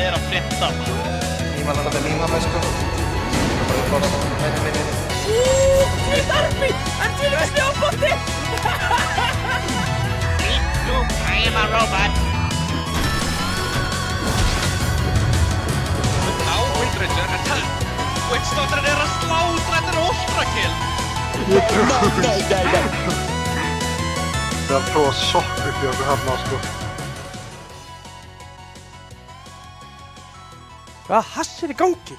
er að frétta? Ég var alveg líma með sko. Það var bara upp á minni. Fyrir Darby! Hann til með snjóbotti! Look, I am a robot. Now, Windranger, attack! Witchstalker er að slátra, þetta er ultrakill! Det är två socker jag behöver sko. Hvað hass er í gangi?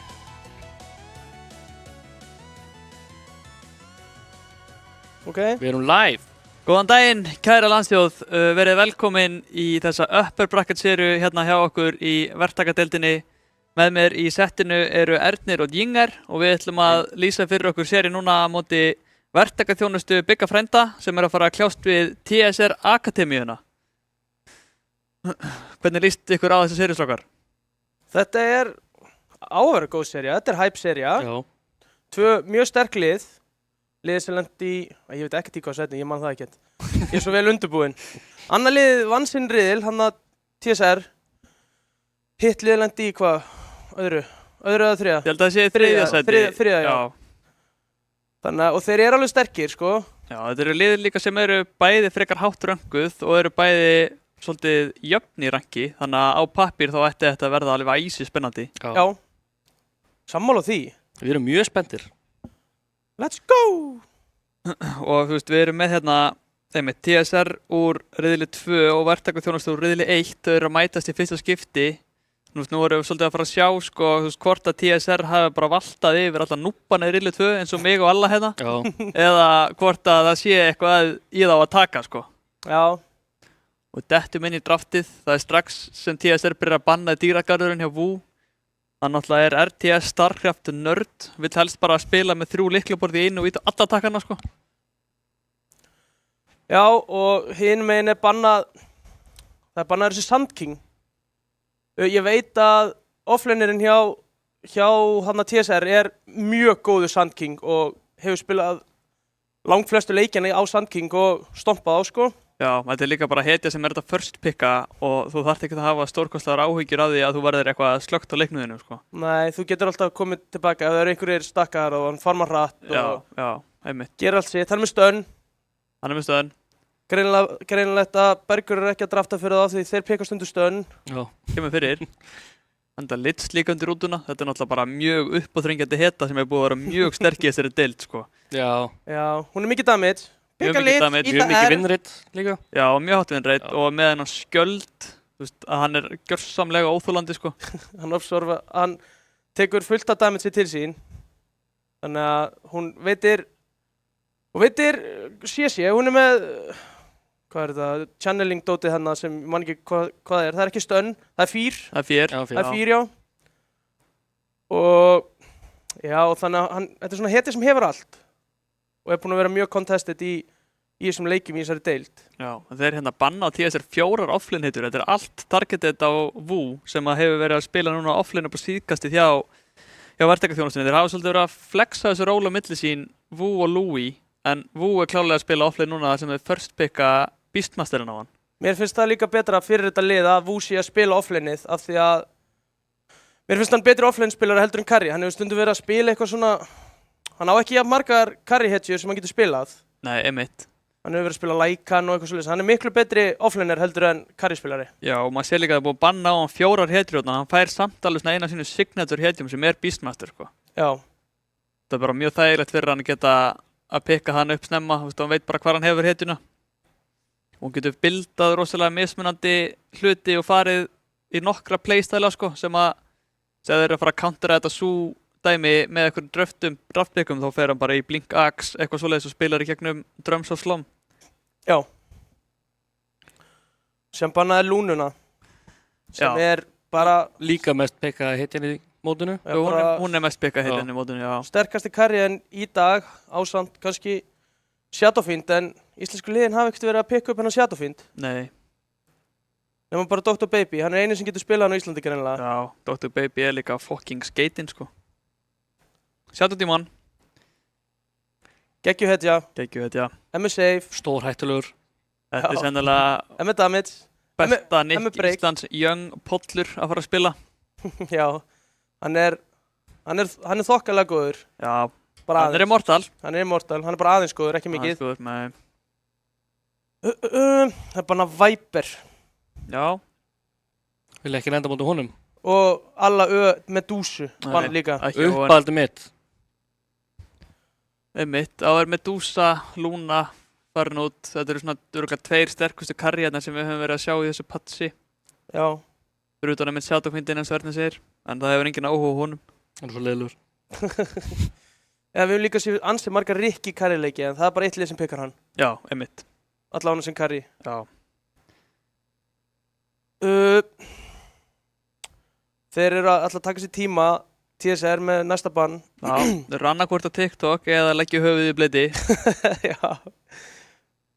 Ok. Við erum live. Góðan daginn, kæra landsþjóð, verið velkomin í þessa Upper Bracket seríu hérna hjá okkur í verktakadeildinni. Með mér í settinu eru Ernir og Jinger og við ætlum að lýsa fyrir okkur seríu núna á móti verktakaþjónustu Bigga Frænda sem er að fara að kljást við TSR Akademíuna. Hvernig líst ykkur á þessu seríu, strákar? Þetta er áverð góð sería, þetta er hype sería. Já. Tvö mjög sterk lið. Liðið sem lendi í, ég veit ekkert í hvað setning, ég man það ekkert. Ég er svo vel undirbúinn. Annar lið vann sinn riðil, hann að TSR. Hitt lið lendi í hvað? Öðru eða þriðja? Ég held að það sé þriðja sæti. Þriðja, já. Þannig að, og þeir eru alveg sterkir, sko. Já, þetta eru lið líka sem eru bæði frekar hátt rönguð og eru bæði svolítið jöfn í ranki. Þannig að á pappír þá ætti þetta að verða alveg æsi spennandi. Já. Sammála því. Við erum mjög spenntir. Let's go! Og þú veist, við erum með hérna TSR úr riðli 2 og verktakaþjónustu úr riðli 1. Þau eru að mætast í fyrsta skipti. Nú erum við svolítið að fara að sjá sko, þú veist, hvort að TSR hafi bara valtað yfir alla núppana í riðli 2 eins og mig og alla hérna. Já. Eða hvort að það sé eitthvað í þá að taka sko. Já. Og dettum inn í draftið. Það er strax sem TSR byrjar að banna dýragarðurinn hjá VU. Þannig náttúrulega er RTS Starcraft nörd, vill helst bara spila með 3 lyklaborð í einu og ít á alla takkana sko. Já, og hinn megin er bannað, það er bannaður þessi Sand King. Ég veit að offlanerinn hjá hann að TSR er mjög góður Sand King og hefur spilað langflestu leikjana á Sand King og stompað á sko. Já, þetta er líka bara hetja sem er þetta first picka og þú þarft ekki að hafa stórkostlegar áhyggjur af því að þú verður eitthvað slögt á leiknuðinu sko. Nei, þú getur alltaf komið tilbaka ef það eru einhverjir stakkar og hann farmar hratt og einmitt. Gerir allt sitt. Hann er með stönn. Hann er með stönn. Greinilegt að Bergur er ekki að drafta fyrir það því þeir peka stundu stönn. Já, kemur fyrir. Enda Litz líka undir rútuna. Þetta er náttúrulega bara mjög uppáþrengjandi heta sem er búið að vera mjög sterk í þessari deild sko. Já. Já, hún er mikið damage. Mjög mikið damage, mjög mikið vinnreitt líka. Já, mjög hátt vinnreitt og með hennan skjöld, þú veist, að hann er gjörsamlega óþolandi sko. Hann tekur fullt af damage til sín. Þannig að hún veitir CC, hún er með, hvað er þetta, channeling dótið hennar sem man ekki hvað er. Það er ekki stönn, það er 4. Það er 4. Já, það er 4, já. Og já, og þannig að þetta er svona heti sem hefur allt. Og er búinn að vera mjög contested í þessum leikjum í þessari deild. Já, þeir hérna banna á TSR 4 offline hitur. Þetta er allt targeted á VU sem að hefur verið að spila núna offline upp á síðkastið hjá verktakaþjónustunni. Þeir hafa svolítið verið að flexa þessu ról á milli sín, VU og Louis, en VU er klárlega að spila offline núna sem þeir first picka Beastmasterinn á hann. Mér finnst það líka betra fyrir þetta lið að VU sé að spila offlineið af því að mér finnst hann betri offline spilara heldur en Karri. Hann hefur stundum verið að spila eitthvað svona. Hann á ekki jafn margar Karri-hetjur sem hann getur spilað. Nei, einmitt. Hann hefur verið að spila Lycan og eitthvað svolítið. Hann er miklu betri offliner heldur en Karri-spilari. Já, og maður sé líka að það er búið að banna á hann 4 hetjur og hann fær samt alveg svona eina af sínu signature hetjum sem er Beastmaster, sko. Já. Það er bara mjög þægilegt fyrir hann að geta að pikka hann upp snemma, þú veist, hann veit bara hvað hann hefur hetjuna. Og hann getur bildað rosalega mismunandi hluti og farið í nokkra playstæla, sko, sem þeir eru að fara að countera þetta dæmi með eitthvað draftpickum þá fer hann bara í Blink Axe, eitthvað svoleiðis og spilar í gegnum Drums of Slum. Já. Sem bannaði Lúnuna. Sem er bara líka mest pekkaða hetjan í mótinu. Já, hún er mest pekkaða hetjan í mótinu, já. Sterkasti Karriðan í dag ásamt kannski Shadowfiend en íslensku liðin hafa ekkert verið að pikka upp hennar Shadowfiend. Nei. Nefnum bara Dr. Baby, hann er eini sem getur spilað hann á Íslandi greinilega. Já, Dr. Baby er líka fucking skating sko. Shadowdemon. Geggjuhetja. M er safe. Stór hættulegur. Þetta er sennilega M er damage. besta Nick Íslands Young Pollur að fara að spila. Já, hann er þokkalega góður. Já, Bara hann er aðeins. immortal. Hann er immortal, hann er bara aðeins góður, ekki mikið. Aðeins góður, nei. Það er bara Viper. Já. Vil ekki lenda mútið honum. Og alla Medusu, vann líka. Ekki óvænt. Uppaldi mitt. Einmitt, á er Medusa, Luna, farin út. Þetta eru svona örugglega 2 sterkustu karriarnar sem við höfum verið að sjá í þessu patsi. Já. Fyrir utan að mitt Shadowfiendin eins og Erna segir. En það hefur engin áhuga á honum. Hann er svo leiðilegur. Við höfum líka séð ansið margar Rikki karrileiki, en það er bara eitt lið sem pikkar hann. Já, einmitt. Allavega sem karri. Já. Þeir eru alltaf að taka sér tíma, TSR með næsta bann. Já, þeir eru annarkvort á TikTok eða leggja höfuðið í bleiti.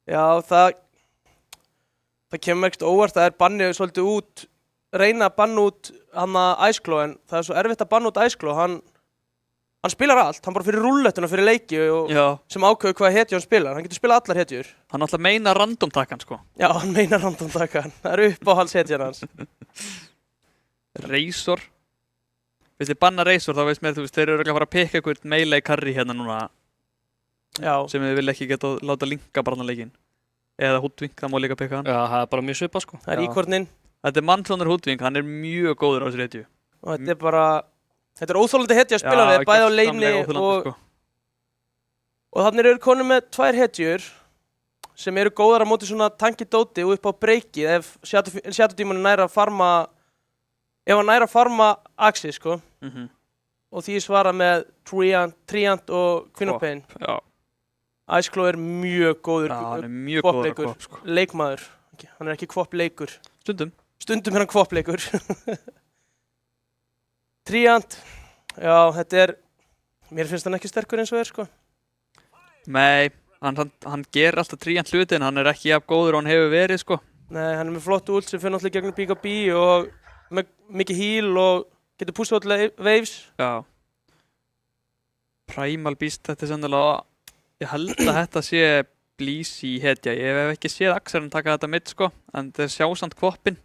Já, það kemur ekkert óvart, það er bannið svolítið út, reyna að banna út hann að Iceclaw, en það er svo erfitt að banna út Iceclaw, hann spilar allt, hann bara fyrir rúllettuna fyrir leiki og sem ákveður hvaða hetju hann spilar, hann getur spilað allar hetjur. Hann alltaf meina randomtakkan, sko. Já, hann meina randomtakkan, það er uppáhaldshetjan hans. Razor. Fyrst þið banna Razor, þá veist mér, þú veist, þeir eru ekki að fara að pikka eitthvað melee carry hérna núna. Já. Sem við vil ekki geta láta linka bara hann leikinn. Eða Hoodwink, það má líka pikka hann. Já, það er bara mjög svipað, sko. Það er íkornin. Þetta er Mantlónur Hoodwink, hann er mjög góður á þessu hetju. Og þetta er bara, þetta er óþolandi hetja að spila við, bæði á leini og þannig eru konum með 2 hetjur sem eru góðar á móti svona tanki-dóti og upp á breakið ef Shadow-dímonin næra að farma, ef hann næra að farma Axi, sko. Og því svara með Treant og Queen of Pain. Já. Iceclaw er mjög góður kvoppleikur, sko. Leikmaður. Hann er ekki kvoppleikur. Stundum er hann kvoppleikur. Treant, já, þetta er, mér finnst hann ekki sterkur eins og sko. Nei, hann ger alltaf Treant hluti en hann er ekki jafn góður og hann hefur verið, sko. Nei, hann er með flott ult sem fyrir náttúrulega gegnum BKB og með mikið heal og getur pústað út waves. Já. Primal Beast, þetta er sennilega, ég held að þetta sé Bleezy hetja. Ég hef ekki séð Axelin taka þetta mitt, sko, en þeir sjá samt kvoppin.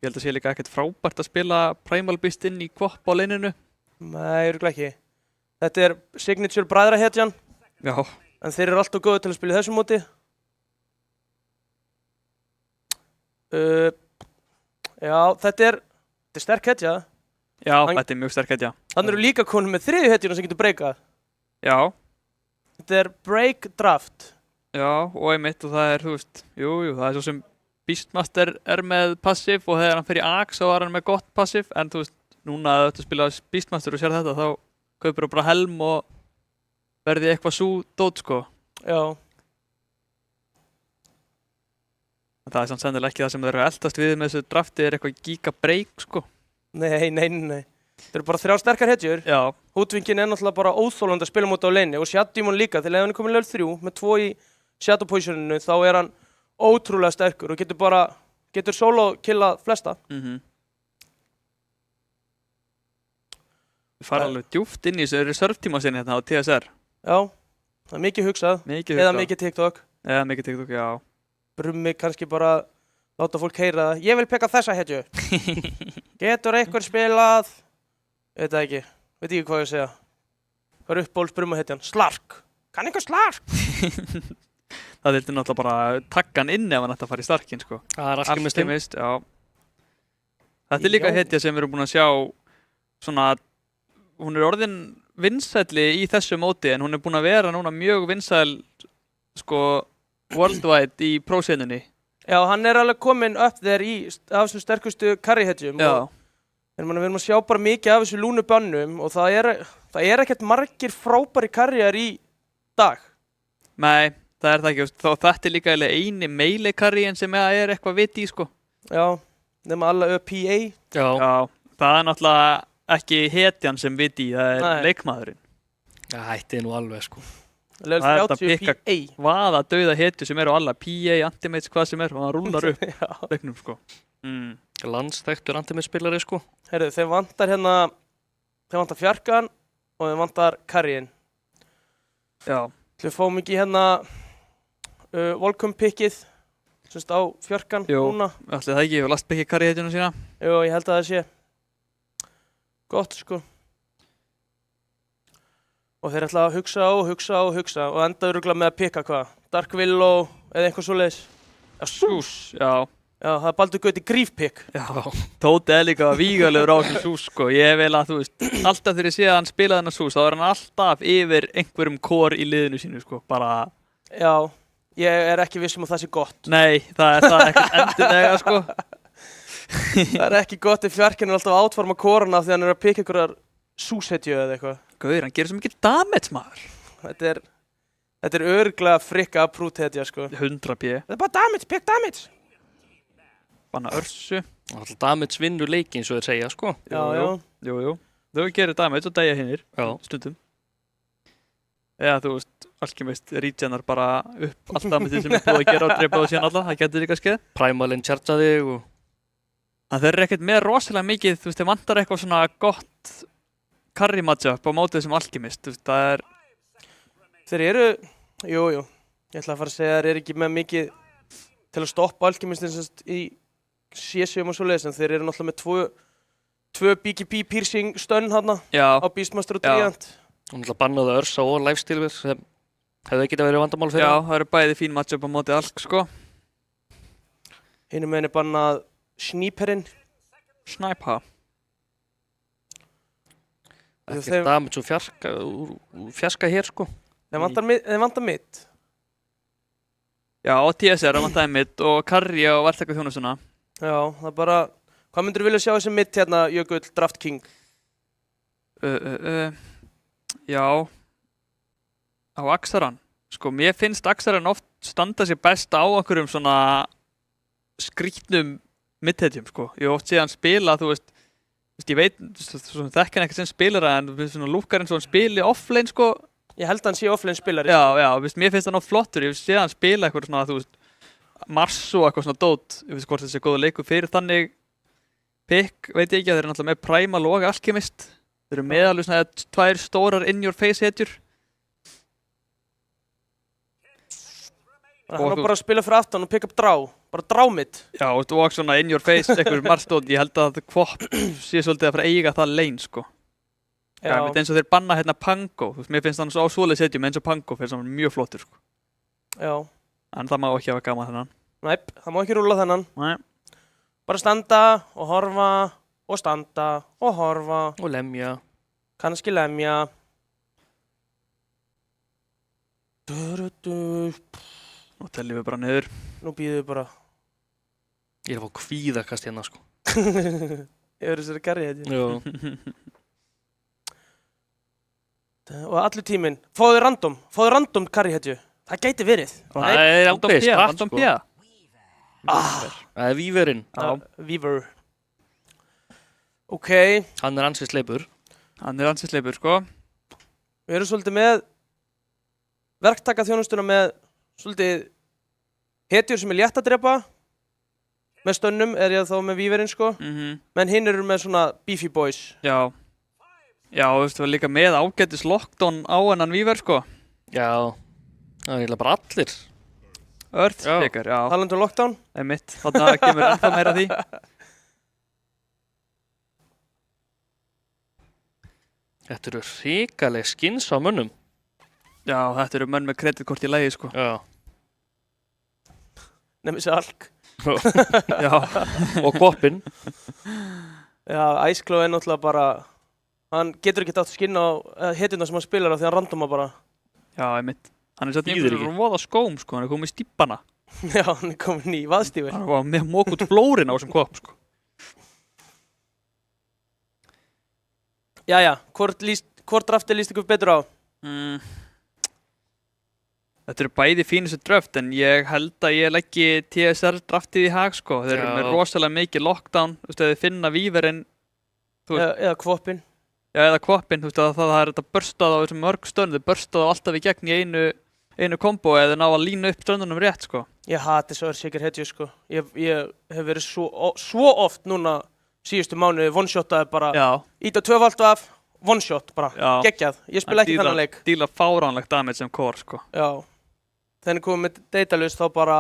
Ég held að sé líka ekkert frábært að spila Primal Beast inn í kvopp á leininu. Nei, örugglega ekki. Þetta er signature bræðrahetjan. Já. En þeir eru alltaf góðir til að spila í þessu móti. Já, þetta er sterk hetja. Já, þetta er mjög sterk hetja. Þannig eru líka konur með 3. hetjuna sem getur breakað. Já. Þetta er break draft. Já, og einmitt, og það er, þú veist, jú, það er svo sem Beastmaster er með passive og þegar hann fer í Axe þá var hann með gott passive, en þú veist, núna að þú spila Beastmaster og sér þetta, þá kaupir þú bara helm og verði eitthvað svo dót, sko. Já. Það er samt sennilega ekki það sem þeir eru eldast við með þessu drafti er eitthvað giga break, sko. Nei. Þeir eru bara 3 sterkar hetjur. Já. Hoodwinkin er náttúrulega bara óþolandi að spila móti á leini og Shadow-dímon líka, þegar hann er komin level 3 með 2 í Shadow positioninu þá er hann ótrúlega sterkur og getur solo killað flesta. Við fara alveg djúpt inn í þessu reserve-tíma sinni hérna á TSR. Já, það er mikið hugsað. Eða mikið TikTok. Eða mikið TikTok, já. Brummi kannski bara láta fólk heyra það. Ég vil peka þessa hetju. Getur einhver spilað? Veit það ekki. Veit ekki hvað ég segja. Hvað er uppbóls brummahetjan? Slark. Kann einhver Slark? Það vildi náttúrulega bara takka hann inn ef hann ætti að fara í Starkin, sko. Það er Alchemist, já. Þetta er líka hetja sem við erum búin að sjá svona, hún er orðin vinsælli í þessu móti en hún er búin að vera núna mjög vinsæl, sko, worldwide í prósenunni. Já, hann er alveg komin upp þér í af þessum sterkustu carry-hetjum. Já. En við erum að sjá bara mikið af þessu lúnubönnum og það er ekkert margir frábæri carryar í dag. Nei, það er það ekki. Þetta er líka eini melee carryin sem er eitthvað vit í, sko. Já, nema alla PA. Já, það er náttúrulega ekki hetjan sem vit í, það er leikmaðurinn. Það hætti nú alveg, sko. Það er þetta að pikka hvaða dauða hetju sem eru alla, PA, Antimates, hvað sem er, og hann rúlar upp leiknum, sko. Landsþekktur Antimate-spilari, sko. Heyrðu, þeir vantar fjarkan og þeir vantar carryin. Já. Við fáum ekki hérna Volcom-pickið semst á fjarkan núna. Jú, ætli það ekki, við last pickið carry-hetjuna sína. Jú, ég held að það sé. Gott, sko. Og þeir ætla að hugsa og enda örugglega með að pikka hvað? Dark Willow eða eitthvað svoleiðis. Já, Sús. Já. Já, það er Baldur Gauti grífpikk. Já. Tóti líka vígalegur á þessum Sús, sko. Ég vil að, þú veist, alltaf þegar ég sé að hann spila þennan Sús, þá hann alltaf yfir einhverjum core í liðinu sínu, sko. Bara... Já, ég er ekki viss um að það sé gott. Nei, það er það ekkert endilega, sko. Það er ekki gott ef Fjarkinn er alltaf að átforma koruna því hann er að pikka einhverjar Súshetju eða eitthvað. Gauður, hann gerir svo mikið damage, maður. Þetta er örugglega frikka approved hetja, sko. 100p. Það er bara damage, pick damage. Banna Örsu. Alltaf damage vinnur leikinn, svo þeir segja, sko. Já, já. Jú. Þau gerir damage og dæja hinnir. Já. Stundum. Eða, þú veist, Alchemist regenar bara upp allt damage sem er búið að gera og drepa það síðan alla. Það getur líka skeið. Primalinn charga þig og... En þeir eru ekkert með rosalega mikið, þú veist, þeir vantar eitthvað svona gott carry matchup á mótið sem Alchemist, þú veist, það er... Þeir eru, jú, ég ætla að fara að segja að þeir eru ekki með mikið til að stoppa Alchemistin í CSum og svoleiðis, en þeir eru náttúrulega með tvö BKB piercing stönn hérna á Beastmaster og Trident. Og náttúrulega bannaðu Örsa og Lifesteal sem hefði getað verið vandamál fyrir. Já, það eru bæði fín matchup á mótið Alk, sko. Hinum meginn er bannað Sniperinn. Sniper. Ekkert damage og fjarska hér, sko. Þeir vantar mitt. Já, og TSR vantaði mitt og carry á verðtaka þjónustuna. Já, það er bara... Hvað myndirðu vilja sjá þessi mitt hérna, Jökull Draft King? Já. Á Axaran. Sko, mér finnst Axaran oft standa sér best á okkurum svona skrítnum mid-hedjum, sko. Ég hef oft séð hann spila, þú veist, ég veit, svona þekki hann ekkert sem spilara, en svona lúkkar eins og hann spili offlane, sko. Ég held að hann sé offlane spilari. Já, veist, mér finnst hann oft flottur, ég hef séð hann spila eitthvað svona, þú veist, Mars og eitthvað svona dót, ég veist hvort þessi er góða leikur fyrir þannig pick, veit ég ekki, að þeir eru náttúrulega með Primal og Alchemist. Þeir eru með alveg svona 2 stórar in-your-face hetjur. Hann var bara að spila fyrir aftan og pick up draw. Bara draw mitt. Já, og svona in-your-face, eitthvað Mars-dót, ég held að Kvop sé svolítið að fara að eiga það lane, sko. Já, eins og þeir banna hérna Pango, þú veist, mér finnst hann svo á svoleiðis hetjum eins og Pango fyrir svona mjög flottur, sko. Já. En það má ekki hafa gaman þennan. Næp, það má ekki rúlla þennan. Nei. Bara standa og horfa og standa og horfa. Og lemja. Kannski lemja. Nú teljum við bara niður. Nú býðum við bara. Ég er að fá kvíðakast hérna, sko. Yfir þessari garri hetju. Já. Og allur tíminn. Fáðu random carry hetju. Það gæti verið. Það er ákveðið stratt, sko. Það er Víverinn. Já, Víver. Ok. Hann er ansið sleipur. Sko. Við erum svolítið með verktakaþjónustuna með svolítið hetjur sem er létt að drepa. Með stönnum er ég þá með Víverinn, sko. Menn hinn eru með svona beefy boys. Já, þú veist, við erum líka með ágætis lockdown á hennan Víver, sko. Já. Það er eiginlega bara allir. Earthshaker, já. Talandi um lockdown. Einmitt, þarna kemur ennþá meira því. Þetta eru hrikaleg skins á mönnum. Já, þetta eru menn með kreditkort í lagi, sko. Já. Nefnir sér Alk. Já. Og Kvopinn. Já, Iceclaw er náttúrulega bara... Hann getur ekki átt skinn á hetjuna sem hann spilar á því hann randoma bara. Já, einmitt. Hann er satt nýður í voða skóm, sko. Hann er komið í stíppana. Já, hann er komin í vaðstífur. Hann var með mók út flórin á þessum Kvop, sko. Jæja, hvort draftið líst ykkur betur á? Þetta eru bæði fínustu draft, en ég held að ég leggi TSR draftið í hag, sko. Þeir eru með rosalega mikið lockdown, þú veist, að þið finna Víverinn. Eða Kvopinn. Já, eða Kvopinn, þú veist, að það er þetta börstað á þessum mörg stönn, þau börstað alltaf í gegn í einu kombo eða ná að lína upp stönnunum rétt, sko. Ég hati þessu Earthshaker hetju, sko. Ég hef verið svo oft núna síðustu mánuði one-shotaði bara. Já. Íta 2 af, one-shot bara. Já. Geggjað. Ég spila ekki þennan leik. Díla fáránlegt damage sem core, sko. Já. Þegar komið með datalust þá bara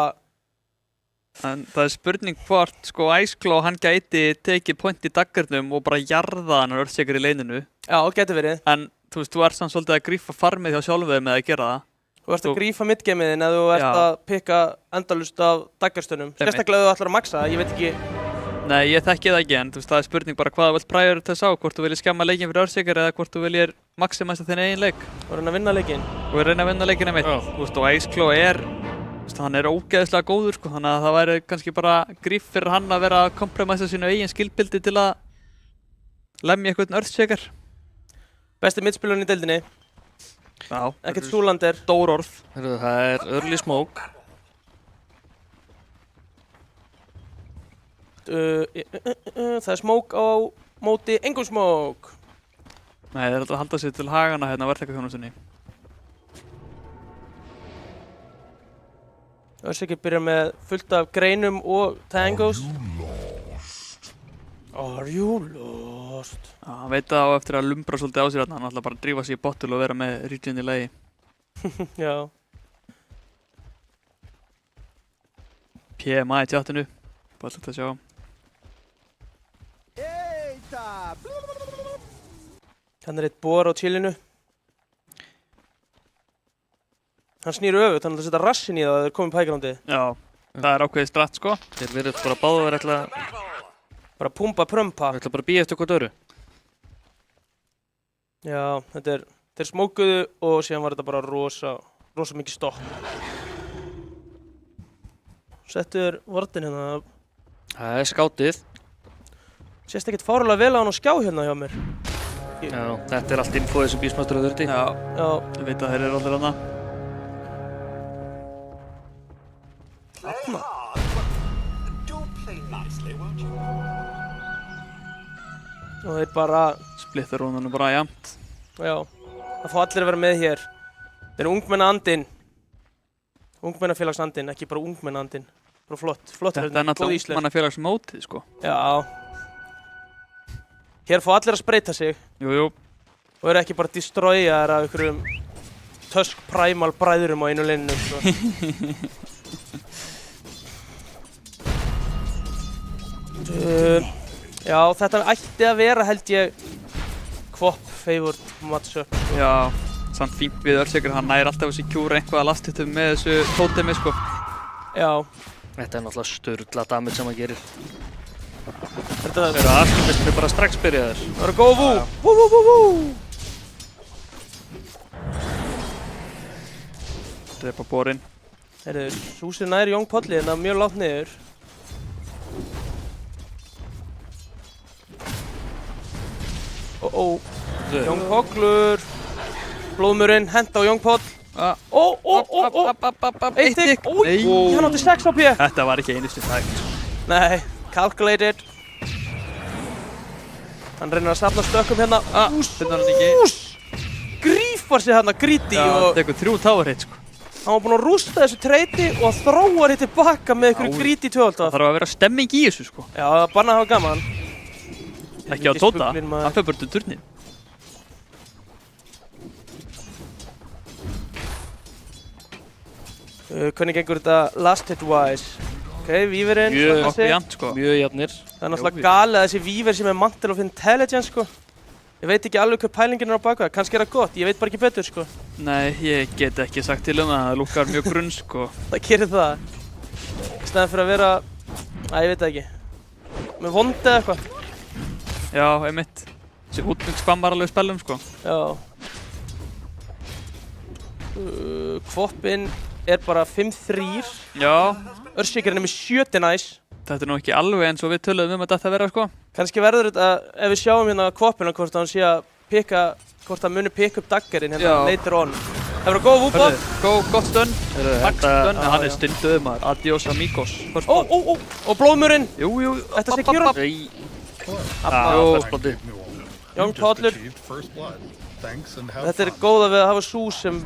En það spurning hvort, sko, Iceclaw, hann gæti tekið point í daggernum og bara jarða hann Earthshaker í leininu. Já, getur verið. En, þú veist, þú ert samt svolítið að grífa farmið hjá sjálfum með að gera það. Þú ert að grífa midgameðin eða þú ert að pikka endalust af daggarstunum. Sérstaklega ef þú ætlar að maxa, ég veit ekki. Nei, ég þekki það ekki, en þú veist, það spurning bara hvað þú vilt prioritize á, hvort þú viljir skemma leikinn fyrir Earthshaker eða hvort þú viljir maximæsta þinn eigin leik. Og reyna að vinna leikinn. Og reyna að vinna leikinn einmitt. Þú veist, og Iceclaw hann er ógeðslega góður, sko, þannig að það væri kannski bara gríf fyrir hann að vera að kompromissa sínu eigin skillbildi til að lemja eitthvað Earthshaker. Besti midspilurinn í deildinni. Já. Ekkert Zoolander. Stór orð. Það er early smoke. Það er smoke á móti engum smoke. Nei, þeir ætla að halda sig til hagana hérna verðtakaþjónustunni. Earthshaker byrjar með fullt af greinum og tangos. Are you lost? Já, hann veit það á eftir að lumbra svolítið á sér hérna. Hann ætla bara að drífa sig í bottul og vera með regen í lagi. Já. PMA í tjáttinu. Bara alltaf að sjá. Hann er eitt bor á chillinu. Hann snýr öfugt, hann ætla að setja rassin í það að þeir komið pækrándi. Já, það er ákveðið stratt, sko. Þeir verður bara báðar ætla bara pumpa prömpa. Þeir ætla bara að bíða eftir hvort öðru. Já, þetta er, þeir smókuðu og síðan var þetta bara rosa mikið stopp. Settur vörðin hérna. Það er skátið. Sést ekkert fárlega vel á hann á skjá hérna hjá mér. Já, þetta er allt infoðið sem Beastmaster þurfti. Já, ég veit að þeir eru allir hana. Þarna. Og þeir bara splittar rúnunum bara jafnt. Já, það fá allir að vera með hér. Þeir eru ungmennaandinn. Ungmennafélagsandinn, ekki bara ungmennaandinn. Bara flott. Þetta er náttúrulega ungmennafélagsmótið, sko. Já. Hér fá allir að spreita sig. Jú. Og eru ekki bara destroyaðar af einhverjum Tusk Primal bræðurum á einu linninu, sko. Já, þetta ætti að vera, held ég, Kvop favored matchup. Já, samt fínt við Earthshaker, hann næri alltaf að secura einhverja lasthitum með þessu totemi, sko. Já. Þetta er náttúrulega sturla damage sem hann gerir. Þetta eru afskiptistir bara strax byrjaðir. Það eru góð vú. Drepa borinn. Heyrðu, Súsi nær Young Podli en það er mjög lágt niður. Young Poglur. Blóðmurinn, henda á Young Podl. Eitt ykk. Hann átti 6 HP. Þetta var ekki einu sinni tækt. Nei, calculated. Hann reynir að safna stökkum hérna. Finnar hann ekki. Grífar sig hérna, Greedy. Já, það tekur 3 tower hit, sko. Hann var búinn að rústa þessu treyti og þróar hitt tilbaka með einhverju Greedy 12. Það þarf að vera stemming í þessu, sko. Já, banna hafa gaman. Ekki á Tóta, hann fyrir bara til turnin. Hvernig gengur þetta last hit wise? Ok, Víverinn. Mjög jafnt, sko. Mjög jafnir. Það er náttúrulega galið að þessi Víver sem er Mantle of Intelligence, sko. Ég veit ekki alveg hvað pælingin er á baka. Kannski er það gott, ég veit bara ekki betur, sko. Nei, ég get ekki sagt til það lukkar mjög grunn, sko. Það gerir það. Í staðan fyrir að vera, ég veit það ekki. Með vondi eða eitthvað. Já, einmitt. Þessi útmygg spammar alveg spilum, sko. Já. Kvoppinn er bara 5-3. Já. Earthshakerinn er með 70 nice. Þetta er nú ekki alveg eins og við töluðum að þetta vera, sko. Kannski verður þetta, ef við sjáum hérna Kvoppina, hvort hann sé að pikka, hvort hann muni pikka upp daggerinn hérna later on. Það verður góð vúpa. Gott stönn. Takk stönn. Hann er stunduð maður. Adios amigos. Og blóðmurinn. Jú. Þetta sé kjúra. Jú. Young Podlur. Þetta er góða við að hafa Sú sem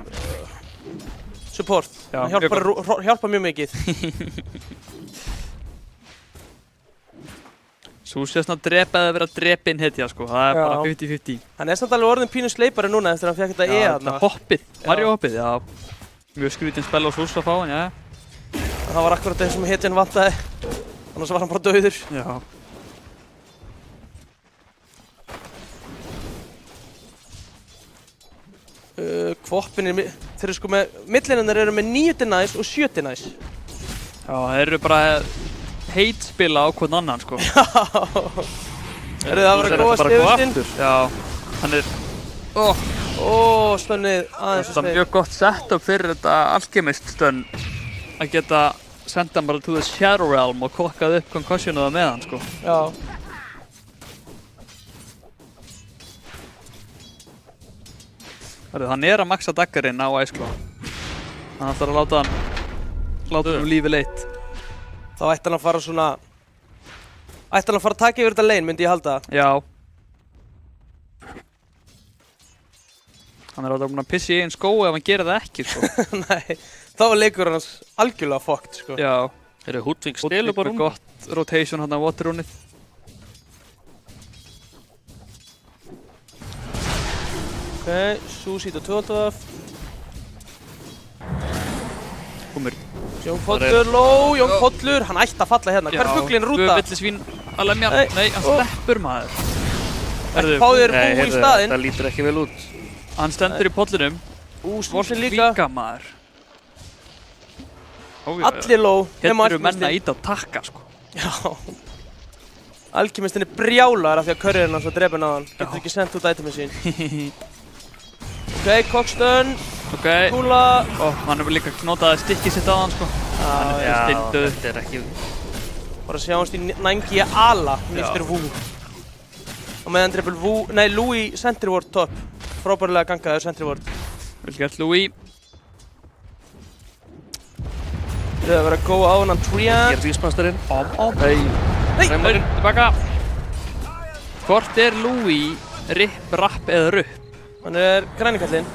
support. Hann hjálpar mjög mikið. Sú sé svona drepa eða vera drepinn hetja, sko. Það er bara 50-50. Hann er samt alveg orðin pínu sleipari núna eftir að hann fekk þetta þarna. Hoppið. Mario hoppið, já. Mjög skrítinn spell á Sús að fá hann, já. Það var akkurat eins sem hetjan vantaði. Annars var hann bara dauður. Já. Kvoppin er, þeir eru sko með, millinarnir eru með 9 denies og 7 denies. Já, þeir eru bara heitspila á hvern annan, sko. Það var að góða stefustinn. Já, hann er... Stönnið aðeins Það er mjög gott setup fyrir þetta Alchemist stönn að geta senda hann bara to the Shadow Realm og kokkað upp concussionuða með hann, sko. Já. Hann er að maxa daggarinn á Iceclaw. Hann ætlar að láta hann lífi leitt. Þá ætti hann að fara svona... Ætti hann að fara að taka yfir þetta lane, myndi ég halda. Já. Hann er að pissi í einn skó ef hann gerir það ekki, sko. Nei, þá var leikur hans algjörlega fucked, sko. Já. Þeir eru Húdvík stelur bara Húdvík gott rotation hann á waterrúnið. Ok, Suicide og 12. Komur. Jón Pollur, low, Jón Pollur, hann ætti að falla hérna. Hver er fuglinn rúta? Villisvín að lemja. Nei, hann sleppur maður. Ekki fáðir bú í staðinn. Það lítur ekki vel út. Hann stendur í pollinum. Svolsinn líka. Víka maður. Allir low. Hérna eru menn að íta á takka, sko. Já. Alchemistinn er brjálaður af því að curryrinn hans var drepinn á hann. Getur ekki sendt út itemið sín. Ok, Cockstun. Ok. Kúla. Hann hefur líka notaði stikkið sitt á hann, sko. Hann er stinduð. Þetta er ekki... Bara sjáumst í Nangi Ala, Mr. Wu. Og meðan drefur Wu... Nei, Louis Sentry Ward top. Frábærlega gangaður Sentry Ward. Vel gert, Louis. Það er að vera að góða á hennan Trian. Ég er vísmastarinn. Nei, tilbaka. Hvort er Louis ripp, rapp eða rupp? Hann er grænikallinn.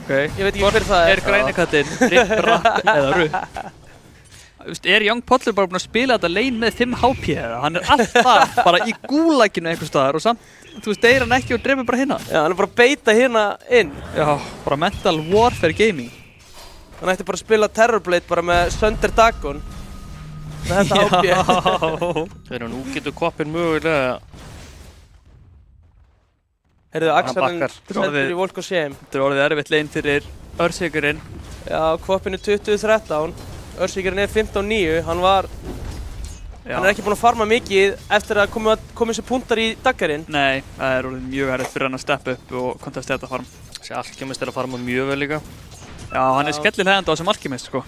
Ok. Ég veit ekki hver það er. Er grænekallinn ripp, rapp eða rupp? Er Young Pollur bara búinn að spila þetta lane með 5 HP eða? Hann er alltaf bara í gúlækinu einhvers staðar og samt, þú veist, deyr hann ekki og drefur bara hérna. Já, hann er bara að beita hérna inn. Já, bara mental warfare gaming. Hann ætti bara að spila Terrorblade bara með Sönder Dagon. Með þetta HP. Þegar nú getur Kvoppin mögulega... Heyrðu, Axarinn bakkar. stendur í Walk of Shame. Þetta er orðið erfitt lane fyrir Earthshakerinn. Já, Kvoppin er 20-13. Earthshakerinn er 15-9. Hann er ekki búinn að farma mikið eftir að koma sér púntar í daggarinn. Nei, það er orðið mjög erfitt fyrir hann að steppa upp og kontesta þetta farm. Þessi Alchemist er að farma mjög vel líka. Já, hann er skellilegandi á þessum Alchemist, sko.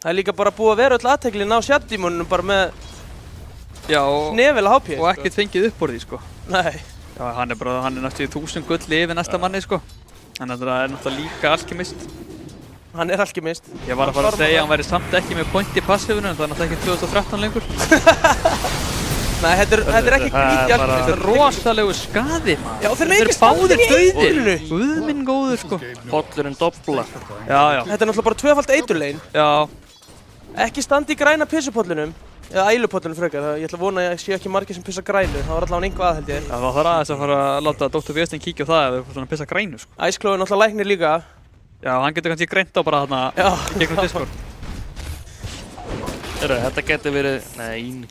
Það er líka bara búið að vera öll aðteklinn á Shadow-dímonunum bara með snefilega HP. Og ekkert fengið upp úr því, sko. Nei. Já, hann er næstu 1000 gull yfir næsta manni, sko. Þannig að það er náttúrulega líka Alchemist. Hann er Alchemist. Ég var að fara að segja að hann væri samt ekki með point í passífunu, en það er náttúrulega ekki 2013 lengur. Nei, þetta er ekki grítið Alchemist. Þetta er rosalegu skaði, maður. Já, þeir eru ekki báðir dauðir. einu. Guð minn góður, sko. Pollurinn dobla. Já. Þetta er náttúrulega bara tvöfald eiturlegin. Já. Ekki standi í græna pissupollunum. Eða ælupollunum frekar. Ég ætla að vona að ég sé ekki margir sem pissa grænu. Það var allavega einhvað held ég. Já, það þarf aðeins að fara að láta Dr. Viestin kíkja á það ef þau pissa grænu, sko. Iceclaw er náttúrulega læknir líka. Já, hann getur kannski grænt á bara þarna gegnum Discord. Þetta getur verið... Nei.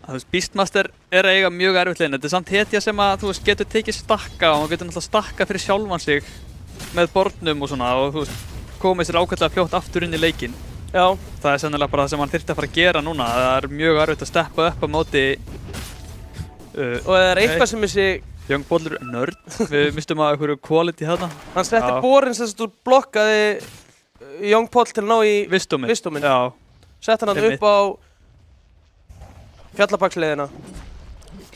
Þú veist, Beastmaster er að eiga mjög erfitt lane. Þetta er samt hetja sem að, þú veist, getur tekið stakka og hann getur náttúrulega stakka fyrir sjálfan sig með bornum og svona og, þú veist, komið sér ákveðlega fljótt aftur inn í leikinn. Já. Það er sennilega bara það sem hann þyrfti að fara að gera núna. Það er mjög erfitt að steppa upp á móti... og það er eitthvað sem þessi... Young Pollur nörd. Við mistum að einhverju quality hérna. Hann setti borinn sem þú blokkaði Young Poll til að ná í Wisdominn. Já. Sett hann upp á Fjallabaksleiðina.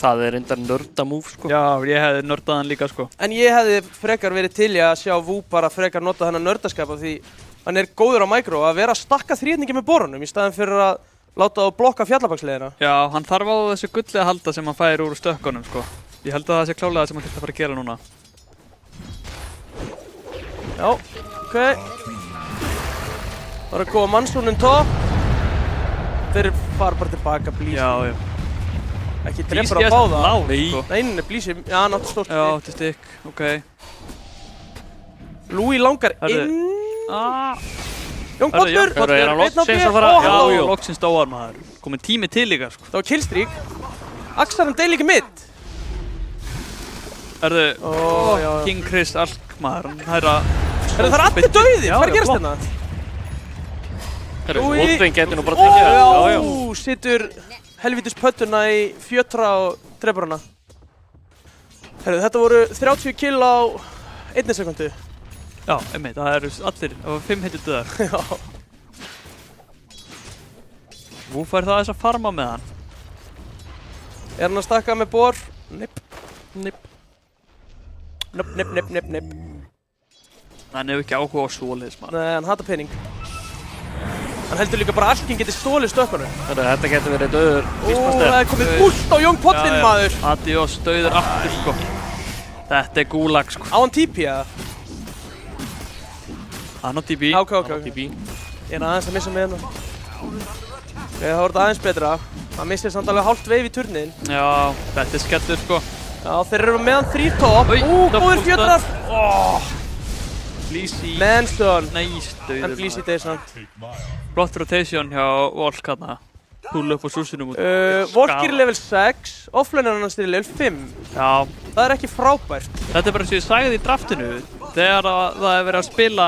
Það er reyndar nördamúf, sko. Já, ég hefði nördað hann líka, sko. En ég hefði frekar verið til í að sjá Wu bara frekar nota þennan nördaskap af því hann er góður á micro að vera að stakka þrýðningi með borunum í staðinn fyrir að láta þá blokka Fjallabaksleiðina. Já, hann þarf á þessu gulli að halda sem hann fær úr stökkunum, sko. Ég held að það sé klálega það sem hann þurfti að fara að gera núna. Já, ok. Það er að góða mannsúnin top. Þeir fara bara tilbaka, Blísi. Já. Ekki drefur að báða. Nei. Nei, Blísi, já, hann átti stórt Já, átti stykk, ok. Louis langar inn. Jón Pollur, Hörru, er hann einn á B, loksins að fara? og Já, halló. loksins stóðar maður. Komin tími til líka, sko. Það var killstreak. Axar hann deil ekki mitt. Erðu, Já. King Chris Alk maður, hann hæra... Það er allir dauðir, Já, hvað er já, gerst flott. hérna? Hörru, Úi. Wolfgang getur nú bara tekið það. Já, já. Situr helvítis pöttuna í fjötra og drepur hana. Herru, þetta voru 30 kill á 1 sekundu. Já, einmitt, það eru allir, það var 5 hittir döðar. Já. Nú fær það þess að farma með hann. Er hann að stakka með bor? Nipp. Nipp. Hann hefur ekki áhuga á svoleiðis maður. Nei, hann hata pening. Hann heldur líka bara að Alking geti stólið stökkunum. Hörru, þetta getur verið döður Það Beastmaster. er komið ult á Jón Pollin, maður. Adiós, dauður aftur, sko. Þetta er gulag, sko. Á hann TP, eða? Hann á DB. Ok. TB. Ég er aðeins að missa með hérna. Ok, það voru þetta aðeins betra. Hann missir samt alveg hálft veif í turnin. Já, þetta er skellur, sko. Já, þeir eru með hann 3 top. Oj, Góður doppelstað. fjötrar. Blísi. Menson. Næs, dauður En Blísi deyr samt. Flott rotation hjá Volk hérna. Pull upp á súsinum út. Volkir level 6, offlaner hans er level 5. Já, Það er ekki frábært. þetta er bara eins og ég sagði í draftinu. Þegar það er verið að spila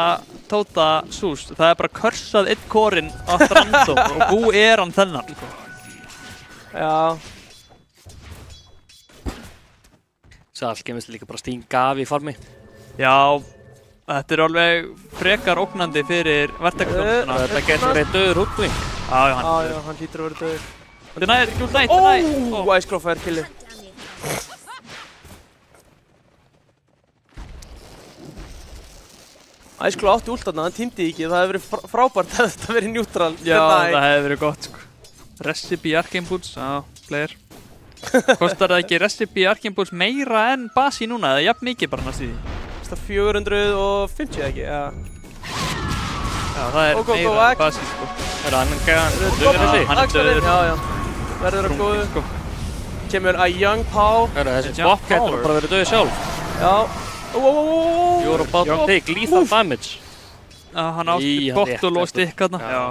Tóta Sús, það er bara körsað einn kórinn allt random og hú er hann þennan, sko. Já. Svo allt kemist líka bara stinga af í farmi. Já, þetta er alveg frekar ógnandi fyrir verktakastofnuna. Þetta getur verið döður Hoodwink. Já, hann. Já, hann hlýtur að vera döður. Deny. Ice-Crow fær killi. Ice-Crow átti ult þarna, hann tímdi ekki. Það hefði verið frábært að þetta verið neutral. Já, það hefði verið gott, sko. Recipe Arcane Boots, já, player. Kostar það ekki Recipe Arcane Boots meira en basi núna, eða jafn mikið bara næst í því? Það 450 ekki, já. Já, það er Go, meira Axe. en basi, sko. Hörru, hann döður Já, þessi. hann er döður. Já. Verður að góðu. Sko. Kemur að Young Pao. Hörru, þessi Jump Bop getur power. bara verið döður sjálf. Já. You're about to take lethal damage. Já, hann átti Í, hann bottle og rétt stikk hérna. Já.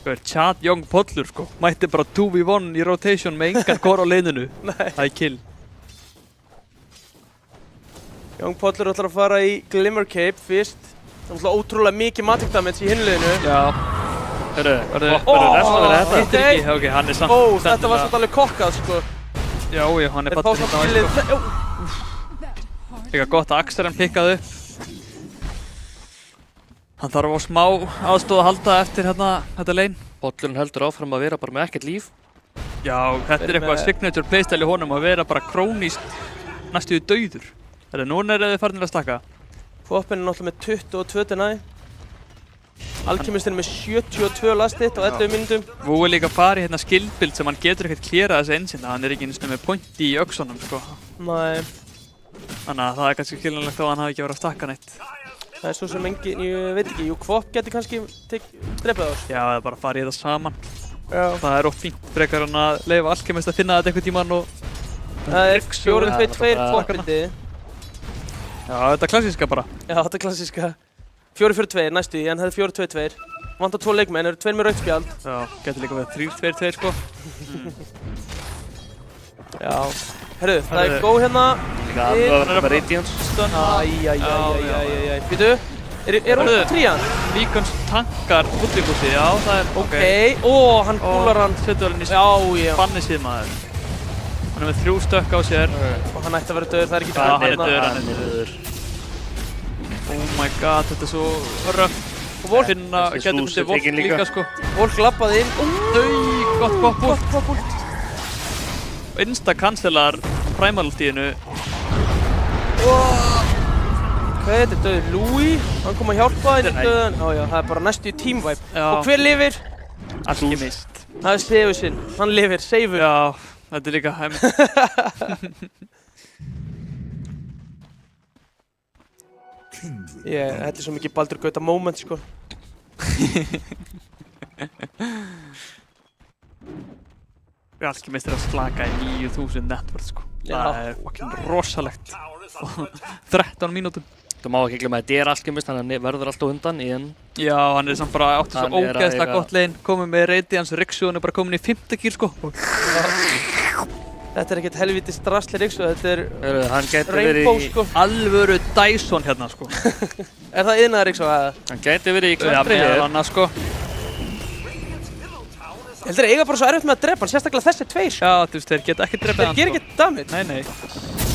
Sko, Chad Young Pollur, sko. Mætti bara 2v1 í rotation með engan kor á leiðinu. Það er kill. Young Pollur ætlar að fara í Glimmer Cape fyrst. Það er náttúrulega ótrúlega mikið magic damage í hinliðinu. Já. Hörru, Verður rest að vera þetta. Hittir ekki, ok, hann er samt. Ó, þetta var svolítið alveg kokkað, sko. Já, hann er Þeir fá fallinn samt hérna á killið. sko. Ó, Líka gott að Axel hann pikkaði upp. Hann þarf á smá aðstóð að halda eftir hérna, þetta lane. Pollurinn heldur áfram að vera bara með ekkert líf. Já, þetta er Verður eitthvað með- signature playstyle í honum að vera bara krónískt næstuði dauður. Þetta núna er þið farin að stakka. Foppin er náttúrulega með 22 deny. Alchemistinn er með 72 last hit á 11 mínútum. Vú er líka farið hérna skillbuild sem hann getur ekkert klérað þessi einsinn. Hann er ekki einu sinni með pointi í öxunum, sko. Nei, Þannig að það er kannski skiljanlegt þó að hann hafi ekki verið að stakka neitt. það er svo sem engin, ég veit ekki, jú, Kvop geti kannski drepið á þessu. Já, það er bara að fara í þetta saman. Já. Það er oft fínt frekar en að leifa Alchemist að finna þetta einhvern tímann og... Það er Rix og- 4-2-2 Já, Kvopindi. Já, þetta er klassíska bara. Já, þetta er klassíska. 4-4-2 næstu í, en það er 4-2-2. Vantar 2 leikmenn, eru 2 með rautt spjald. Já, getur líka verið 3-2-2 sko. Já. Herru, það er Herru. góð hérna. Líka aðvöðan með Radiance. Æjæjæjæjæjæjæjæ. Býtu, er hún Herru. trían? Víkons tankar útlíkúsi, já það er Ok, ó, hann púlar hann. Setur hann í Já, já. banni síð maður. Hann er með 3 stökk á sér. Og hann ætti að vera döður, það er ekki Já, hann er hérna. döður, hann er Hann er döður. Oh my god, þetta er svo rögt. Og Volk, Finna, Þessi getur Sús er myndið Volk tekinn líka. líka sko. Volk lappaði inn. Gott búlt. Insta-cancelar Primal-tíðinu. Hvað er þetta döður? Louis, hann kom að hjálpa þér í Nei. döðan. Já, já, það er bara næstu í teamvibe. Já. Og hver lifir? Alchemist. Það er Seifur sinn, hann lifir, Seifur. Já, þetta er líka Þetta er svo mikið Baldur Gauta moment, sko. Alchemist er að slaka í 9000 networth sko. Já. Það er fucking rosalegt. 13 mínútum. Það má ekki glemma að þetta alkemist, þannig að verður alltaf undan en Já, hann samt bara átti svo Hann er að ógeðslega eiga- gott lane, komið með reyti hans Rixu, hann bara komin í 5. gír sko. Þetta er ekkert helvítið strassli Rixu, þetta er hann gæti verið Rainbow í, sko. Alvöru Dyson hérna sko. Er það iðnaðar Rixu eða? hann gæti verið í Já, klættri meðal hér. annars sko. Ég heldur að eiga bara svo erfitt með að drepa hann, sérstaklega þessi tveir sko. Já, þú veist, þeir geta ekki drepið Þeir hann gerir sko. ekkert damage. Nei,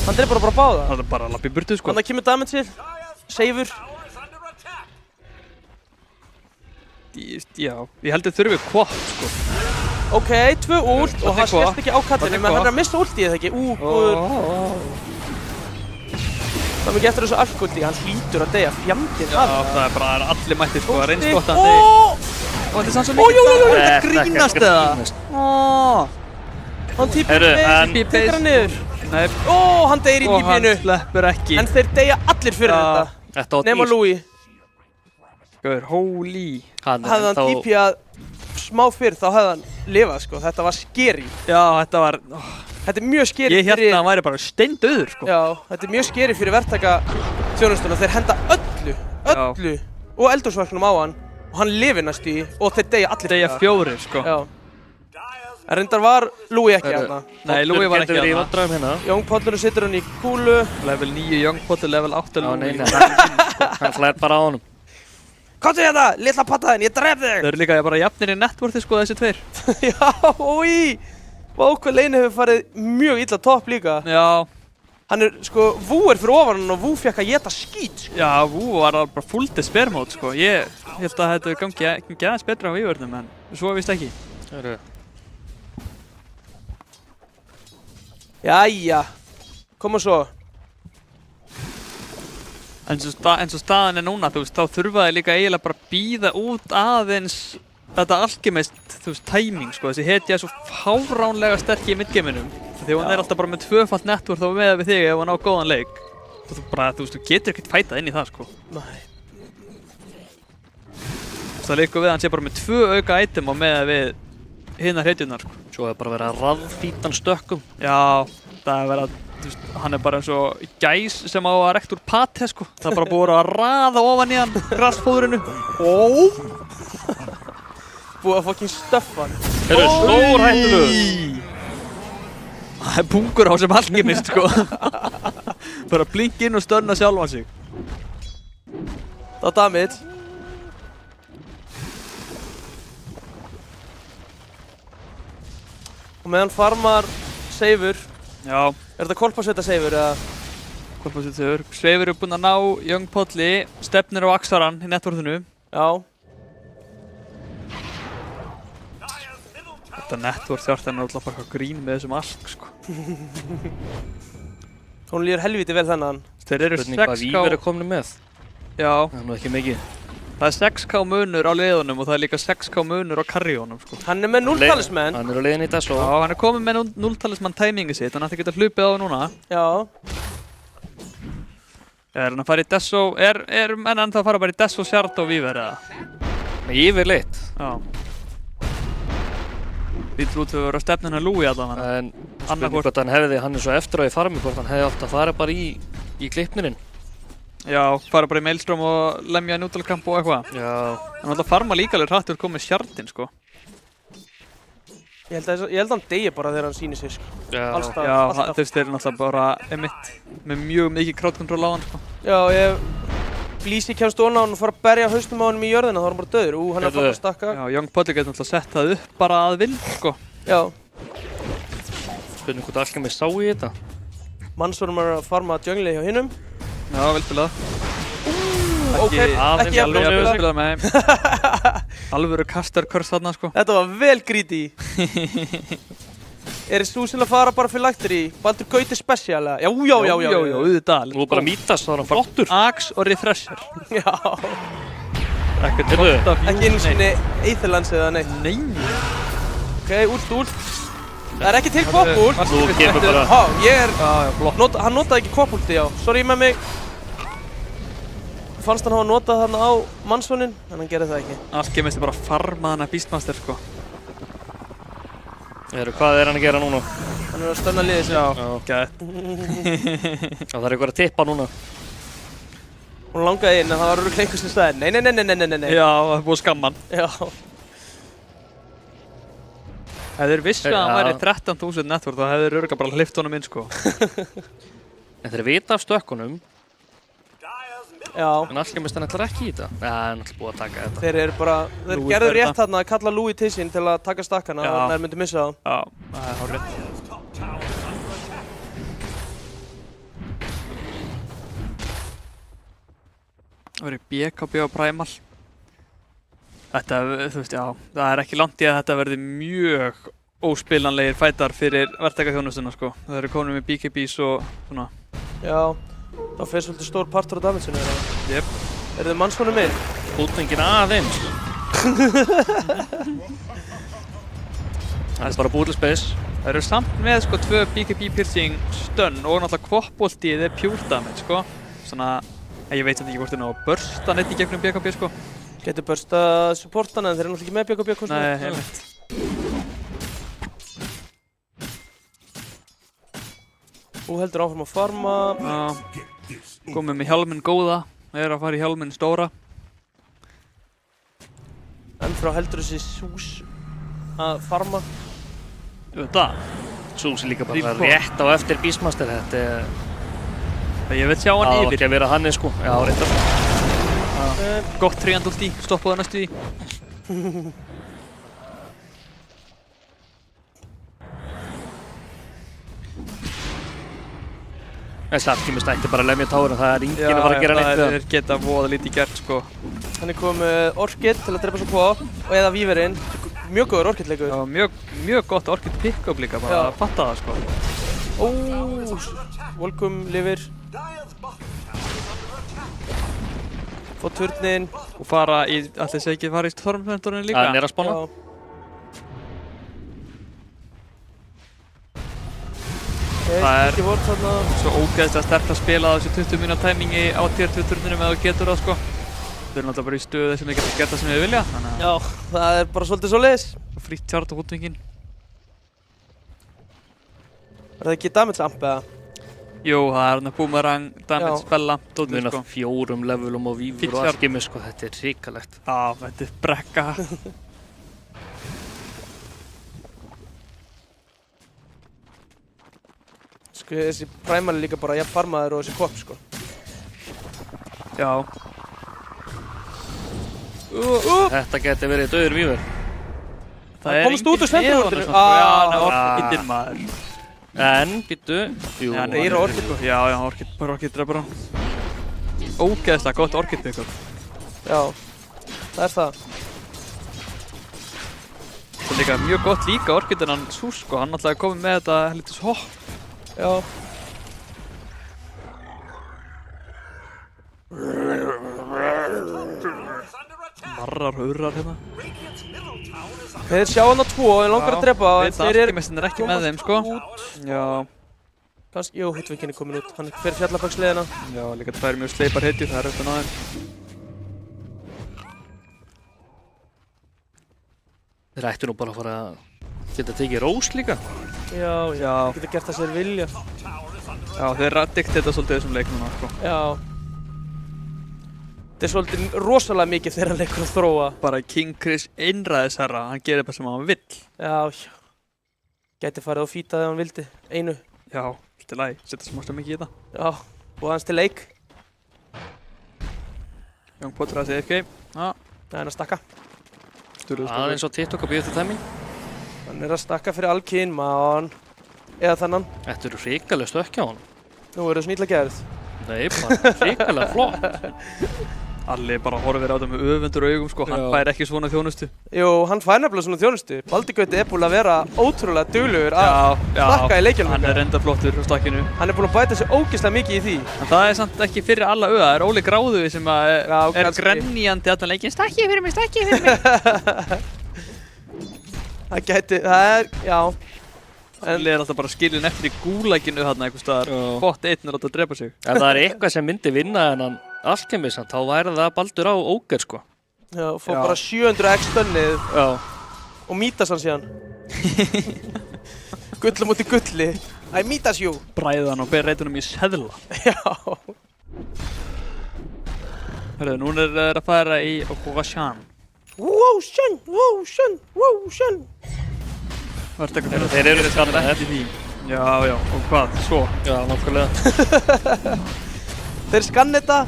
Hann drepar bara báða. það er bara að lappa í burtu sko. Þannig að kemur damage til, seifur. Já, ég held að þurfi kvott sko. Ok, 2 ult og hann Þarna er sést ekki á kallinu, Þarna er menn hann er hvað? að missa ultið eða ekki. Góður. Það er mikið eftir þessu alkulti, hann hlýtur að deyja fjandinn Já, af. það er bara allir mættir sko, að reynst Ulti. gott að hann degi. Ó, Og þetta er sann svo Ó, jú, jú, jú, Þetta Þetta grínast er eða? grínast. Ó, hann típir Heyrðu, en- með, tekur hann niður. nei, Ó, hann deyr í og hann típinu. sleppur ekki. En þeir deyja allir fyrir Já. þetta. Þetta var Nema dýrt. Louis. Gaur, holy. Hann er Hefði hann ennþá- típjað smá fyrr þá hefði hann lifað sko. Þetta var scary. Já, þetta var, Þetta er mjög scary ég held að hann væri bara steindauður sko. Já, þetta er mjög scary fyrir verktaka þjónustuna. Þeir henda öllu og eldhúsverknum á hann og hann lifir næstu í og þeir deyja allir Deyja fyrir það. 4 sko. Já. En reyndar var Louis ekki Heyrðu, hérna. Nei, Louis var Gæti ekki verið í hérna. vandræðum hérna. Jón Pollurinn situr hann í kúlu. Level 9 Young Potter, level 8 Já, nei, Louis. nei, hann flætt bara á honum. Komdu hérna, litla pattaðinn, ég dref Þeir þig! eru líka bara jafnir í networthi sko, þessi tveir. Já, ói! Vá, hvað Lane hefur farið mjög illa topp líka. Já, Hann er sko, Vú er fyrir ofan hann og Vú fekk að geta skít sko. já, Vú var bara full despair mode sko. Ég held að þetta gangi aðeins betra á vývörnum, en svo vist ekki. Heyrðu, Jæja, koma svo. En svo staðan er núna, þú veist, þá þurfa þeir líka eiginlega bara að býða út aðeins þetta alkemist, þú veist, timing sko. Þessi hetja er svo fáránlega sterk í midgaminum. Þegar hann er alltaf bara með 2-falt networth þá með við þig ef hann á góðan leik. Þú bara, þú veist, þú getur ekkert fætað inn í það sko. Nei. Það líka við hann sé bara með 2 auka item á með við hinnar hetjunar sko. svo er bara verið að raðfítan stökkum. Já, það er verið að, þú veist, hann er bara eins og gæs sem á að rekt úr pate sko. Það er bara búið að raða ofan í hann grassfóðrinu. Ó! Búið að fucking stöffa hann. Heyrðu, stór hættulegur. Það er pungur á sem alkemist sko. Bara blink inn og stönna sjálfan sig. Það er damage. Og meðan farmar seifur. Já, Er þetta kolpasveita seifur eða? hvað fórst þetta þau? Sveifur er búinn að ná Young Polli, stefnir á Axaran í networthinu. Já. Þetta networth hjart er náttúrulega bara eitthvað grín með þessum alk sko. Hún líður helviti vel þennan. Þeir eru Spurning hvað 6k. Víver er komin með. Já, Það er nú ekki mikið. það er 6k munur á liðunum og það er líka 6k munur á carryunum sko. Hann er með 0 talismenn. Hann er á leiðin í þessu. Já, hann er komið með 0-talismann timingi sitt, hann ætti að geta hlupið á það núna. Já. Er hann að fara í Desso, er menn ennþá að fara bara í Desso, Shard og Víver eða? Yfirleitt. Já. Lítur út fyrir að vera stefnin hann Louis allan hann. En spurning Annarkvort. hvort hann er svo eftir á í farmi, hvort hann hefði átt að fara bara í klippnirinn. Já, fara bara í Maelstrom og lemja Neutral Camp og eitthvað. Já. Hann ætla að farma líka alveg hratt og komið Shardin sko. Ég held að hann deyja bara þegar hann sýnir sig sko. Já. Alls staðar, Já, alltaf. þú veist, þeir eru náttúrulega bara emitt með mjög mikið crowd control á hann sko. Já, Blísi kemst ofan á hann og fara að berja haustum á hann í jörðina, þá er hann bara döður. Hann er að fara að stakka. Já, Young Polli getur náttúrulega sett það upp bara að vild sko. Já. Spurning hvort Alchemist sá í þetta. Mannsvonum er að farma jungle hjá hinnum. Já, vel spilað. Ok, aðeins ekki Alveg jafn vel vel. spilað með þeim. Alvöru caster curse þarna sko. Þetta var vel greedy. Er þú sem að fara bara fyrir læktir í Baldur Gauti special eða? Já, auðvitað. Nú bara mítast, þá er hann flottur. Axe og refresher. Já. Ekkert Heyrðu, gott af Ekki einu sinni Aetherlands eða neitt. Nei. Ok, últ. Það er ekki til kvopúl. Nú kemur bara. Há, ég er... Já, flott. Hann notaði ekki kvopúlti, já. Sorry með mig. Fannst hann hafa notað þarna á mannssonin, en hann gerði það ekki. Alchemist er bara að farma hana Beastmaster sko. Hvað er hann að gera núna? Hann er að stöna liðið sig. Já, gætt. Það er eitthvað að tippa núna. Hún langaði inn en það var örugglega einhvers sem sagði nei. Já, það er búið skamman. Já. Ef þeir vissu að hann Já. væri 13.000 network þá hefur þeir örugglega bara hleypt honum inn, sko. En þeir vita af stökkunum, Já. en Alchemist ætlar ekki í þetta. Já, hann ætlar búið að taka þetta. Þeir eru bara, þeir Louis gerðu fer rétt þarna að kalla Louis til sín til að taka stakkana Já. og þeir myndu missa það. Já, það er hárrétt. Það verður BKB á Primal. Þetta, þú veist, já, það er ekki langt í að þetta verði mjög óspilanlegir fætar fyrir verktakaþjónustuna, sko. Það eru komin með BKBs og svona. Já, þá fer svolítið stór partur á damage-inu þeirra. Jep. Eru þið mannskonum minn? Útningin aðeins. Það er bara búið til space. Það eru samt með, sko, 2 BKB piercing stun og náttúrulega kvopboltið er pure damage, sko. Svona, ég veit samt ekki hvort það ná að bursta neitt í gegnum BKB, sko. Getur bursta supportana en þeir eru náttúrulega ekki með BKB kostnað. Nei, heimilt. Þú heldur áfram að farma. Já, komið með hjálminn góða, það er að fara í hjálminn stóra. Ennfrá heldur þessi sús að farma. Þetta, Sús er líka bara Report. rétt á eftir Beastmaster. Þetta er... ég vil sjá hann Það á yfir. ekki að vera hann, sko. Já, reyndar. Gott triandult í, stoppaðu næstu í. Þessi Alchemist ætti bara að lemja tárin, það er enginn að fara að gera neitt við hann. þeir geta voða lítið gert, sko. Hann er komið með Orchid til að drepa svo Quap og eða Víverinn. Mjög góður Orchid leikur. Já, mjög gott Orchid pick-up líka, bara Já. að fatta það, sko. Volkum lifir. Fá turnin. Og fara í, ætli sé ekki fara í Stormventorinn líka? Hann er að spána. Já. Það er- Ekki vort þarna. Svo ógeðslega sterkt að spila á þessu 20 mínúna tæmingi á tier 2 turninum ef þú getur það, sko. Þau eru náttúrulega bara í stöðu sem þau geta gert það sem þau vilja, þannig að Já, það er bara svolítið svoleiðis. frýtt tjárt á hútvingin. Er það ekki damage amp eða? Jú, það er hérna boomerang, damage, Já. spella, dótið, Muna sko. 4 levelum og vífur og Fitjar. Alchemist, sko. Þetta er hrikalegt. Já, þetta er brekka. Sko, þessi Primal er líka bara jafn farmaður og þessi Quap, sko. Já. Þetta geti verið döður vífur. Það komst út úr engin sendimortinu. neðan, sko. Já, hann er Ah. orkidinn, maður. En, býttu, jú. Já, Þeir eru Orchid, sko. Já, já, orkid, bara orkid drefur hann. Ógeðslega gott orkid pick-up. Já, það er það. Það er líka mjög gott líka orkidinn hann Sús, sko. Hann náttúrulega komið með þetta helvitis hopp. Já. Marrar, hurrar hérna. Þeir sjá hann á 2 og langar að drepa en Veit að þeir eru Alchemistinn er ekki með þeim, sko. Já, kannski, jú, Hútvingin er komin út. Hann fer fjallabaksleiðina. já, líka tvær mjög sleipar hetjur, það er auðvitað náðum. Þeir ættu nú bara að fara að geta tekið rós líka. Já, Já. Geta gert það sér vilja. Já, þeir diktið þetta svolítið þessum leik núna, sko. Já. Þetta er svolítið rosalega mikið þeirra leikur að þróa. Bara King Chris einræðisherra, hann gerir bara sem hann vill. Já, já. Gæti farið og fýta þegar hann vildi. Einu. Já, allt í lagi, setja smást mikið í þetta. Já. Og hans til leik. Young Potter að segja FK. Já, Það er að stakka. sturðuð Aðeins á TikTok að býða til tæming. Hann er að stakka fyrir Alkin, mann. Eða þannan. Þetta eru hrikalega stökki á hann. Nú eru það svona illa gerð. Nei, bara hrikalega flott. Alli bara horfir á þetta með öfundur augum, sko. Hann Já. fær ekki svona þjónustu. Jú, hann fær nefnilega svona þjónustu. Baldur Gauti er búinn að vera ótrúlega duglegur að stakka í leikjunum. Hann er enda flottur á stakkinu. Hann er búinn að bæta sig ógeðslega mikið í því. En það er samt ekki fyrir alla auga. Það er Óli Gráðu sem að Já, er kannski. grenjandi allan leikinn. Stakkið fyrir mig, stakkið fyrir mig. Það gæti, það er, já. Alli er alltaf bara skilin eftir í gúlækinu þarna einhvers staðar. Já. Bott einn er átt að drepa sig. Ef það er eitthvað sem myndi vinna þennan Alchemist, þá væri það Baldur á Óger, sko. Já, fór Já. bara 700x stönnið Já. og mýtas hann síðan. Gull á móti gulli. I meet us you. Bræða hann og ber reytunum í seðla. Já. Hörru, núna þeir að fara í Okogashan. Wóshan, wóshan, wóshan. Verður eitthvað Þeir eru skannaðir. eftir því. Já, og hvað, svo? Já, nákvæmlega. Þeir skanna þetta.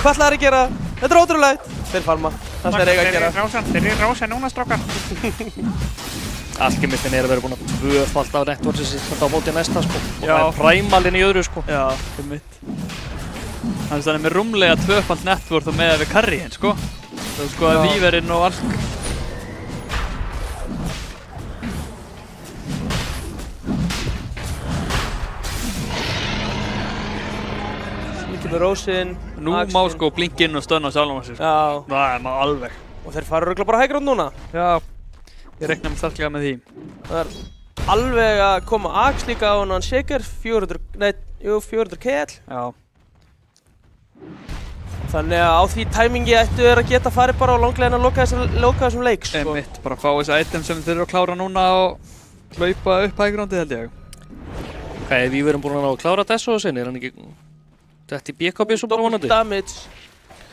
Hvað ætla þeir að gera? Þetta er ótrúlegt. Þeir farma. Það sem þeir eiga að gera. Þeir eru rása núna, strákar. Alkemistin er að vera búin að tvöfald af networksins þetta á móti næsta sko. Og Já. það er Primalinn í öðru sko. Já, mitt. Þannig að með rúmlega tvöfald networth og með við carryinn, sko. Þú sko að Víverinn og allt. Mikið með rósin. Nú má sko blink inn og stöðna á sjálfum sig, sko. Já. Það er maður alveg. Og þeir fara örugglega bara hægrátt núna. Já. Ég reikna mig sterklega með því. Það er alveg að koma Axe líka á hann Shaker. 400 KL. Já. Þannig að á því tæmingi ættu þeir að geta farið bara á langleginn að loka þessum leik, sko. Einmitt, bara fá þessi item sem þeir eru að klára núna og hlaupa upp hægrándið, held ég. Hvað er við erum búin að ná að klára þessu og sinni? Er hann ekki þetta í BKB svo bara vonandi? Damage.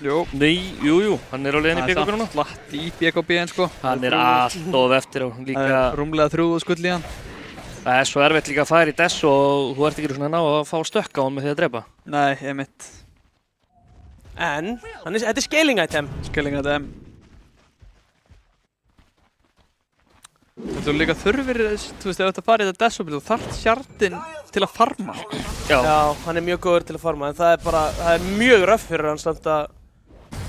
Jú. Nei, jú, hann er á leiðinni í BKB núna. Það er samt slatt í BKB-in, sko. Hann er alltof eftir og líka... Það er rúmlega 3.000 skull í hann. Það er svo erfitt líka að fara í þessu og þú ert ekki svona ná að fá stökk á hann með því að drepa. Nei, einmitt. En, þetta er scaling item. Scaling item. Þú líka þurfir, þú veist, ef þetta farið í þetta desopil, þú þarft sjardinn til að farma. Já. Já, hann er mjög góður til að farma, en það er mjög röff fyrir hann samt að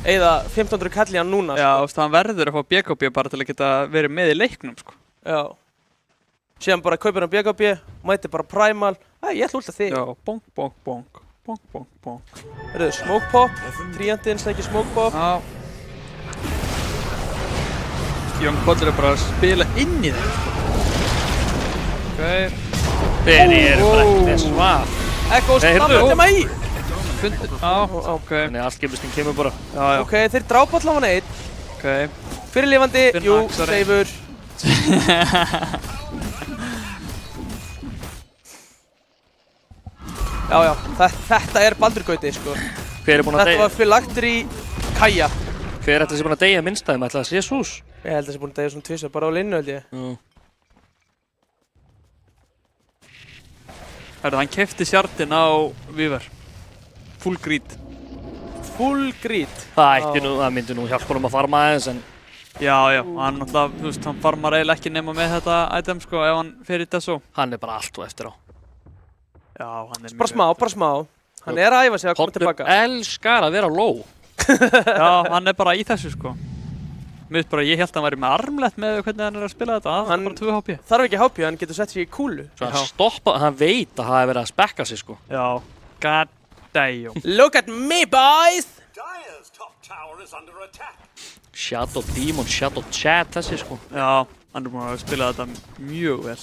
eyða 1500 kall í hann núna, Já, sko. þú veist, hann verður að fá BKB bara til að geta verið með í leiknum, sko. Já. Síðan bara kaupir hann BKB, mætir bara Primal. Ég ætla að últa þig. Já, bong, bong, bong. Bong, bong, bong. Heyrðu, Smoke Pop. Tríandinn sækir Smoke Pop. Já. Young Potter er bara að spila inn í þeim, sko. Ok. Þeir eru bara ekki með svaf. Echo Nei, heyrðu. snabbt tema í. Fundu, ok. Þannig að alkemistinn kemur bara. Já, já. Ok, þeir drápa allavega einn. Ok. Fyrirlifandi, Finn jú, Axari. seifur. Já, þetta er Baldurgauti, sko. Hver er búinn að Þetta deyja? var Phylactery Kaja. Hver ætla sér búinn að deyja minnstæðum? Ætla það sé Jesús? Ég held að það sé búinn að deyja svona tvisvar, bara á linnu, held ég. Herru, hann kefti sjardinn á Víver. Full greed. Full greed. Það myndi nú hjálpa honum að farma aðeins en... Já, hann náttúrulega, þú veist, hann farmar eiginlega ekki nema með þetta item, sko, ef hann fer í þessu. Hann er bara allt og eftir á. Já, hann er Bara smá. Hann er að æfa sig að koma tilbaka. Potter elskar að vera low. Já, hann er bara í þessu, sko. Mér veist bara, ég held að hann væri með armlett með hvernig hann er að spila þetta. Hann er bara 2 HP. Þarf ekki HP, hann getur sett sig í kúlu. Svo hann stoppa, hann veit að það er verið að spekka sig sko. Já, god damn. Look at me, boys! Dire's top tower is under attack. Shadow Demon, Shadow Chat þessi sko. Já, hann er búinn að spila þetta mjög vel.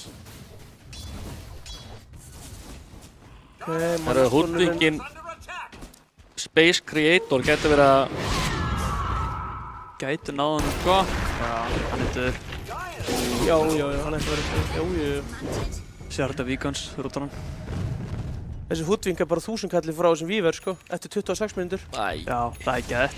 Það eru húddvíkinn Space Creator getur verið að... Gætu náða hann, sko. Já, hann er döður. Já, hann er verið. Sjarda Víkans, rútar hann. Þessi húddving er bara 1000 kalli frá þessum Víver, sko. Eftir 26 mínútur. Æ. Já, það er gett.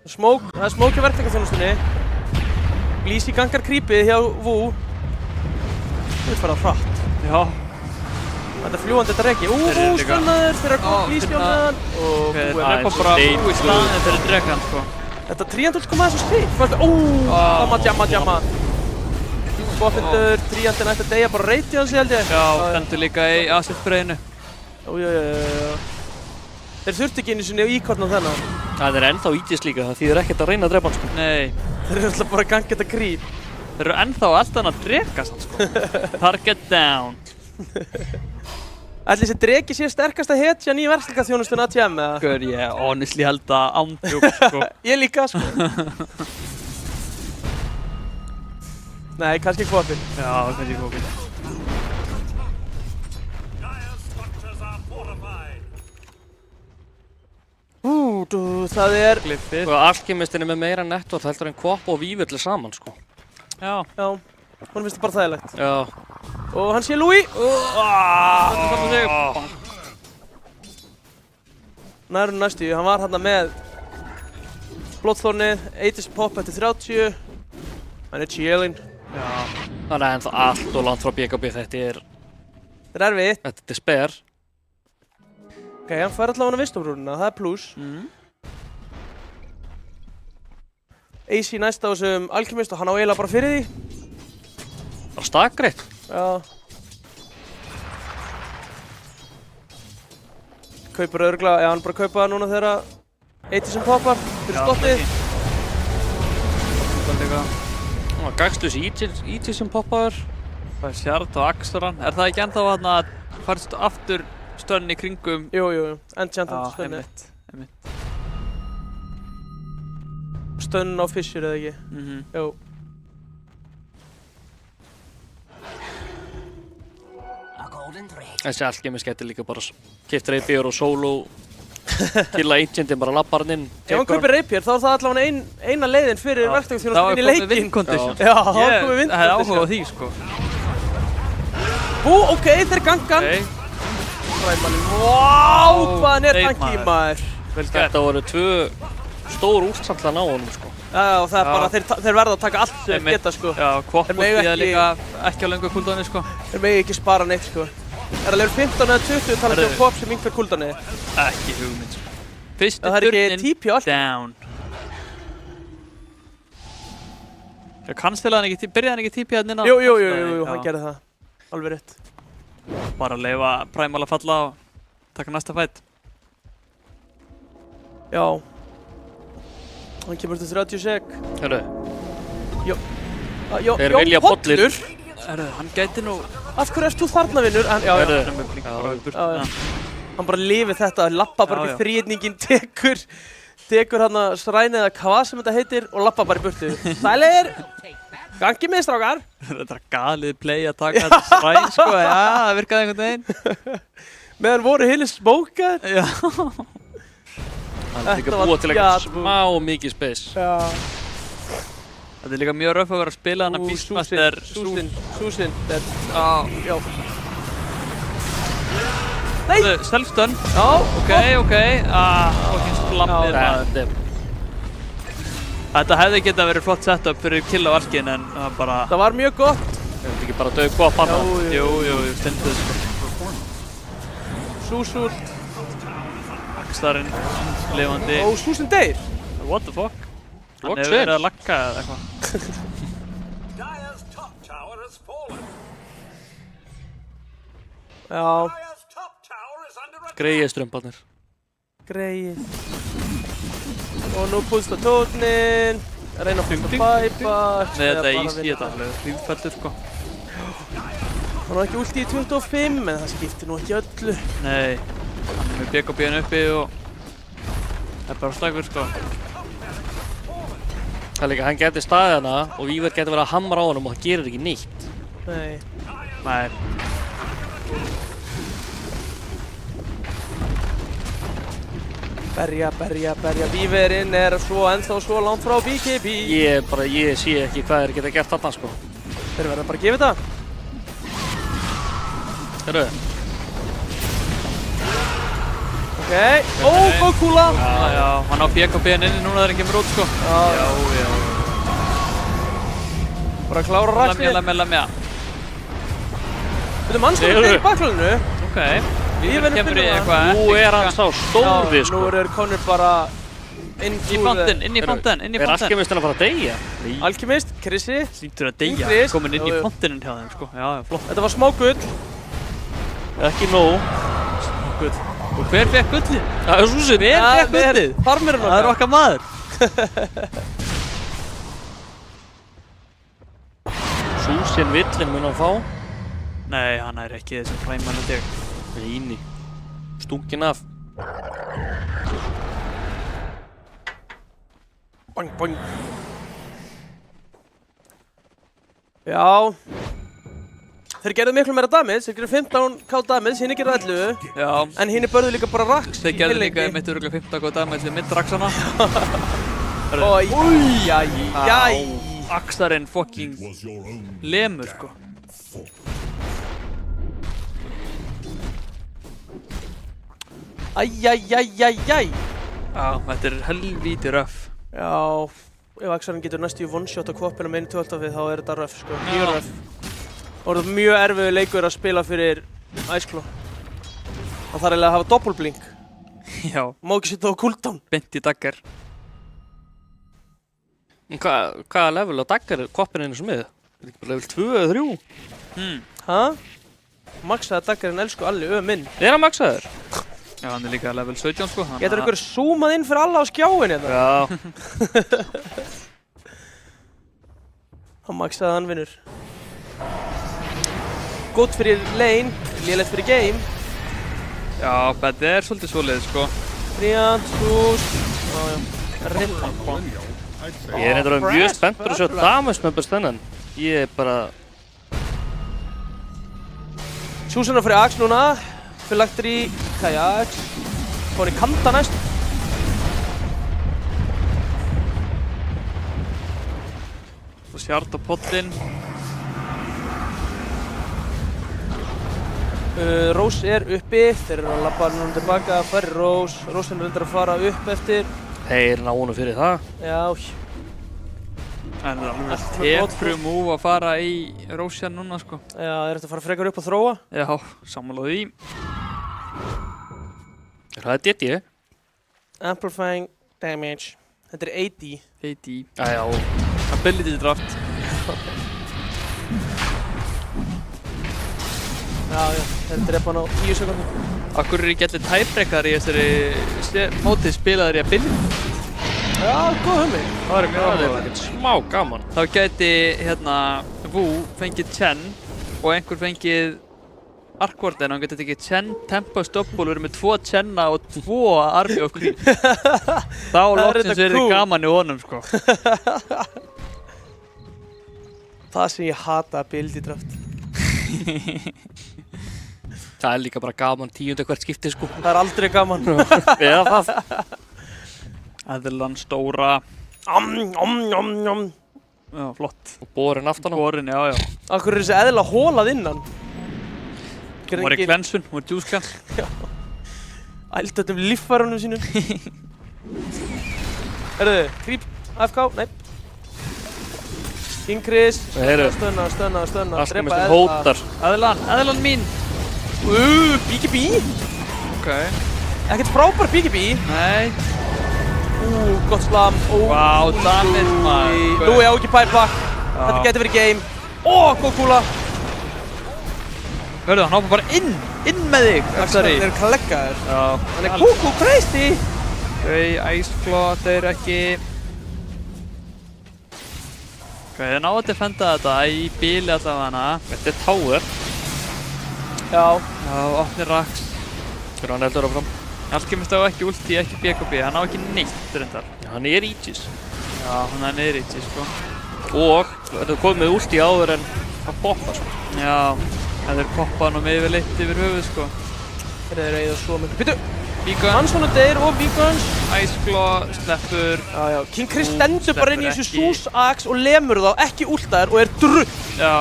Það er smók í verktakarþjónustunni. Blísi gangar creepið hjá Vú. Þú ert farað hratt. Já. Þetta er fljúandi þetta reki. Þeir eru líka- Spennaður þegar að koma Blísi á meðan. Og Ok, Vú er það kom bara Vú í staðinn fyrir dregan, sko. Þetta tríandul kom aðeins á skrif. Jamma. Boffindur, tríandinn ætti að deyja bara reyti á sig, held ég. Já, stendur líka í asset-breyðinu. Já. Þeir þurfti ekki einu sinni íkorn á þennan. Það er ennþá ítis líka, það þýðir ekkert að reyna að drepa hann sko. Nei. Þeir eru alltaf bara að ganga þetta creep. Þeir eru ennþá alltaf að drega samt, sko. Target down. Ætli þessi dregi sé sterkasta hetjan í verktakarþjónustun ATM, eða? Gaur, ég honestly held að ándjúk, sko. Ég líka, sko. Nei, kannski kvopin. Já, kannski kvopin. Dire's structures are fortified. Það er... Klippið. Og alkemistinn er með meira network heldur en Kvop og Vívill saman sko. Já. Já, hún finnst það bara þægilegt. Já. Og hann sé Louis. Nær næstu, hann var hérna með Bloodthornið, 80s pop eftir 30. Hann er chillin. Já. Það er ennþá allt og langt frá BKB, þetta er erfitt. Þetta er despair. Ok, hann fær allavega visdomrúnina, það er pluss. AC næst á þessum Alchemist og hann á eiginlega bara fyrir því. Bara stakgreitt. Já. Kaupur örugglega, já hann bara kaupa það núna þegar 80 sem poppar fyrir stoppið. Það gagst þessi ET sem poppaður. Það er Shard og Axoran. Er það ekki ennþá að færst aftur stönn í kringum? Jú, enchanted stönni. Einmitt. Stönn á Fissure eða ekki? Jú. Þessi Alchemist getur líka bara keypt Rapier og solo killa Ancientin bara labbar hann inn. Ef hann kaupir Rapier þá er það allavega eina leiðin fyrir verktakþjónustuna inn í leikinn. Það var komið win condition. Já, það var komið win condition. Ég hef áhuga á því sko. Ok, þeir gangan. Vá, hvað hann er tanki maður. Þetta voru 2 stór úrsallar á honum sko. Já, það er bara, þeir verða að taka allt sem þeir geta sko. Já, Kvop og því að líka ekki á löngu cooldownni sko. Þeir megi ekki spara neitt sko. Er að level 15 eða 20 talandi um Kvop sem yngvar cooldownni? Ekki hugmynd sko. Fyrstu turnin down. Byrjaði hann ekki TP hann inn á? Jú, hann gerði það. Alveg rétt. Bara að leyfa Primal að falla og taka næsta fight. Já. Hann kemur til 30 sek. Hörru. Þeir vilja bollir. Hann gæti nú... Af hverju erst þú þarna vinnur? Já. Hann bara lifið þetta, lappa bara upp í þrýðningin, tekur hann að srænið eða hvað sem þetta heitir og lappa bara í burtu. Sælir! Gangi með strákar! Þetta er galið play að taka þetta sræn sko, já, það virkaði einhvern veginn. Meðan voru heilir smókar. Já. Það er líka búið til eitthvað smá mikið space. Já. Þetta er líka mjög röf að vera að spila hann að Beastmaster. Súsin. Já. Nei! Self-stun. Já. Ok. Fucking slampið maður. Þetta hefði getað verið flott setup fyrir kill á Arkin en það bara... Það var mjög gott. Það er ekki bara dög Kvop hann. Jú, stundið sko. Súsur. Axlarinn, lifandi. Súsin deyr. What the fuck? Hann Loksins. hefur verið að lagga eða eitthvað. Dire's top tower has fallen. Já. Dire's top tower is under attack. Greiði strömbarnir. Greið. Og nú púlst á tónin. Reyna að fyrsta bæpa. Með þetta í þetta alveg hríðfældur sko. Hann var ekki ulti í 25 en það skiptir nú ekki öllu. Nei. Hann er með BKB-inn uppi og það er bara slagur sko. Það er líka, hann getur staðið hana og Víver getur verið að hamra á honum og það gerir ekki nýtt. Nei. Berja. Víverinn er ennþá svo langt frá BKB. Ég sé ekki hvað þeir geta gert þarna sko. Þeir verða bara að gefa þetta. Hörru. Ok. Góð kúla. Já, hann á BKB-inn inni núna þegar hann kemur út sko. Já. Bara að klára rækni. Lemja. Þetta er mannstofnir í bakluninu. Ok. Víver kemur í eitthvað. Nú er hann sá stóri sko. Nú eru konur bara inn í fontin. Er Alchemistinn að fara að deyja? Alchemist, Krissi. Sýntur að deyja. Komin inn í fontinin hjá þeim sko. Já, flott. Þetta var smá gull. Ekki nóg. Smá gull. Og hver fekk gullið? Það er Súsin. Hver fekk gullið? Farmirinn okkar. Það er okkar maður. Súsin villinn mun að fá. Nei, hann er ekki þessi Primal held ég. Eini. Stungin af. Bang. Já. Þeir gerðu miklu meira damage, þeir gerðu 15k damage, hinn gerðu 11. Já. En hinn börðu líka bara raks. Þeir gerðu líka mitt örgulega 15k damage við mitt raksana. Jæ. Axarinn fucking lemur, sko. Æjæjæjæjæj. Já, þetta helvíti röff. Já, ef Axarinn getur næstu í one-shot á kvoppinu með einu 12 við þá þetta röff, sko. Mjög röff. Og það er mjög erfiður leikur að spila fyrir Iceclaw. Það þarf eiginlega að hafa doppelblink. Já. Má ekki setja á cooldown. Beint í daggar. Hvaða level á daggar er kvoppinu einu smið? Er ekki bara level 2 eða 3? Hæ? Maxaði daggarinn elsku alli minn. Er hann maxaður? Já, hann er líka level 17, sko. Getur ykkur zoomað inn fyrir alla á skjáin hérna? Já. Hann maxaði hann vinnur. Gótt fyrir lane, lélegt fyrir game. Já, þetta er svolítið svoleið, sko. Bríant, hús. Já. Rippa. Ég er reyndar mjög spenntur að sjá damage members þennan. Ég er bara... Sjúsuna fyrir Axe núna. Fylgtur í Kajak. Fór í Kanta næst. Svo sjart á pollin. Rós er uppi. Þeir eru að labba núna tilbaka. Færi Rós. Rósin er reyndar að fara upp eftir. Þeir nánu fyrir það. Já. Það er alveg tefru múf að fara í Rósjan núna, sko. Já, þeir ættu að fara frekar upp og þróa. Já, sammála því. Það er DD. Amplifying damage. Þetta er 80. 80. Já. Ability draft. Já. Þeir drepa hann á 10 sekundum. Akkur er ekki allir tæbrekkar í þessari móti spilaðir í ability? Já, góð hugmynd. Það er mjög Það er alveg. ekkert smá gaman. Þá gæti, Wu fengið Chen og einhver fengið Arkward en hann gæti tekið Chen, Tempest Double og verið með 2 Chenna og 2 Army of Creep. Þá loksins er þið gaman í honum, sko. Það sem ég hata ability draft. Það er líka bara gaman 10. hvert skipti, sko. Það er aldrei gaman. Eða það. Eðlan stóra. Já, flott. Og borin aftan á. Borin, já. Akkur er þessi eðla hólað innan? Hún var í klensun, hún var juice cleanse. Já. Ældi öllum líffærunum sínum. Herðu, Creep, AFK, nei. King Chris, stöna. Askamist hótar. Eðlan mín. BKB. Ok. Ekkert frábær BKB. Nei. Gott slam. Vá, damage, maður. Lúi á ekki pæpa. Þetta getur verið game. Góð kúla. Hörðu, hann hoppa bara inn með þig. Þeir eru kleggaður. Já. Hann er kúkú crazy. Iceclaw, þeir ekki. Ok, þeir náðu að defenda þetta í bíli allavega. Þetta er tower. Já, opnir Rax. Fyrir hann heldur áfram. Alchemist á ekki ulti, ekki BKB, hann á ekki neitt reyndar. Já, hann er Aegis. Já, hann er niður Aegis, sko. Og þetta er komið með ulti áður en það poppa, sko. Já, það er poppa hann og með yfirleitt yfir höfuð, sko. þeir eru eigið svo mikið. Býtu, Beacon, Hansson og Deyr og Beacons. Iceclaw, sleppur. Já. King Chris stendur bara inn í þessu Sús Axe og lemur þá, ekki últaðir og er drull. Já,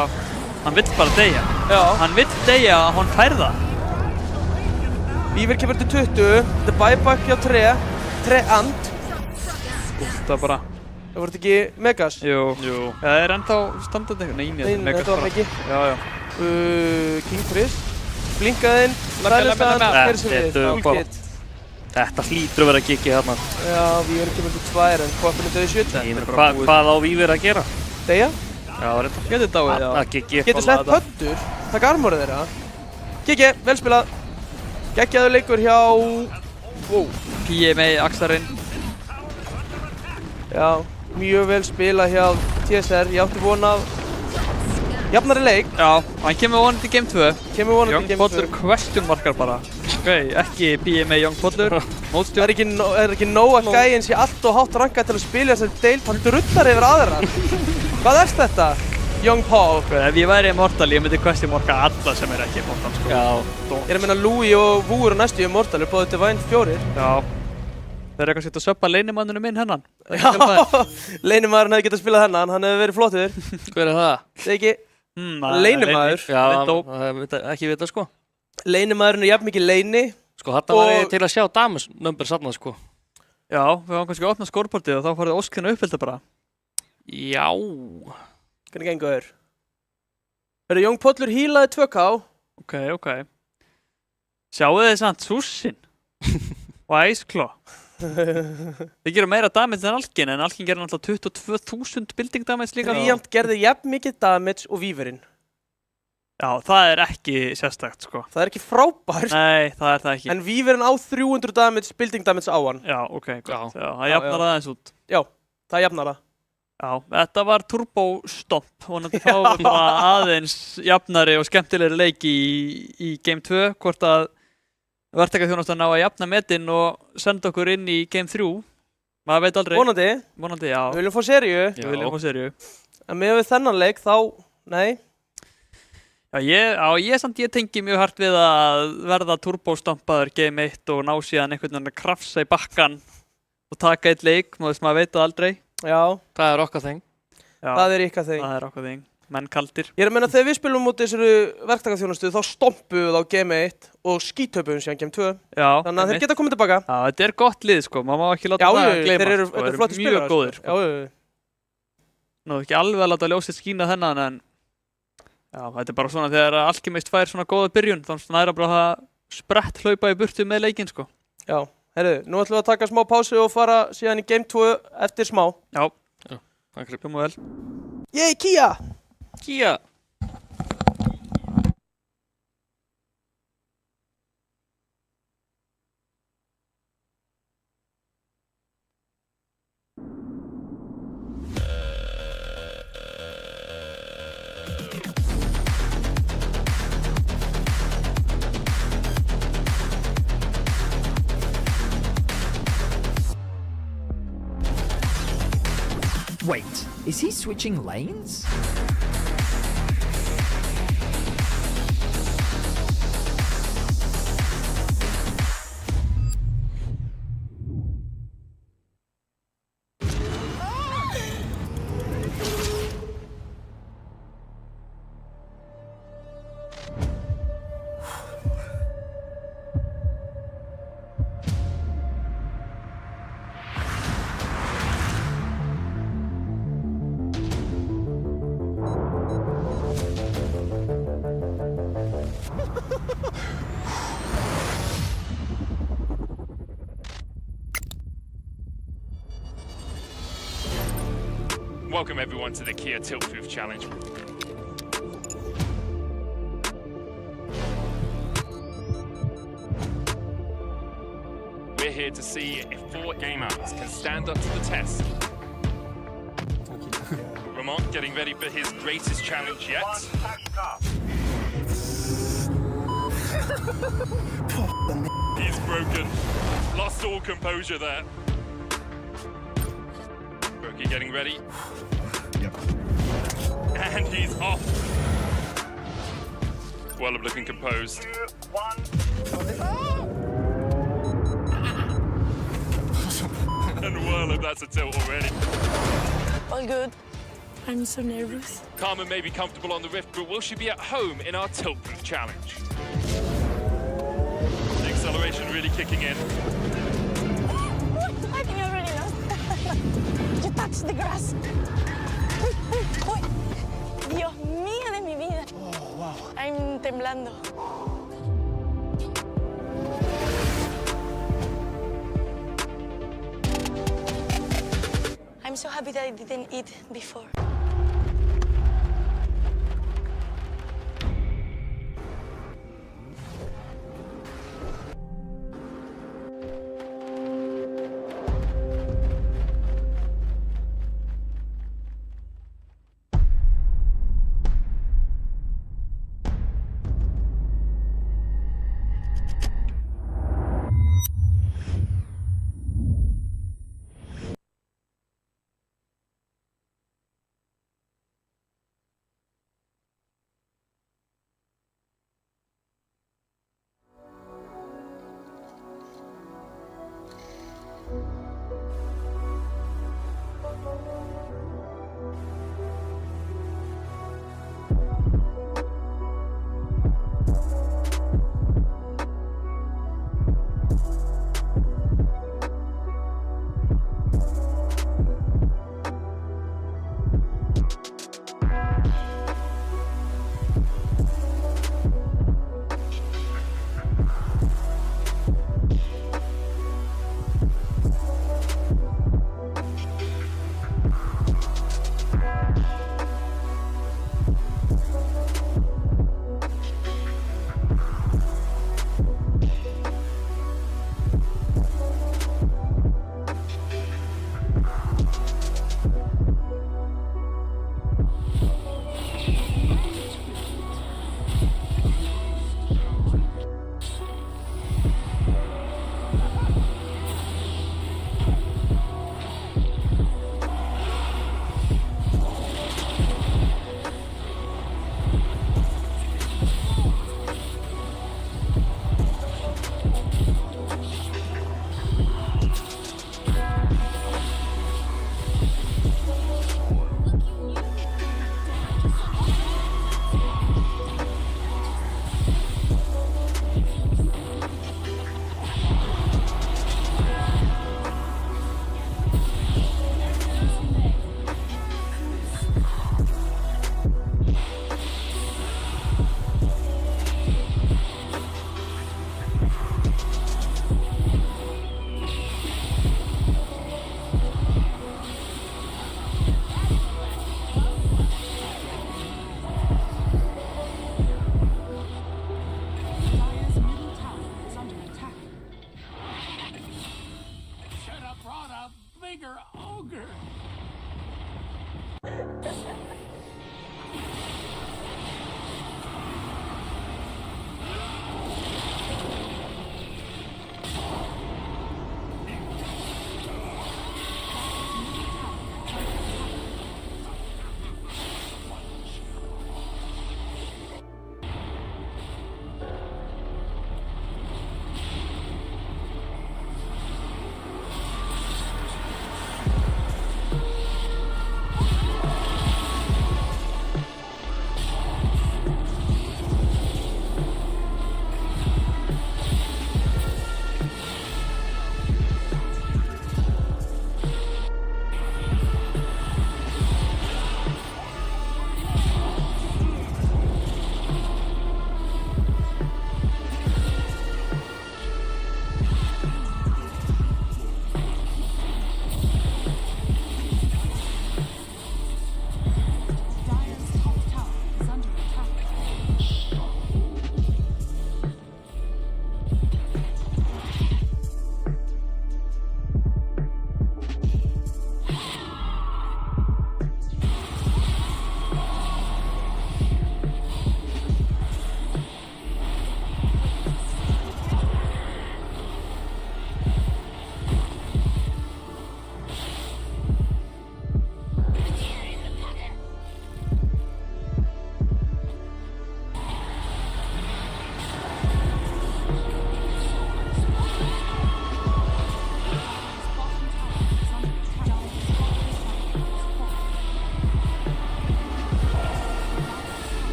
hann vill bara deyja. Já. Hann vill deyja að hann fær það. Víver kemur til 20, þetta er buyback hjá Treant. Það bara. Það voru ekki Megas? Jú. Það er ennþá standandi eitthvað. Nei, þetta var ekki. Já. King Chris. Blinkaðinn, Sælistand, Þetta Þetta hlýtur að vera að giggi hérna. Já, Víver kemur til 2 en Koppin er döði 70. Hvað á Víver að gera? Deyja? Já, reyndar. Getur dáið, já. Það giggi. Getur sleppt pöddur, takk armorið þeirra. Kiki, vel spilað. Geggjaður leikur hjá... PMA, Axarinn. Já, mjög vel spilað hjá TSR. Ég átti von af jafnari leik. Já, hann kemur vonandi í Game 2. Young Pollur question markar bara. Ok, ekki PMA Young Pollur. Það er ekki nóg að gæinn sé allt og hátt rankað til að spila þessari deild. Hann drullar yfir aðra. Hvað er þetta? Young Paul. Ef ég væri Immortal, ég myndi question marka alla sem er ekki Immortal, sko. Já. Ég er að minna Louis og Wu eru næstu í Immortal, er báðið Divine 4. Já. Þeir eru kannski að söppa leynimanninu minn hennan. Já, leynimaðurinn hefði getað spilað hennan, hann hefði verið flottur. Hver er það? Það er ekki leynimaður. Já, Lindó. ekki vita sko. Leynimaðurinn er jafn mikið leyni. Sko, þarna var ég Og- til að sjá damus number satna sko. Já, við varum kannski að opna skórportið og þá farið óskina uppfylda bara. Já. Hvernig gengur þér? Hörru, Jón Pollur hílaði 2K. Ok. Sjáu þið samt súsinn og æskló. Þið gerum meira damage en Alkin, en Alkin gerir náttúrulega 22.000 building damage líka. Tríant gerði jafn mikið damage og Víverinn. Já, það er ekki sérstakt, sko. Það er ekki frábært. Nei, það er það ekki. En Víverinn á 300 damage, building damage á hann. Já, ok, gott. Já. Já, það jafnar það aðeins út. Já, það jafnar það. Já, þetta var turbo stomp. Vonandi fáum við bara aðeins jafnari og skemmtilegri leiki í Game 2. Hvort að verktakaþjónustan ná að jafna metin og senda okkur inn í Game 3. Maður veit aldrei. Vonandi, já. við viljum fá seríu. Við viljum fá seríu. En með við þennan leik þá, nei. Já, ég tengi mjög hart við að verða turbostampaður Game 1 og ná síðan einhvern veginn að krafsa í bakkan og taka eitt leik, maður veit það aldrei. Já, Það er okkar þeng. Já, það er ykkar þing. það er okkur þing. Menn kaldir. Ég er að meina þegar við spilum út þessari verktakaþjónustu þá stompum við á Game 1 og skítöpum síðan Game 2. Já, Þannig að þeir geta komið tilbaka. Já, þetta er gott lið, sko. Maður má ekki láta Já, það þeir gleymast, eru sko. flotti spilarar. Mjög góðir, sko. Já. Nú, ekki alveg að láta ljósið skína þennan, en já, þetta er bara svona þegar Alchemist fær svona góða byrjun, þannig að það er bara að sprett hlaupa í burtu með leikinn, sko. Já, herru, nú ætlum við að taka smá pásu og fara síðan í Game 2 eftir smá. Já, Takk fyrir. hljóma vel. Yey, Kia! Kia. Wait, is he switching lanes? Welcome everyone to the Kia Tilt-Proof Challenge. We're here to see if 4 gamers can stand up to the test. Ramon getting ready for his greatest challenge yet. He's broken. Lost all composure there. Brokey getting ready. And he's off. Wallop looking composed. And Wallop, that's a tilt already. All good. I'm so nervous. Carmen may be comfortable on the Rift, but will she be at home in our tilt-proof challenge? The acceleration really kicking in. I think I already know. You touched the grass. Uy. Dios mío de mi vida. Oh, wow. I'm temblando. I'm so happy that I didn't eat before. Should have brought a bigger ogre.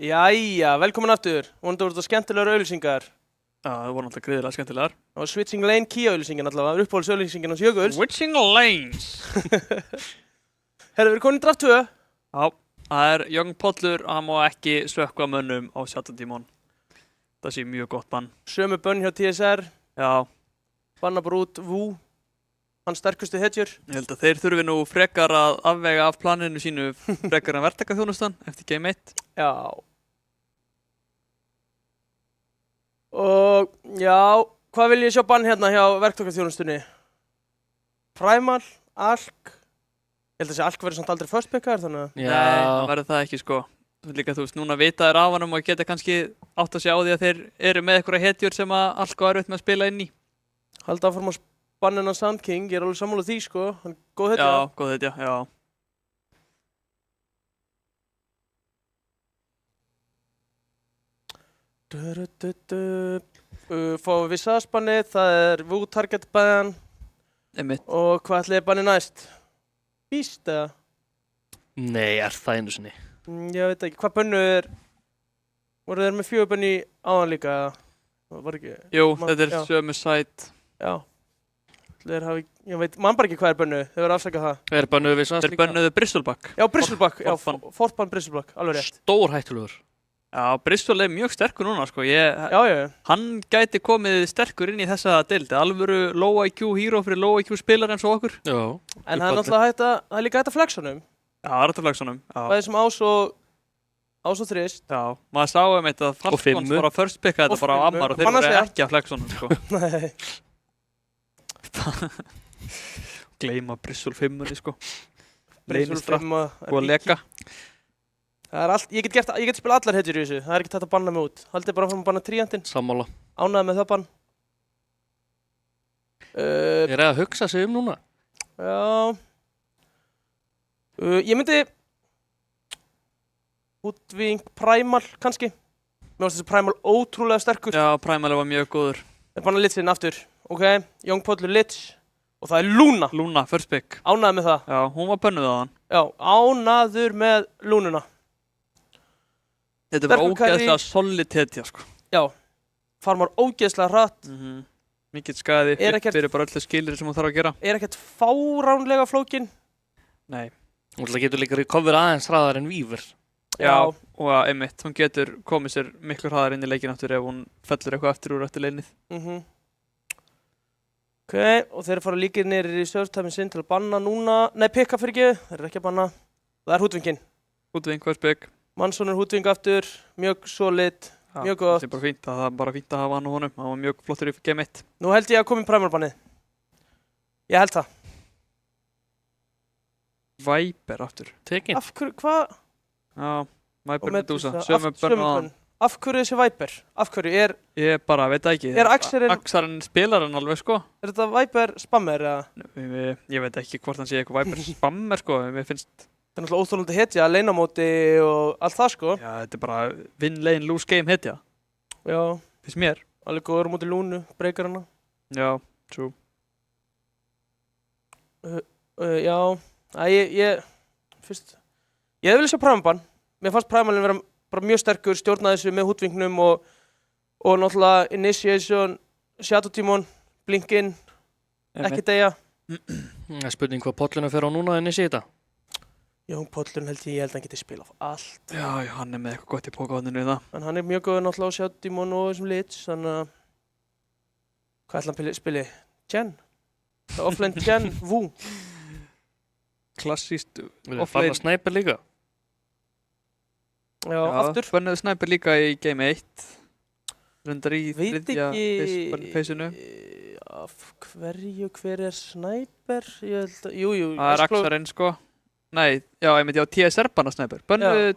Jæja, velkomin aftur. Vonandi voru þetta skemmtilegar auglýsingar. Já, það voru náttúrulega gríðilega skemmtilegar. Og Switching Lane Kia-auðlýsingin allavega, uppáhaldsauðlýsingin hans Jökuls. Switching lanes! Herru, við erum komin í draft 2. Já, það Young Pollur, hann má ekki sökkva mönnum á Shadow Demon. Það sé mjög gott bann. Sömu bönn hjá TSR. Já. Banna bara út Wu. Hann sterkustu hetjur. Ég held að þeir þurfi nú frekar að afvega af planinu sínu frekar en verktakaþjónustan eftir Game 1. Já. Og já, hvað vil ég sjá bann hérna hjá verktakaþjónustunni? Primal, Alk. Ég held að þessi Alk verður samt aldrei first pickar, þannig að... Já. Nei, það verður það ekki sko. Líka þú veist, núna vita þér af honum og geta kannski átt að sjá því að þeir eru með einhverja hetjur sem að Alk var auðvitað með að spila inn í. Halda áfram að bannina Sand King, ég er alveg sammála því sko. Hann er góð hetja. Já, góð hetja, já. Fáum við Sasbanni, það er Wu Target ban. Einmitt. Og hvað ætli banni næst? Beast eða? Nei, er það einu sinni? Ég veit ekki, hvað bönnu er? Voru þeir með 4 bönni áðan líka? Var ekki? Jú, þetta er sömu sæt. Já. Þeir hafi, ég veit, man bara ekki hvað er bönnu, þeir verður að afsaka það. Þeir bönnuðu við Sas Þeir bönnuðu Bristolback. Já, Bristolback, já, fortbann Bristolback, alveg rétt. Stór hættulegur. Já, Bristol er mjög sterkur núna sko. Já. Hann gæti komið sterkur inn í þessa deild. Alvöru low IQ hero fyrir low IQ spilar eins og okkur. Já. En það er náttúrulega það er líka hægt að flexa honum. Já, það er hægt að flexa honum. Bæði sem Ás og Þrist. Já, maður sá þetta að Falcons bara first picka þetta bara á Ammar og þeir voru ekki að flexa honum sko. Nei. Gleyma Bristol 5-unni sko. Bristol 5 og að leka. Það er allt, ég get spila allar hetjur í þessu, það er ekkert hægt að banna mig út. Haldið bara fram að banna tríantinn. Sammála. Ánægði með það bann. Ég er að hugsa sig núna. Já. Ég myndi Hoodwink Primal kannski. Mér finnst þessi Primal ótrúlega sterkur. Já, Primal var mjög góður. Ég banna Litzinn aftur. Ok, Young Pollur Litz. Og það er Luna. Luna, first pick. Ánægði með það. Já, hún var bönnuð á hann. Já, ánægður með Lununa. Þetta var ógeðslega solid hetja sko. Já, farmar ógeðslega hratt. Mikið skaði fyrir bara öllu skilir sem hún þarf að gera. Er ekkert fáránlega flókin. Nei. Hún getur líka recover aðeins hraðar en Weaver. Já, og einmitt, hún getur komið sér miklu hraðar inn í leikinn aftur ef hún fellur eitthvað eftir úr eftir leinið. Ok, og þeir fara líkir niður í serve-timein sinn til að banna núna. Nei, picka fyrir ekki, þeir eru ekki að banna. Það er Hoodwinkinn. Hoodwink, first pick. Manson er Hoodwink aftur, mjög solid, mjög gott. Það er bara fínt, það er bara fínt að hafa hann og honum. Hann var mjög flottur í Game 1. Nú held ég að koma í Primal-bannið. Ég held það. Viper aftur. Tekin. Af hverju, hvað? Já, Viper Medusa, sömu bönn á hann. Af hverju þessi Viper? Af hverju er... Ég bara veit ekki. Er Axarinn spilar hann alveg sko. Er þetta Viper spammer eða? Ég veit ekki hvort hann sé eitthvað Viper spammer sko. Mér finnst... Það er náttúrulega óþólandi hetja, leinamóti og allt það sko. Já, þetta er bara win lane, lose game hetja. Já. Finnst mér. Alveg góður móti Lúnu, breykar hana. Já, true. Já, fyrst... Ég hefði viljað sjá Primal-bann. Mér fannst Primalinn vera bara mjög sterkur, stjórnaði þessu með Hoodwinknum og náttúrulega Initiation, Shadow Demon, Blink-in, ekki deyja. Spurning hvað Polluna fer á núna inn í síta? Young Pollun held ég held að hann geti spila allt. Já, hann er með eitthvað gott í pókavatninu í það. En hann er mjög góður náttúrulega á Shadow Demon og þessum Lich, þannig að... Hvað ætla hann að spila? Jen? Offlane Jen, Wu. Klassíst offlane. Farða Sniper líka? Já, aftur. Bönnuðu Sniper líka í Game 1. Rundar í þriðja feysinu. Af hverju, hver er Sniper? Ég held að, jú. Það er Axarinn sko. Nei, já, ég myndi á TSR banna Sniper. Bönnuðu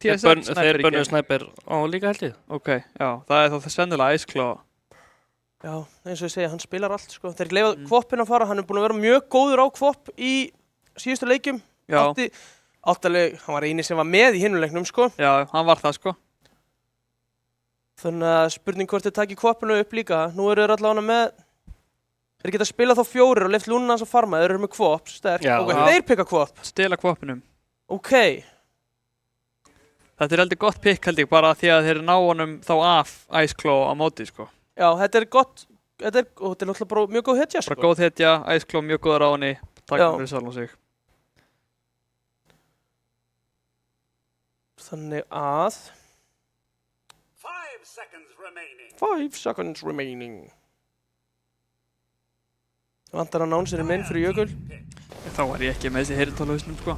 TSR Sniper í Game 1. Þeir bönnuðu Sniper á líka held ég. Ok, já, það er þá sennilega Iceclaw. Já, eins og ég segja, hann spilar allt sko. Þeir leifa Kvoppinn að fara, hann er búinn að vera mjög góður á Kvopp í síðustu leikjum. Já. Áttaleg, hann var eini sem var með í hinum leiknum sko. Já, hann var það sko. Þannig að spurning hvort þeir taki Kvoppinu upp líka. Nú eru þeir allavega með... Þeir geta spilað þá 4 og left Lúna hans að farma. Þeir eru með Kvopp, sterk. Ok, þeir pikka Kvopp. Stela Kvoppinum. Ok. Þetta er heldur gott pikk held ég bara því að þeir ná honum þá af Iceclaw á móti sko. Já, þetta er gott, þetta er náttúrulega bara mjög góð hetja, sko. Bara góð hetja, Ice Claw mjög góður á henni, takk Já. fyrir sjálf sig. Þannig að... 5 seconds remaining. 5 seconds remaining. Vantar að nánsir minn fyrir Jökul. Þá var ég ekki með þessi heyrnartólhausnum, sko.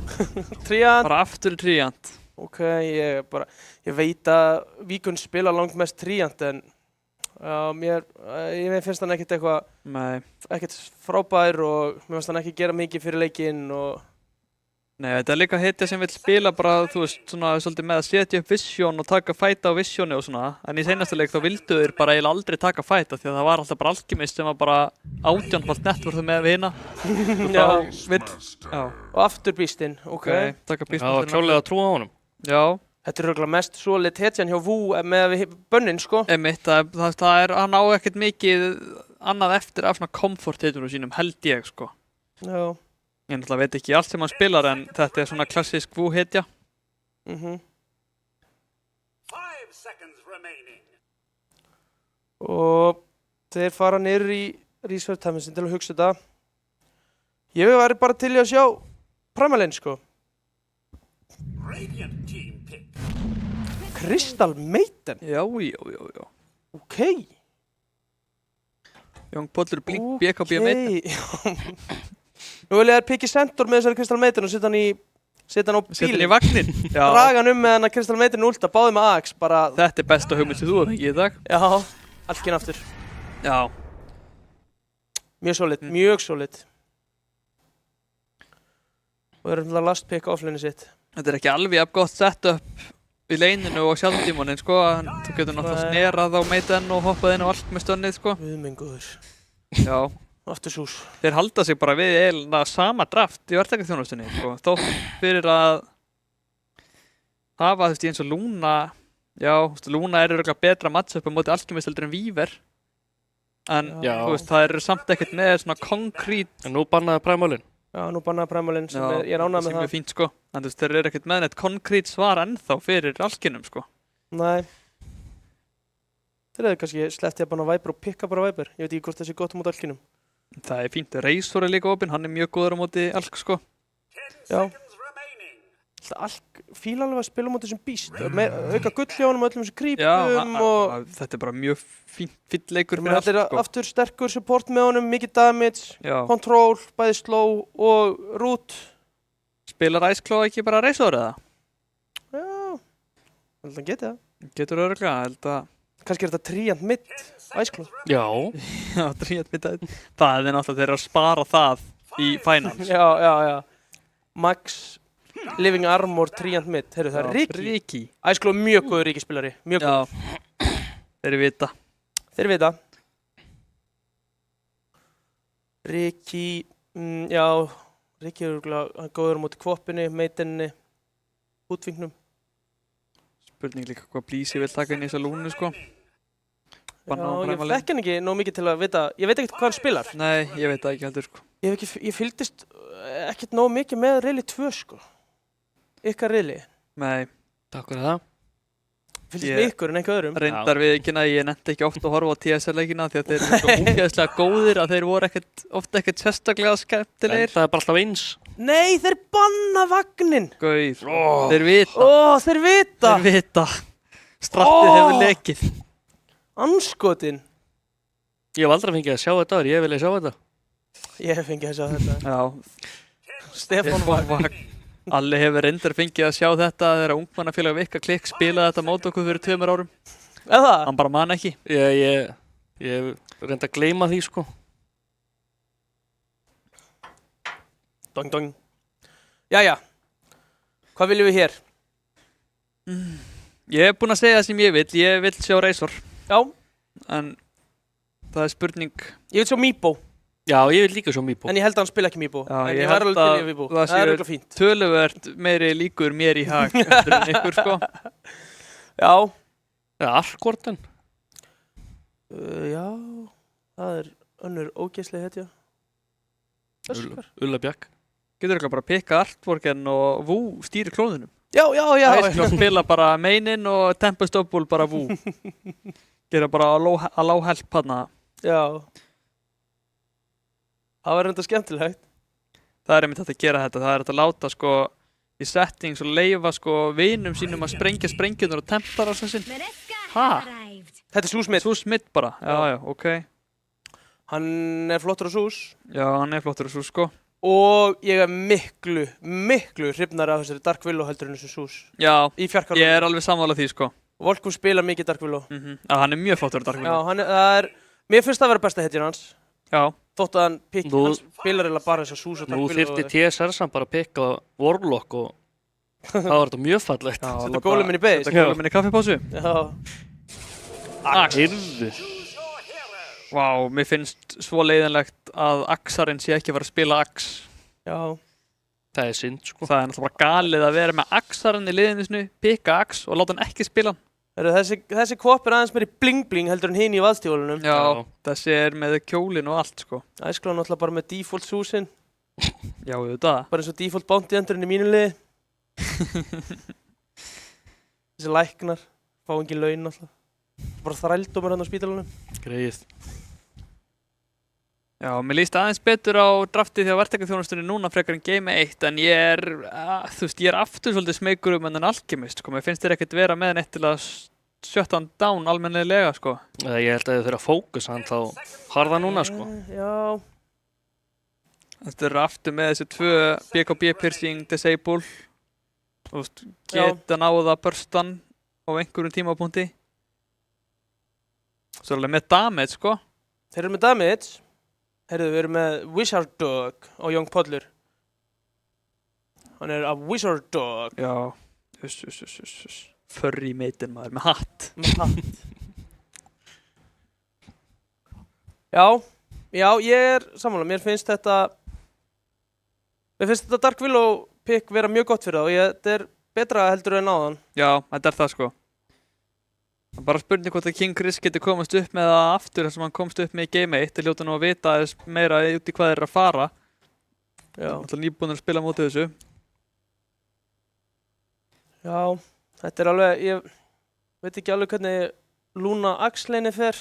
Tríant. Bara aftur í Tríant. Ok, ég veit að Víkun spila langt mest Tríant en mér finnst hann ekkert eitthvað, ekkert frábær og mér finnst hann ekki gera mikið fyrir leikinn og... Nei, þetta er líka hetja sem vill spila bara, þú veist, svona svolítið með að setja upp vision og taka fæta á visioni og svona. En í seinasta leik þá vildu þeir bara eiginlega aldrei taka fæta því að það var alltaf bara Alchemist sem var bara 18-falt nettvörðu með við hina. Já. Og aftur Beastinn, ok. Taka Beastinn. Það var klálega að trúa á honum. Já. Þetta er örugglega mest solid hetjan hjá Wu með bönnin, sko. Einmitt, hann á ekkert mikið annað eftir af svona comfort hetjunum sínum, held ég, sko. Já. Ég náttúrulega veit ekki allt sem hann spilar en þetta er svona klassísk Wu-hetja. 5 seconds remaining. Og þeir fara niður í research time til að hugsa þetta. Ég væri bara til í að sjá Primalinn, sko. Radiant team pick. Crystal Maiden? Já. Ok. Young Potter Blink BKB Maiden. Nú vil ég að pikki Centaur með þessari Crystal Maiden og setja hann á bílinn. Setja hann í vagnin. Draga hann með hann að Crystal Maiden últa, báði með AX, bara... Þetta er besta hugmynd sem þú hefur fengið í dag. Já, allt kynna aftur. Já. Mjög solid, mjög solid. Og það er last pick offline sitt. Þetta er ekki alveg jafn gott setup í leininu og sjálfdímonin, sko. Þú getur náttúrulega snerað á Maiden og hoppað inn á allt með stönnið, sko. Guðmenguður. Já. Aftur sús. Þeir halda sig bara við eiginlega sama draft í verktakaþjónustunni, sko. Þótt fyrir að hafa, þú veist, eins og Luna, já, þú veist, Luna er örugglega betra matchup á móti Alchemist heldur en Weaver. En, þú veist, það eru samt ekkert með svona konkrét... En nú bannaði Primalinn. Já, nú bannaði Primalinn sem ég er ánægð með það. Sem er fínt, sko. En þú veist, þeir eru ekkert með neitt konkrét svar ennþá fyrir Alkinum, sko. Nei. Þeir hefðu kannski sleppt ég bara Viper og pikka bara Viper. Ég veit ekki hvort það sé gott á móti Alkinum. Það er fínt. Razor er líka opinn, hann er mjög góður á móti Alk, sko. Já. Alk fíla alveg að spila á móti þessum Beast. Auka gull hjá honum og öllum þessum creepum og... Þetta er bara mjög fínt leikur fyrir allt, sko. Þetta er aftur sterkur support með honum, mikið damage, control, bæði slow og root. Spilar Ice Claw ekki bara Razor eða? Já, ég held að hann geti það. Getur örugglega, held að... Kannski er þetta Tríant mid, Ice Claw. Já. Já, Tríant mid. Það er náttúrulega þeir að spara það í finals. Já. Max Living Armor Tríant mid. Heyrðu, það er Riki. Ice Claw mjög góður Riki spilari. Mjög góður. Já. Þeir vita. Riki, já. Riki er góður á móti kvoppinni, Maidenni, útvingnum. Spurning líka hvað Blísi vil taka inn í þessa Lúnu, sko. Já, ég þekki hann ekki nóg mikið til að vita, ég veit ekkert hvað hann spilar. Nei, ég veit það ekki heldur, sko. Ég fylgdist ekkert nóg mikið með Rally 2, sko. Ykkar Rally. Nei. Takk fyrir það. Fylgdist með ykkur en eitthvað öðrum. Reyndar við ekki að ég nefndi ekki oft að horfa á TSL-leikina því að þeir eru svo ógeðslega góðir að þeir voru ofta ekkert sérstaklega skemmtilegir. Það er bara alltaf eins. Nei, þeir banna vagnin. Gauð, þeir vita. Þeir vita. Þeir vita. Strattið hefur lekið. Anskotin. Ég hef aldrei fengið að sjá þetta, ég vilja sjá þetta. Ég hef fengið að sjá þetta. Já. Stefán Vagn. Alli hefur reyndar fengið að sjá þetta þegar ungmannafélag Vikka Klikk spilaði þetta mót okkur fyrir 2 árum. Eða? Hann bara man ekki. Ég reyndi að gleyma því, sko. Dong. Jæja. Hvað viljum við hér? Ég hef búinn að segja það sem ég vil. Ég vil sjá Razor. Já. En það er spurning. Ég vil sjá Meepo. Já, ég vil líka sjá Meepo. En ég held að hann spila ekki Meepo. Já, en ég var alveg til í Meepo. Það er alveg fínt. Töluvert meiri líkur mér í hag eftir en ykkur, sko. Já. Eða Arkorden. Já. Það er önnur ógeðsleg hetja. Ulla Bjark. Getur ekki bara að pikka artworken og Wu stýri klóðunum. Já. Ice Claw spila bara mainin og Tempest Double bara Wu. Gera bara að low help hana. Já. Það var reynda skemmtilegt. Það er einmitt hægt að gera þetta. Það er hægt að láta sko í settings og leyfa sko vinum sínum að sprengja sprengjunar og templar á sinn. Ha? Þetta er Sú Smith. Sú Smith bara. Já, ok. Hann er flottur á Sús. Já, hann er flottur á Sús sko. Og ég er miklu hrifnari af þessari Dark Willow heldur en þessu Sús. Já, Í fjarkarunum. ég er alveg sammála því sko. Volkum spila mikið Dark Willow. Já, hann er mjög flottur á Dark Willow. Já, mér finnst það að vera besta hetjan hans. Já. Þótt að hann spilar eiginlega bara þess að Sús og Dark Willow. Nú þyrfti TSR samt bara að pikka Warlock og það var þetta mjög fallegt. Þetta góluminn í base. Þetta góluminn í kaffipásu. Já. Yrðu. Vá, mér finnst svo leiðinlegt að Axarinn sé ekki að fara að spila Ax. Já. Það er synd sko. Það er náttúrulega bara galið að vera með Axarinn í liðinu sinu, pikka Ax og láta hann ekki spila hann. Þessi kvopp er aðeins meiri bling-bling heldur en hinn í vaðstífólunum. Já, þessi er með kjólinn og allt sko. Æskla náttúrulega bara með default Súsinn. Já, auðvitað. Bara eins og default bounty endurinn í mínu liði. Þessi læknar, fá engin laun alltaf. Bara þrældómur hann á spítalunum. Greið. Já, mér líst aðeins betur á draftið því að verktakaþjónustunni núna frekar en Game 1 en ég er, ég er aftur svolítið smeykur en Alchemist sko. Mér finnst þér ekkert vera með neitt til að shut hann down almennilega sko. Ég held að þau þurfa að fókusa hann þá harða núna sko. Já. Þetta eru aftur með þessi 2 BKB piercing disable. Þú veist, geta náða burstan á einhverjum tímapunkti. Svo er alveg með damage sko. Þeir eru með damage. Herðu, við erum með Wizard Dog á Young Podlur. Hann er að Wizard Dog. Já. Furry meitin maður, með hatt. Með hatt. Já, ég er sammála. Mér finnst þetta Dark Willow pick vera mjög gott fyrir það og þetta er betra heldur en áðan. Já, þetta er það sko. Það er bara spurning hvort að King Chris getur komast upp með það aftur þar sem hann komst upp með í Game 1 til ljóta nú að vita meira út í hvað þeir eru að fara. Já. Alltaf nýbúinir að spila mótið þessu. Já, þetta er alveg, ég veit ekki alveg hvernig Luna Axe-leini fer.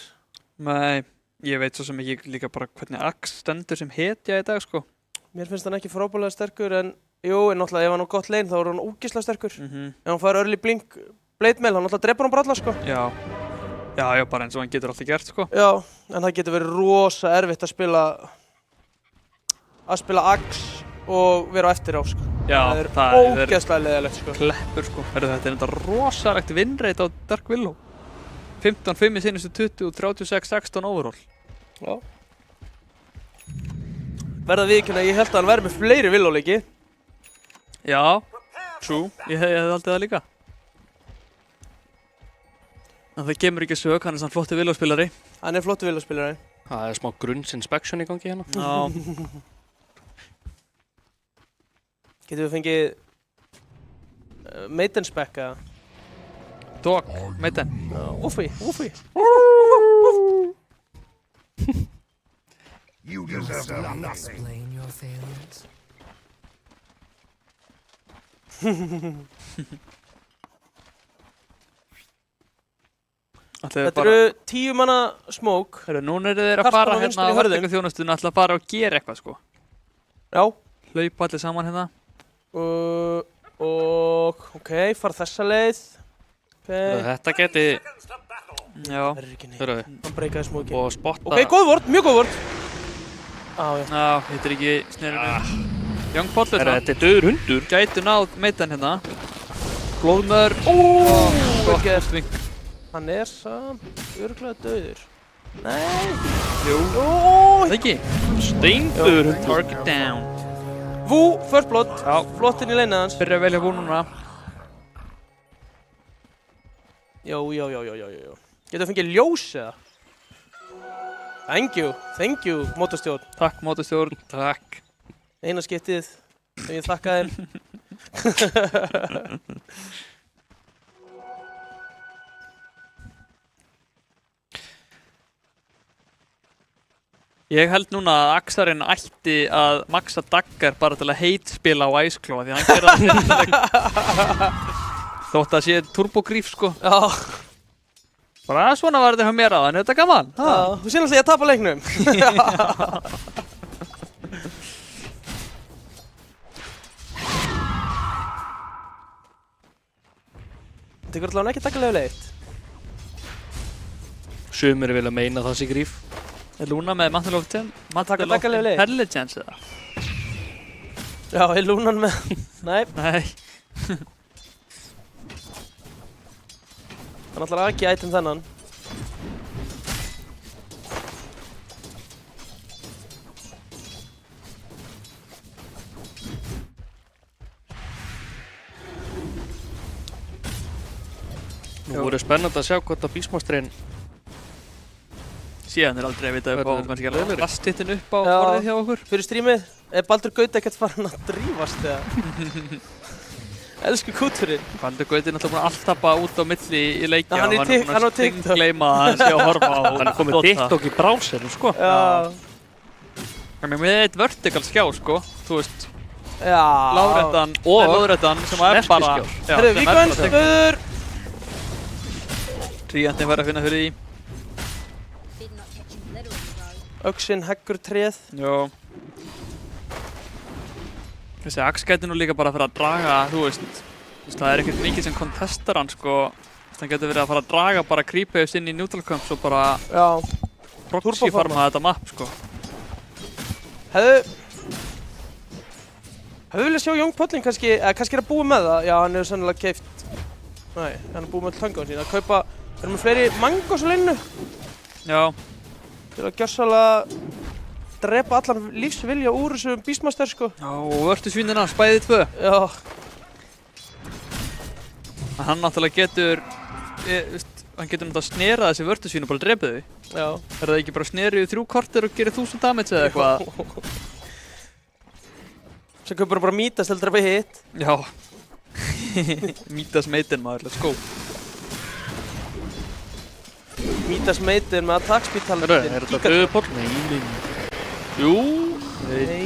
Nei, ég veit svo sem ekki líka bara hvernig Axe stendur sem hetja í dag sko. Mér finnst hann ekki frábælega sterkur en jú, en náttúrulega ef hann á gott lein þá er hann ógeðslega sterkur. Ef hann fær early blink blade mail, hann náttúrulega drepur hann bara alla sko. Já, bara eins og hann getur alltaf gert sko. Já, en það getur verið rosa erfitt að spila Axe og vera á eftir á sko. Já, það er ógeðslega leiðilegt sko. Kleppur sko. Þetta er enda rosalegt vinnreit á Dark Willow. 15-5 í sínustu 20 og 36-16 overall. Já. Verða viðkynna, ég held að hann verði með fleiri Willow leiki. Já, true. Ég hefði haldið það líka. En það kemur ekki sög, hann er samt flottur Willow-spilari. Hann er flottur Willow-spilari. Það er smá grunns inspection í gangi hérna. Já. Getum við fengið Maiden spec eða? Dog, Maiden. Woofi. You deserve nothing. Explain your failures. Þetta eru 10 manna smoke. Núna eru þeir að fara hérna á verktakaþjónustunni ætla að fara og gera eitthvað sko. Já. Hlaupa allir saman hérna. Og ok, fara þessa leið. Þetta geti... Já. Hann breykaði smoke. Og spotta... Ok, góð vort, mjög góð vort. Já, þetta er ekki snerinu. Young Podlur Þetta er döður hundur. Gætu náð Maiden hérna. Blóðmör. Gott vink. Hann er samt örugglega döður. Nei. Jú. Það ekki. Steindöður hundur. Target down. Vú, first blood. Já. Flottinn í leinið hans. Byrja að velja Vú núna. Jó. Getur það fengið ljós eða? Thank you, mótorstjórn. Takk, mótorstjórn. Takk. Eina skiptið sem ég þakka þér. Ég held núna að Axarinn ætti að maxa daggar bara til að heitspila á Iceclaw því hann gerði það nýttileg. Þótt að sé turbogríf sko. Já. Bara svona var þetta hjá mér áðan, er þetta gaman? Já, þú sér náttúrulega að tapa leiknum. Þetta er allavega ekki taka level 1. Sumir vilja meina það sé gríf. Er Luna með Mantle of level 1. Intelligence eða? Já, er Lunan með... Nei. Nei. Hann ætlar að ekki item þennan. Nú voru spennandi að sjá hvort að Beastmasterinn Síðan er aldrei að vita upp á kannski alveg lastittin upp á Já. borðið hjá okkur. Fyrir strímið, er Baldur Gaut ekkert farin að drífast eða? Elsku kúturinn. Baldur Gauti er náttúrulega búinn að alltappa út á milli í leikja. Hann er hann á TikTok. Gleyma að hann sé að horfa á Hann er komið TikTok í brásinu, sko. Já. Hann er með eitt vertical skjá, sko. Þú veist, Já. láréttan Og lóðréttan sem er bara... snertiskjár. Herru, Víkvönd, Guður. Tríantinn var að finna fyrir því. Öxin, heggur, tréð. Jó. Þessi ax gæti nú líka bara að fara að draga, þú veist, það er ekkert mikið sem kontestar hann, sko. Hann getur verið að fara að draga bara creephaus inn í neutral camps og bara proxy farma þetta map, sko. Hefðu viljað sjá Young Podling kannski, eða kannski er að búa með það? Já, hann hefur sennilega keypt. Nei, hann er búið með tangáðum sín. Að kaupa, erum við fleiri mangos á linnu? Já. Til að gjörsalega drepa allan lífsvilja úr þessum Beastmaster, sko. Já, og vörtu svínina, spæðið 2. Já. Hann náttúrulega getur, hann getur náttúrulega snerað þessi vörtu svín og bara drepið þau. Já. Er það ekki bara snerið 3 korter og gerir 1000 damage eða eitthvað? Sem kaupir bara mítast til að drepa hitt. Já. Mítas meitin maður, let's go. Mítas meitin með attack-speed-talent. Er þetta döðupoll? Nei. Jú. Nei.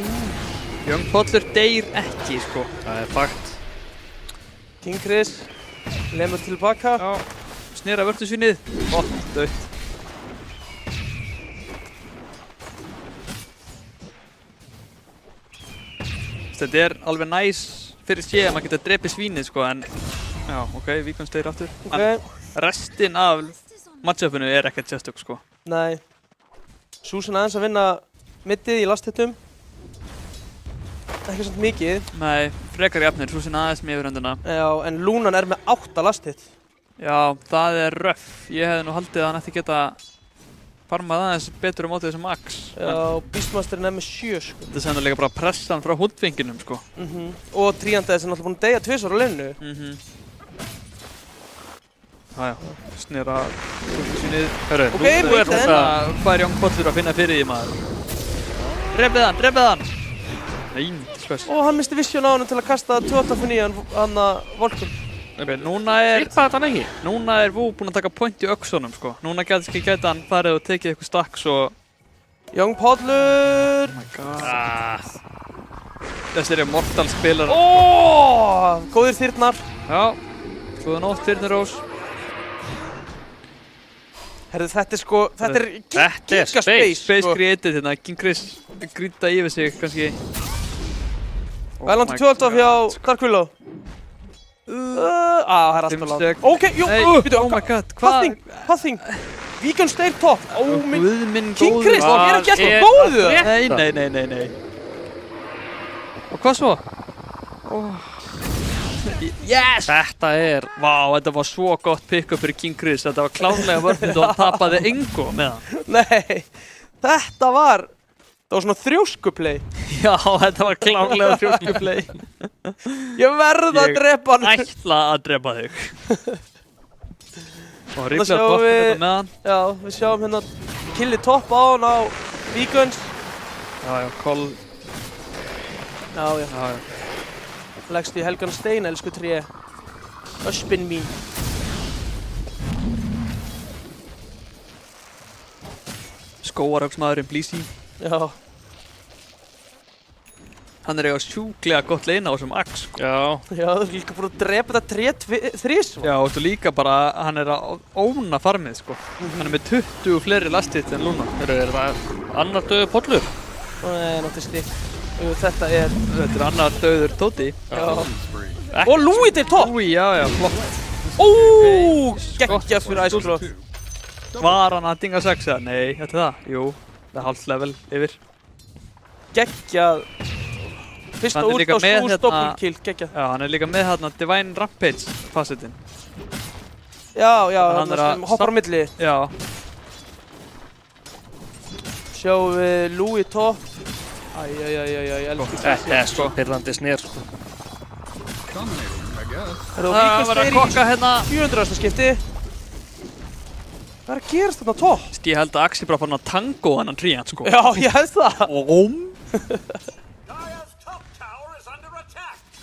Young Pollur deyr ekki, sko. Það er fakt. King Chris lemur tilbaka. Já. Snera vörtu svínið. Gott, dött. Þetta er alveg næs fyrir sé að maður geta drepið svínið, sko, en... Já, ok, Víkvönd deyr aftur. Ok. En restin af matchupinu er ekkert sérstök, sko. Nei. Susan aðeins að vinna middið í last-hittum. Ekki svona mikið. Nei, frekar jafnir, Susan aðeins með yfirhöndina. Já, en Lunan er með 8 last-hit. Já, það er röff. Ég hefði nú haldið að hann ætti geta farmað aðeins betur á móti þessum max. Já, Beastmasterinn er með 7, sko. Þetta er sennilega bara pressan frá hundvinginum, sko. Og Tríandið sem er náttúrulega búinn að deyja 2 á linnu. Jájá, snera svínið. Hörru, Ok, nú er beint þetta hvað er Young Pollur að finna fyrir því, maður. Drepið hann, drepið hann! Nei, spes. Og hann misti vision á hann til að kasta 289 hann að Volkun. Okay, núna er Vú búinn að taka point í öxunum, sko. Núna gæti hann farið og tekið eitthvað stacks og... Young Pollur! Oh my god. Þessir er Mortal spilar. Góðir þyrnar. Já, góða nótt Þyrnirós. Herðu, þetta er sko, þetta er giga space, Space created hérna, King Chris grýta yfir sig, kannski. Vælandi 12 hjá Dark Willow. Það er alltaf látt. Ok, jú, oh my god, hvað? Pathing, Víkjón Steir topp. Guð minn góður. King Chris, er ekki alltaf góðu? Nei. Og hvað svo? Yes! Þetta er, vá, þetta var svo gott pick-up fyrir King Chris. Þetta var klárlega vörnund og hann tapaði engu með hann. Nei, þetta var svona þrjóskuplay. Já, þetta var klárlega þrjóskuplay. Ég verð að drepa hann. Ég ætla að drepa þig. Og ríflega gott þetta með hann. Já, við sjáum hérna killi topp á hann á Víkjóns. Já, Koll. Já. Leggst í helgan stein, elsku tré. Öspin mín. Skóarhauksmaðurinn Blísi. Já. Hann er eiga sjúklega gott leina á þessum Axe, sko. Já. Já, þú er líka búin að drepa þetta þrís. Já, og þú líka bara, hann er að óna farmið, sko. Hann er með 20 fleiri lastið en Luna. Er það annar döðu pollur? Nei, náttúrulega stík. Þetta er annar döður Tóti. Já. Og Louis til topp! Louis, já, flott. Geggjað fyrir Ice Claw. Var hann að dinga 6 eða? Nei, þetta er það. Jú, það er halvt level yfir. Geggjað. Fyrsta út á Sús doppelkill, geggjað. Já, hann er líka með hérna Divine Rampage facetinn. Já, hann er að hoppar á milli. Já. Sjáum við Louis topp. Elsku Þetta er svo pirrandi snér, sko. Það var að kokka hérna 400. skipti. Hvað er að gerast þarna topp? Ég held að Axi bara fann að tango hennan trían, sko. Já, ég held það.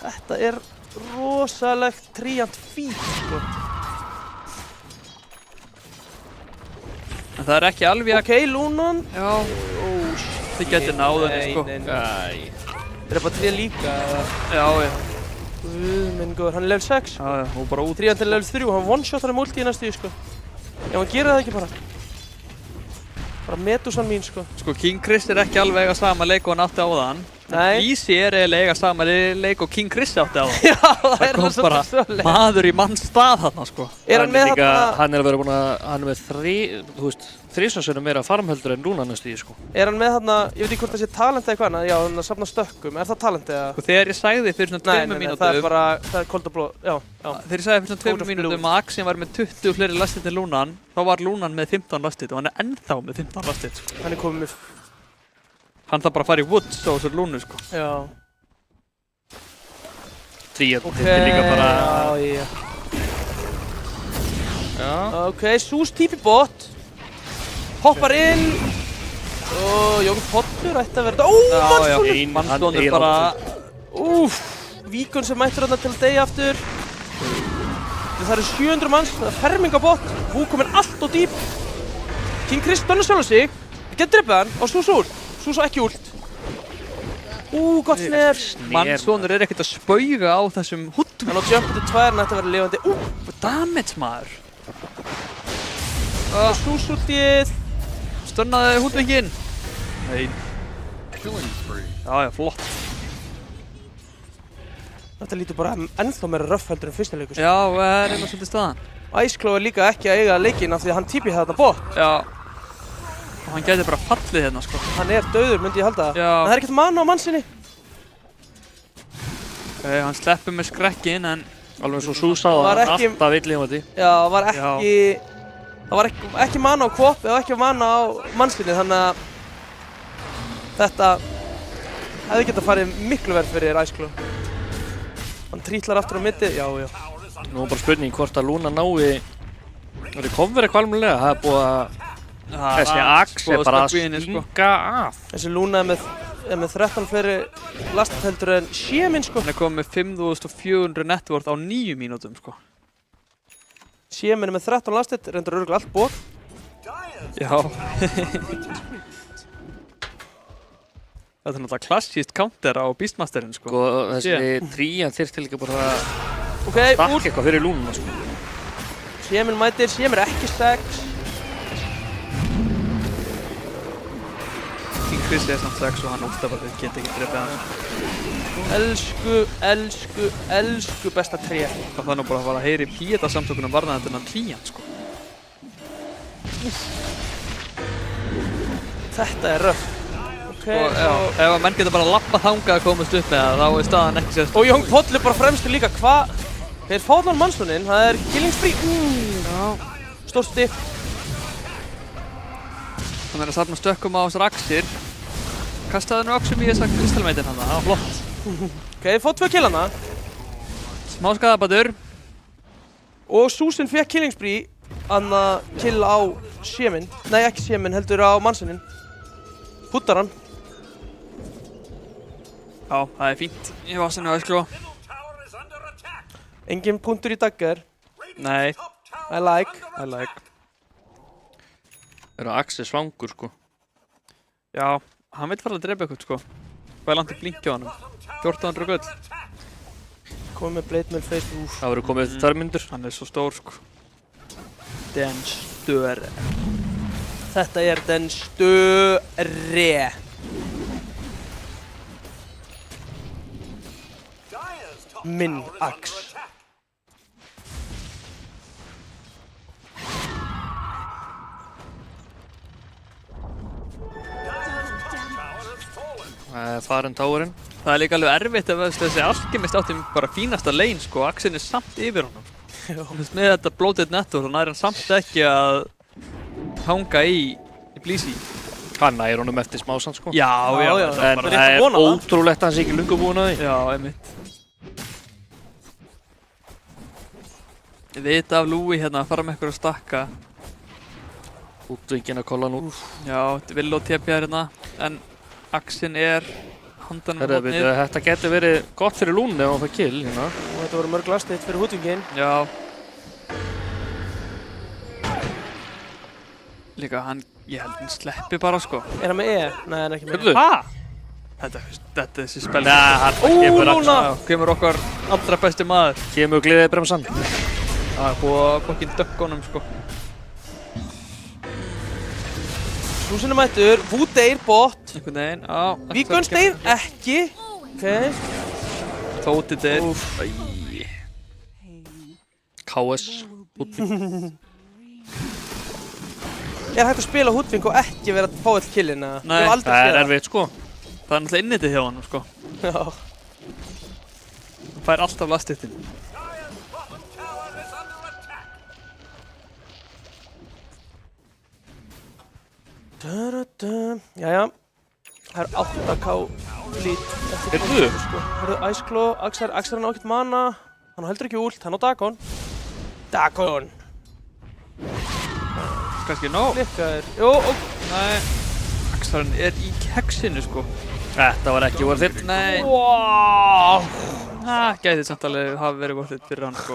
Þetta er rosalegt tríant fít, sko. En það er ekki alveg að... Ok, Lunan. Já. Þið getur náð henni, sko. Er það bara trían líka? Já. Minn góður, hann er level 6. Já, og bara út. Trían til level 3, hann one-shotar multi í næstu, sko. Já, hann gerir það ekki bara. Bara Medusan mín, sko. Sko, King Chris er ekki alveg eiga sama leik og hann átti á þann. Nei. Easy er eiginlega eiga sama leik og King Chris átti á þann. Já, það er kom bara maður í manns stað þarna, sko. Er hann með þarna... Hann er að vera búinn að, hann er með þrísvarsunum meira farmhöldur en Luna næstu í, sko. Er hann með þarna, ég veit ekki hvort það sé talent eða eitthvað, já, hann að safna stökkum, er það talent eða? Sko, þegar ég sagði fyrir svona 2 mínútum... Nei, það er bara, það er cold og blóð, já. Þegar ég sagði fyrir svona 2 mínútum að Axi var með 20 fleiri lastið til Lunan, þá var Lunan með 15 lastið og hann er ennþá með 15 lastið, sko. Hann er komið með... Hann þarf bara að fara í Woods á þessu Lunu, sko. Já. Þetta er líka bara... Já. Ok, Sús típi bot. Hoppar inn. Jón Pollur ætti að verða... Mannstónur bara... Víkun sem mættur þarna til að deyja aftur. Það eru 700 manns, það er fermingabot. Hú kominn allt og dýp. King Chris dönnar sjálf sig. Getur dreipið hann og Sús úr. Sús á ekki últ. Gott snef. Mannstónur er ekkert að spauga á þessum húttum. Hann á jump til 2, hann ætti að vera lifandi. Damage, maður. Sús últið. Stönnaði hútvinginn. Nei. Já, flott. Þetta lítur bara ennþá meira röff heldur en fyrsta leikur. Já, það er eitthvað svolítið staðan. Ice Claw er líka ekki að eiga leikinn af því að hann típi þarna bot. Já. Og hann gæti bara fallið hérna, sko. Hann er dauður, myndi ég halda. Já. En það er ekkert mana á mannsinni. Hann sleppur með skrekkinn, en... Alveg svo Sús sagði hann alltaf villíðandi. Já, það var ekki mana á Kvop eða ekki mana á mannsinni, þannig að... Þetta... hefði getað farið miklu verð fyrir Ice Claw. Hann trítlar aftur á mitti, já. Nú er bara spurning hvort að Luna nái... recover eitthvað almennilega. Það er búið að... Þessi Axe er bara að stinga af. Þessi Luna er með 13 fleiri lastið heldur en Sjemin, sko. Hann er komið með 5400 networth á 9 mínútum, sko. Sjemin er með 13 lastið, reyndur örugglega allt bóð. Já. Þetta er náttúrulega klassískt counter á Beastmasterinn, sko. Og þessi trían þyrfti líka bara að dakka eitthvað fyrir Luna, sko. Sjemin mætir, Sjemin er ekki 6. King Chris er samt 6 og hann útstafar þau geta ekki drefið hann. Elsku besta tré. Það var nú bara að fara að heyri Píeta samtökunum varnaði þennan trían, sko. Þetta er röff. Og ef að menn geta bara lappað þangað að komast upp með það, þá er staðan ekki sérst. Og Jón Pollur bara fremstur líka, hvað? Þeir fá þann mannsmuninn, það er killing spree. Stórt stig. Það er að safna stökkum á þessar Axir. Kastaði nú öxum í þessa kristalmeitin hann, það var flott. Ok, þið fótt 2 killana. Smá skadabatur. Og Súsin fekk killing spree, anna kill á Sjemin. Nei, ekki Sjemin, heldur á mannsmuninn. Húttar hann. Já, það er fínt. Ég var sem Ice Claw. Engin punktur í daggar. Nei. I like. Það eru Axi svangur, sko. Já, hann veit fara að drepa eitthvað, sko. Hvað langt blinkja á hann? 1400 gull. Komið með Blade Mail Face, úf. Það verður komið eftir 2 mínútur. Hann svo stór sko. Den Störe. Þetta Den Störe. Minn Ax. Farin táurinn. Það líka alveg erfitt að þessi Alchemist átti bara fínasta lane sko, Axin samt yfir honum. Með þetta Bloated Network, þannig hann samt ekki að hanga í Blísi. Hann nær honum eftir smásan sko. Já. En það er ótrúlegt að hann sé ekki lungu búinn að því. Já, einmitt. Ég veit af Lúi hérna að fara með ykkur að stakka. Útvingin að kolla hann út. Já, Vill og TP hérna, en Axin handan við hotnið. Þetta getur verið gott fyrir Lúni ef hann fær kill hérna. Og þetta voru mörg last hit fyrir Hútvingin. Já. Líka ég held hann sleppi bara sko. Er hann með E? Nei, hann er ekki með E. Hæ? Þetta er þessi spil. Lúna! Kemur okkar allra besti maður. Kemur gleðið bremsan. Það er búið að fokkin dökka honum sko. Súsin mættur, Vú deyr bot. Einhvern veginn, já. Víkons deyr ekki. Ok. Tóti deyr. KS. Er hægt að spila Hútving og ekki vera að fá all killin eða? Nei, það er erfitt sko. Það er náttúrulega innitið hjá hann sko. Já. Hann fær alltaf lastittin. Jæja. Það er 8k lít. Heyrðu? Heyrðu, Ice Claw, Axar hann á ekkert mana. Hann heldur ekki ult, hann á Dagon. Dagon! Kannski nóg. Klikkaðir. Jú, Nei. Axarinn í keksinu sko. Þetta var ekki worth it. Nei. Wow! Það gæti samt alveg hafa verið worth it fyrir hann sko.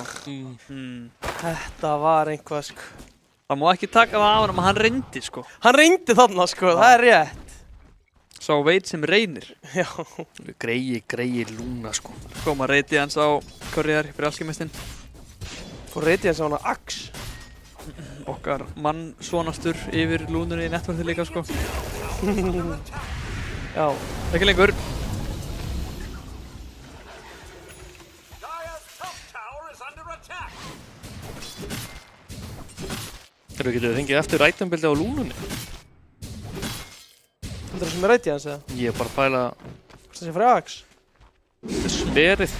Þetta var einhvað sko. Það má ekki taka það af hann að hann reyndi sko. Hann reyndi þarna sko, það er rétt. Sá veit sem reynir. Já. Greiði Lúna sko. Koma reyti hans á Korriðar fyrir Alchemistinn. Fór reyti hans á hana Ax. Okkar mann svonastur yfir Lúnunni í netverði líka sko. Já. Ekki lengur. Getur við fengið eftir itembildi á Lúnunni? Heldur það sem er reyti hans eða? Ég er bara að pæla... Hvort það sé fyrir Ax? Þetta er sverið.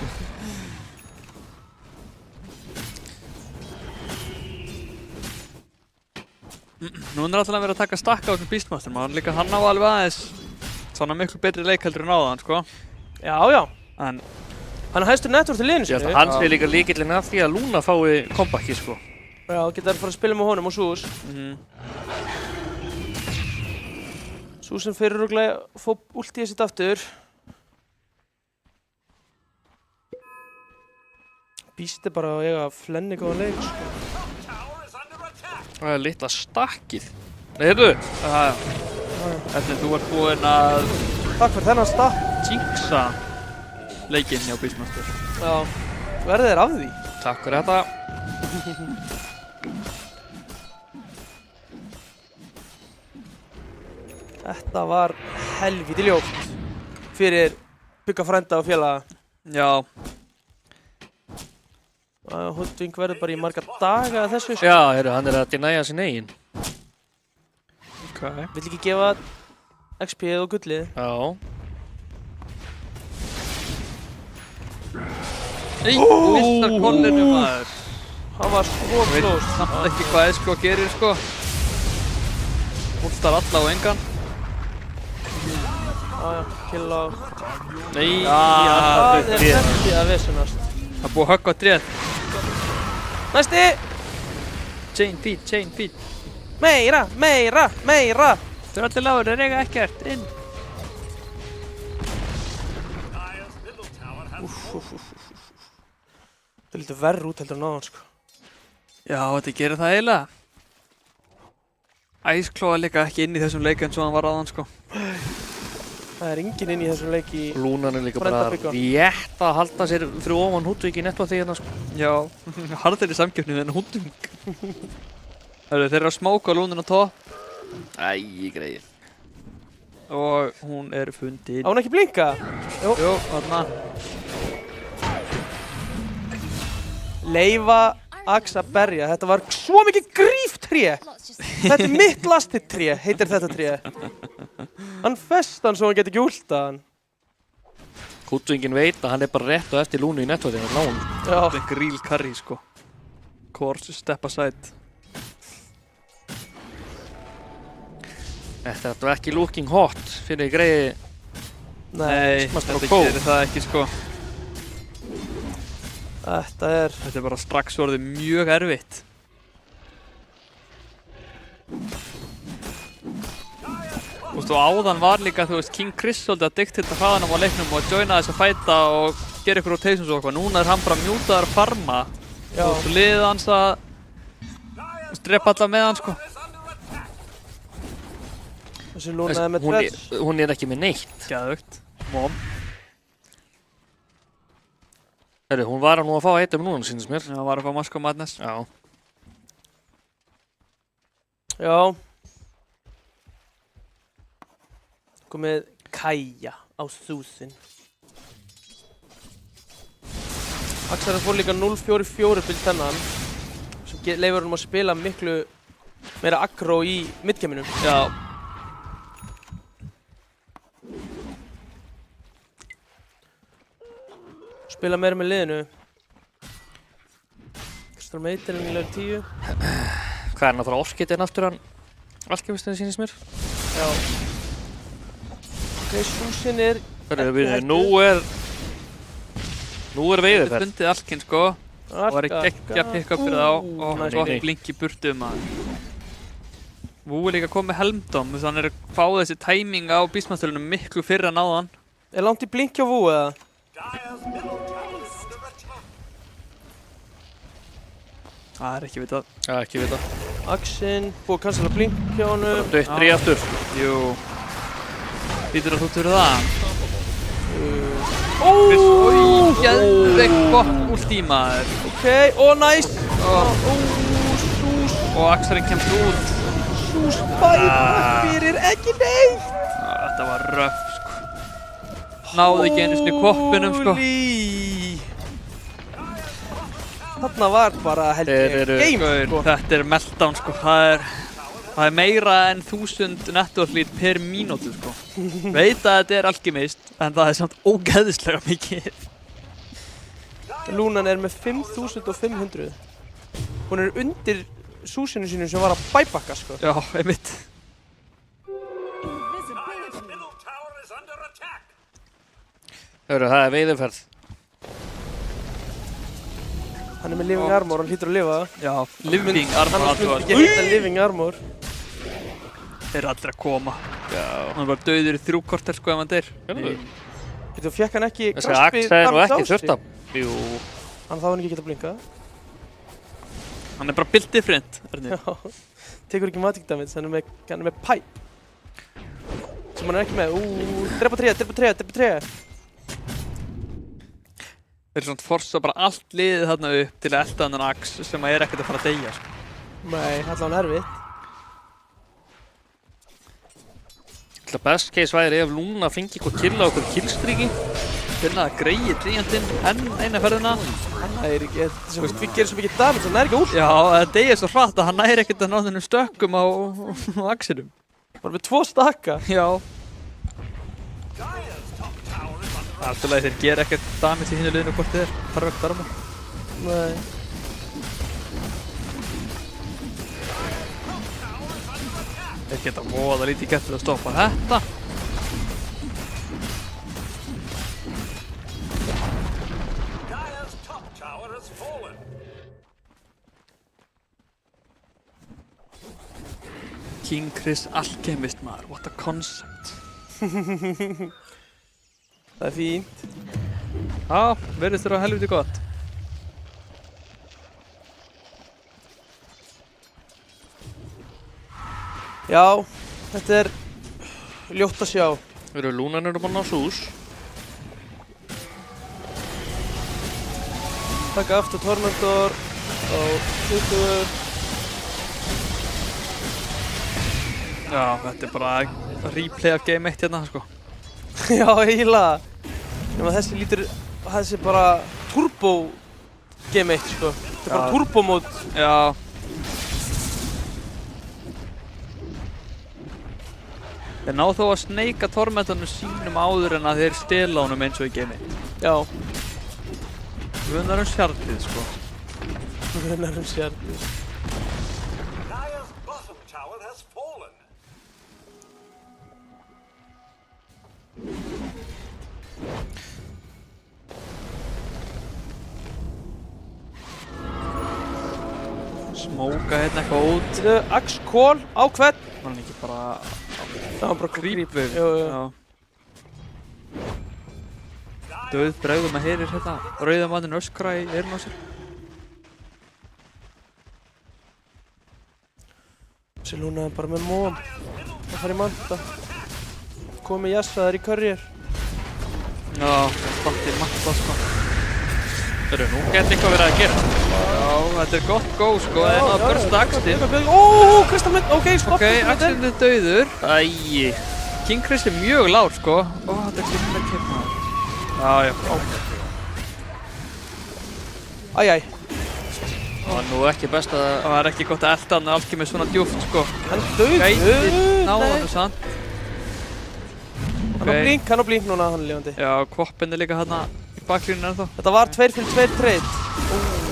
Nú er alltaf að vera að taka stakka á þessum Beastmaster, maður líka hann á alveg aðeins svona miklu betri leik heldur en áðan, sko. Já, já. En hann er hæstur network til liðinu sinni. Hann sé líka lykillinn af því að Lúna fái kompakki, sko. Já, geta þær fara að spila með honum og Sús. Súsin fyrir rúglega fór ultið sitt aftur. Beast er bara að eiga flenni góðan leik, sko. Það er litla stakkið. Nei, heyrðu! Hvernig þú ert búinn að... Takk fyrir þennan stakk. Jinxa leikinn hjá Beastmaster. Já, verðið er af því. Takk fyrir þetta. Þetta var helviti ljótt fyrir Bugga frænda og félaga. Já. Hútving verður bara í marga daga að þessu, sko. Já, heyrðu, hann er að denæja sin eigin. Ok. Vill ekki gefa XP-ið og gullið. Já. Nei, missar kollinu maður. Hann var svo close. Samt ekki hvað Eskló gerir, sko. Húltar alla á engan. Já, kill á... Nei, það er þetta að vissunast. Það er búið að höggva tréð. Næsti! Chain feed. Meira! Þau er allir lágur, þeir eiga ekkert, inn. Það er lítið verri út heldur en áðan, sko. Já, þetta gerir það eiginlega. Ice Claw er líka ekki inn í þessum leik eins og hann var áðan, sko. Það Það er enginn inn í þessum leik í Lúnan er líka Brenda bara Byggon. rétt að halda sér fyrir ofan Hútvík í nettoði hérna sko. Já, harðir í samkeppni við Hútvík. Þeir eru að smóka Lúnan á topp. Æ, greið. Og hún er fundin. Á hún ekki blinka? Jú. Jú, þarna. Leifa Axe að berja. Þetta var svo mikið gríftré. Þetta er mitt lastið tré, heitir þetta tré. Hann fest hann svo hann geti ekki últað hann. Hútvíkinn veit að hann er bara rétt og eftir Lúnu í nettoði hérna náum. Já. Þetta er grill curry sko. Course step aside. Þetta var ekki looking hot fyrir greiði. Nei, þetta gerir það ekki sko. Þetta er bara strax orðið mjög erfitt. Þú veist, og áðan var líka, þú veist, King Chris svolítið að dikta hraðanum á leiknum og joina þess að fæta og gera ykkur rotations og eitthvað. Núna er hann bara mjútaður að farma. Já. Og liðið hans að drepa alla með hann, sko. Þessi Lúna er með dredge. Hún er ekki með neitt. Geðvögt. Mom. Herru, hún var nú að fá að heita núna, sýnist mér. Já, var að fá Mask og Madness. Já. Já. Komið Kaja á þúsinn. Axar fór líka 0-4-4 bíl þennan sem leifur honum að spila miklu meira aggro í midgaminum. Já. Spila meira með liðinu. Kristal Meitirinn í level 10. Hvað er hann að fara orkitinn aftur hann? Alkemistinn sýnist mér. Já. Ok, Súsin er Nú er veiðiferð. Þetta er bundið Alkin sko. Og var ekki að pikka upp fyrir þá og svo ekki blink í burtu maður. Vú er líka komið helmdóm, þannig að hann er að fá þessi tæming á Beastmasterunum miklu fyrr en áðan. Er langt í blink hjá Vú eða? Það er ekki vitað. Já, ekki vitað. Axinn, búið að cancela blink hjá honum. Dött 3 aftur. Jú. Lítur að þú fyrir það. Óóóó! Geðveikt gott últí maður. Ok, næs! Sús! Og Axarinn kemst út. Sús bæði fyrir ekki neitt! Þetta var röff sko. Náði ekki einu sinni koppinum sko. Þarna var bara heldur game sko. Þetta er meltdown sko. Það er meira en 1000 nettoathlít per mínútu sko. Veit að þetta er alkemist, en það er samt ógeðislega mikið. Lúnan er með 5500. Hún er undir Súsinu sínum sem var að bæbakka sko. Já, einmitt. Hörru, það er veiðiferð. Hann er með living armor, hann hlýtur að lifa. Já, living armor. Hann myndi ekki heita living armor. Þeir eru allir að koma. Já. Hann er bara dauður í 3 korter sko ef hann deyr. Þú fekk hann ekki þessi Axe er nú ekki þurft að. Jú. Hann þá hann ekki geta blinkað. Hann er bara build different. Já. Tekur ekki magic damage, hann er með pipe. Sem hann er ekki með. Drepa 3. Þeir eru svona forsa bara allt liðið þarna upp til að elta hann Axe sem er ekkert að fara að deyja sko. Nei, allavega erfitt. Best case væri ef Lúna fengi eitthvað kill á okkur killstreaki. Finna að greiði tríjandinn enn eina ferðina. Hann næri ekki, við gerum svo mikið damage, hann næri ekki úr. Já, það deyja svo hratt að hann næri ekkert að ná þennum stökkum á Axinum. Bara með 2 stakka. Já. Alltaf þeir gera ekkert damage í hinu liðinu hvort þið er. Þarf ekkert armor. Nei. Þeir geta voða lítið gert til að stoppa þetta. King Chris Alchemist maður, what a concept. Það er fínt. Já, verðist þér á helviti gott. Já, þetta er ljótt að sjá. Lúnan eru búin á sús. Taka aftur Tormentor á 20. Já, þetta bara replay af game 1 hérna, sko. Já, eiginlega. Nefnum að þessi bara turbo game 1, sko. Þetta bara turbo mód. Já. Þeir ná þó að sneika Tormentornum sínum áður en að þeir stela honum eins og í game 1. Já. Vunar sjardið, sko. Vunar sjardið. Smóka hérna eitthvað út. Axe Call á hvern? Var hann ekki bara... Það var bara Creepwave. Já. Döð bregðum að heyrir hérna. Rauðamanninn öskra í eyrun á sér. Þessi Lúna er bara með móm. Það fara í manta. Komið jassaðar í courier. Já, það er manta, sko. Nú geti eitthvað verið að gera. Já, þetta er gott go, sko. Það er að bursta Axtinn. Kristall mynd, ok, spott. Ok, Axtinn er dauður. Æi. King Chris er mjög lár, sko. Þetta er klippið að kemna. Já. Æjæ. Það var nú ekki best að... Það var ekki gott að elda hann alveg með svona djúft, sko. Hann dauður. Gæti náða hann samt. Hann á blink núna, hann er lifandi. Já, Kvoppin er líka hérna í baklíninu ennþá. Þetta var 2 fyrir 2 trade.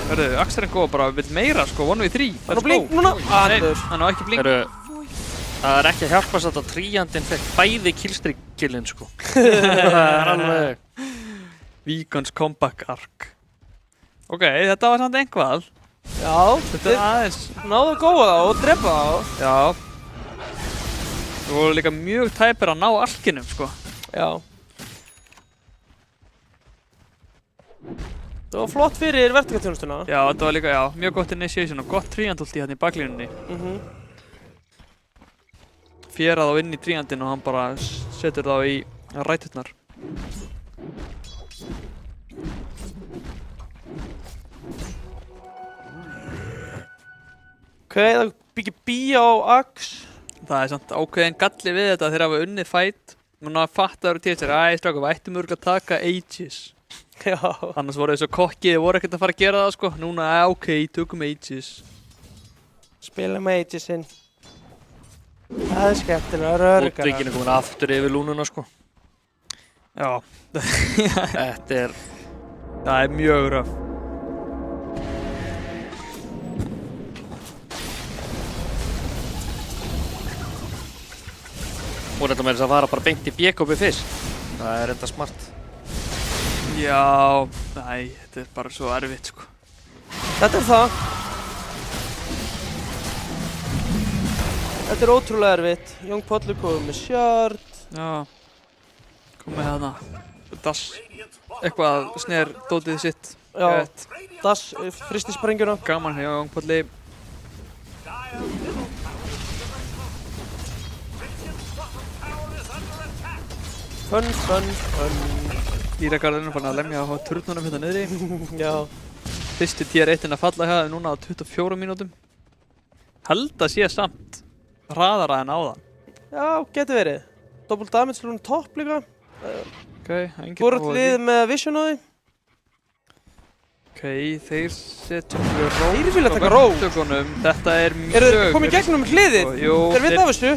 Hörru, Axel góð bara vill meira, sko, 1v3. Hann á blink núna. Nei, hann á ekki blink. Það er ekki að hjálpa þess að Tríandinn fekk bæði killstreak-killinn, sko. Það er alveg... Víkons comeback arc. Ok, þetta var samt einhvað. Já, þetta er aðeins... Náðu að góða þá og drepa þá. Já. Þú voru líka mjög tæpir að ná alkinum, sko. Já. Það var flott fyrir vertikatjónustuna. Já, þetta var líka, já, mjög gott initiation og gott tríandulti hérna í baklínunni. Fjera þá inn í tríandinn og hann bara setur þá í ræturnar. Ok, það byggir bíja á Axe. Það er samt ákveðin galli við þetta þegar hafa unnið fight. Núna fattar þú til þess að stráka, við ættum örgulega að taka Aegis. Já. Annars voru þessu kokkið, voru ekkert að fara að gera það, sko. Núna, ok, tökum Aegis. Spilum Aegisinn. Það er skemmtilega, það er örgara. Útbyggin er komin aftur yfir Lúnuna, sko. Já. Þetta er... Það er mjög röf. Og þetta með þess að fara bara beint í B-kópi fyrst. Það er enda smart. Já, nei, þetta er bara svo erfitt, sko. Þetta er það. Þetta er ótrúlega erfitt. Young Podlu komið með shard. Já. Komið hérna. Dass. Eitthvað sner dótið sitt. Já. Dass, fristi sprengjuna. Gaman hjá Young Podli. Fun. Dýragarðurinn fann að lemja á turnunum hérna niðri. Já. Fyrstu tier 1-inn að falla hérna núna á 24 mínútum. Held að sé samt hraðara en áðan. Já, getur verið. Double damage lúna topp líka. Ok, engin Hvort lið með vision á því. Ok, þeir setjum við ró. Þeir vilja taka ró. Þetta er mjög... Eru þeir komið gegnum hliðið? Jú, þeir vita af þessu.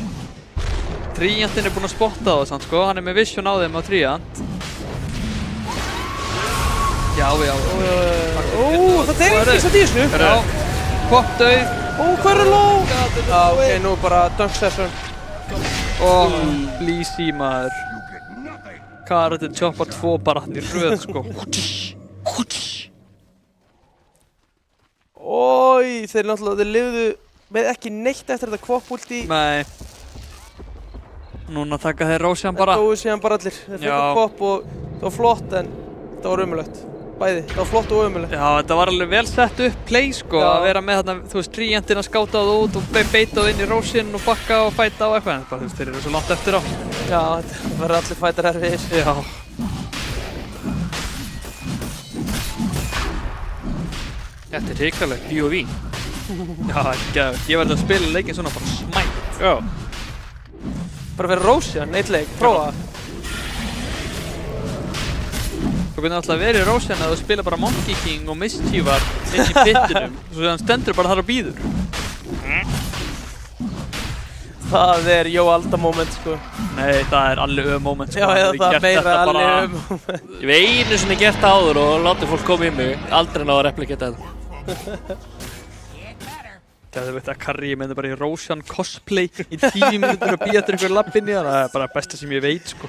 Tríandinn er búinn að spotta það samt, sko. Hann er með vision á þeim á Tríand. Já. Það er ekki satt í þessu. Já, Kvopp dauð. Hvað er low? Já, ok, nú bara dunk session. Blísi maður. Karatinn choppar 2 bara hann í röð, sko. Þeir lifðu með ekki neitt eftir þetta Kvopp ulti. Nei. Núna taka þeir Rósian bara. Það dói síðan bara allir. Þeir fekk Kvopp og það var flott en það var ömulegt. Bæði, það var flott og ömulegt. Já, þetta var alveg vel sett upp play, sko. Að vera með þarna, þú veist, Tríandinn að skáta það út og beita það inn í Rósian og bakka og fæta og eitthvað. En bara, þú veist, þeir eru svo langt eftir á. Já, þetta verður allir fætar erfiðir. Já. Þetta er hrikalegt, POV. Já, ekki að ég verði að spila leikinn svona bara smætt. Já. Bara fyrir Roshan, eitt leik, prófa. Þú getur alltaf verið í Roshan að þú spila bara Monkey King og Mischiefar inn í pittinum. Svo hann stendur bara þar og býður. Það er Jó Alda moment, sko. Nei, það er allir moment, sko. Já, eða það er meira allir moment. Ég hef einu sinni gert það áður og látið fólk koma í mig. Aldrei náðu að repliketa þetta. Það veit að Karri myndi bara í Roshan cosplay í 10 mínútur og býja eftir einhver lappinni. Það er bara besta sem ég veit, sko.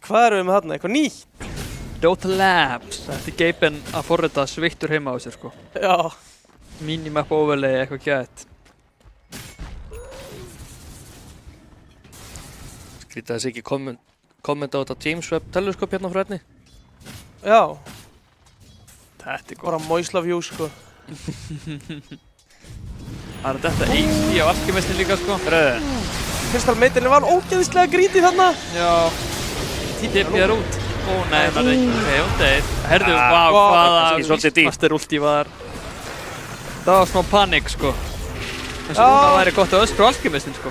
Hvað erum við með þarna? Eitthvað nýtt? Dota Labs. Þetta er Gaben að forrita sveittur heima á sér, sko. Já. Minimap overlay, eitthvað gætt. Skrítið þessi ekki kommenta á þetta James Webb teleskop hérna frá henni. Já. Þetta er gott. Bara Moisla view, sko. Það er þetta AC á Alchemistinn líka, sko. Kristalmeitirinn var ógeðislega grítið þarna. Já. TP er út. Ó nei, það er ekki. Ok, hún deyr. Herðu, vá, hvaða Master ulti var. Það var smá panik, sko. Þess að núna væri gott að öskra á Alchemistinn, sko.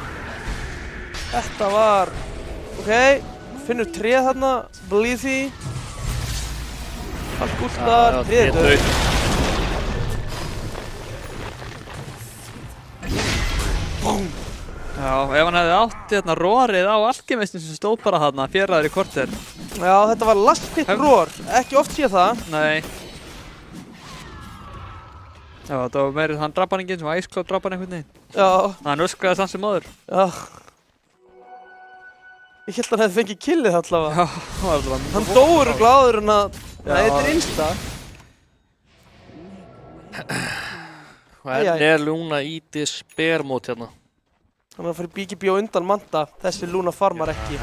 Þetta var... Ok, finnur tréð þarna, blíð því. Allt gúllar, tréð döð. Búm! Já, ef hann hefði átt hérna rórið á Alchemistinn sem stóð bara þarna, fjaraður í korter. Já, þetta var last hit rór. Ekki oft sé það. Nei. Já, þetta var meirið hann drabbaninginn sem Ice Cloud drabban einhvern veginn. Já. Hann öskraði þann sem áður. Já. Ég held að hann hefði fengið killið allavega. Já, það var allavega. Hann dóur gláður en að... Nei, þetta er insta. Henni er Luna í despair mót hérna. Hann er að fara í BGB og undan Manta. Þessi Luna farmar ekki.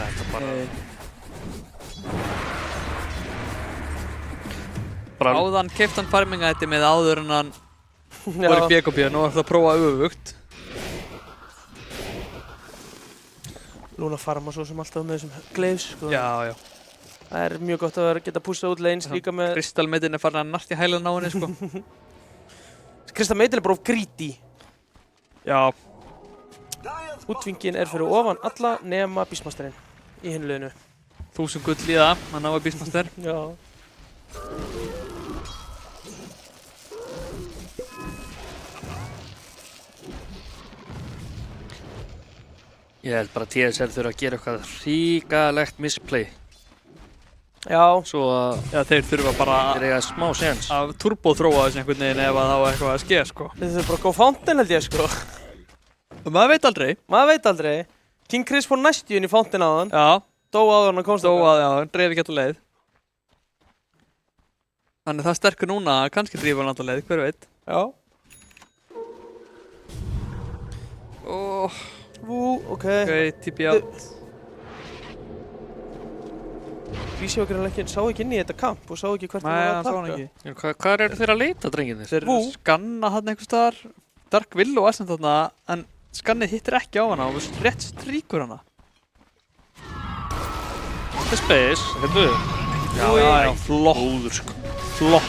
Áðan keypti hann farmingætti með áður en hann var í BGB. Nú er það að prófa öfugt. Luna farmar svo sem alltaf með þessum gleifs, sko. Já, já. Það er mjög gott að geta pússað út lanes líka með... Kristalmeitin er farin að narta í hælan á henni, sko. Kristalmeitin er bara of greedy. Já. Útvingin er fyrir ofan alla nema Beastmasterinn í hinu liðinu. 1000 gull í það, hann á að Beastmaster. Já. Ég held bara að TSL þurfa að gera eitthvað hrikalegt misplay. Já. Svo að... Já, þeir þurfa bara þeir eiga smá séns. Að turbo-þróa þessu einhvern veginn ef að það var eitthvað að ske, sko. Þeir þurfa bara að góða fountain held ég, sko. Maður veit aldrei. Maður veit aldrei. King Chris fór næstu inn í fountain áðan. Já. Dó áður hann að komst okkur. Dó áður, já, hann dreif ekki alltaf leið. Hann er það sterkur núna, kannski drífa hann alltaf leið, hver veit. Já. Ok. Ok, TP out. Vísjókirinn sá ekki inn í þetta kamp og sá ekki hvert Nei, hann sá hann ekki. Hvað eru þeir að leita, drenginir? Þeir eru skanna hann einhvers staðar. Dark Willow er samt þarna, en skannið hittir ekki á hana og rétt stríkur hana. Þetta er space, hérna. Já, flott. Góður, sko. Flott.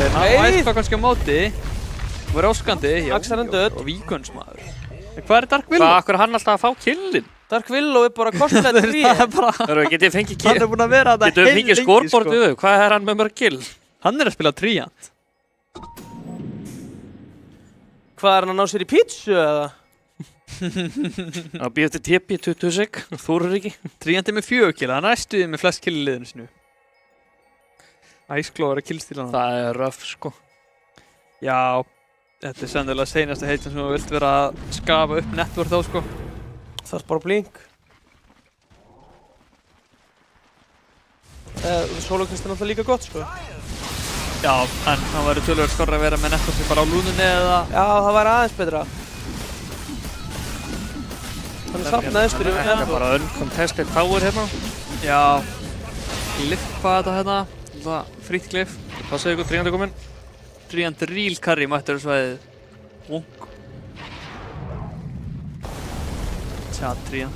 Þeir ná ætla kannski á móti. Og er áskandi. Axarinn dödd. Og víkunnsmaður. Hvað er Dark Willow? Akkur er hann alltaf að fá killin? Dark Willow er bara kostlega 3. Það er bara... Getið fengið kill? Hann er búinn að vera þetta Getið fengið scoreboard við þau? Hvað er hann með mörg kill? Hann er að spila Triant. Hvað er hann að ná sér í pítsu eða? Að býja eftir TP 20 sek, þúrur ekki. Triant er með 4 kill, hann er stuðið með flest kill í liðinu sinu. Ice Claw er að killstíla hann. Það er rough, sko. Já, þetta er sennilega seinasta heitin sem þú vilt vera að skafa upp network á, sko. Það er bara blink. Sólokvist er náttúrulega líka gott, sko. Já, en það væri tölvöld skorra að vera með network bara á lúnunni eða... Já, það væri aðeins betra. Þannig safnaðist fyrir Það er bara uncontested power hérna. Já, gliffa þetta hérna. Frýtt glif. Passaðu ykkur, Triant er kominn. Triant real carry mættur á svæðið. Vunk. Tja, Trían.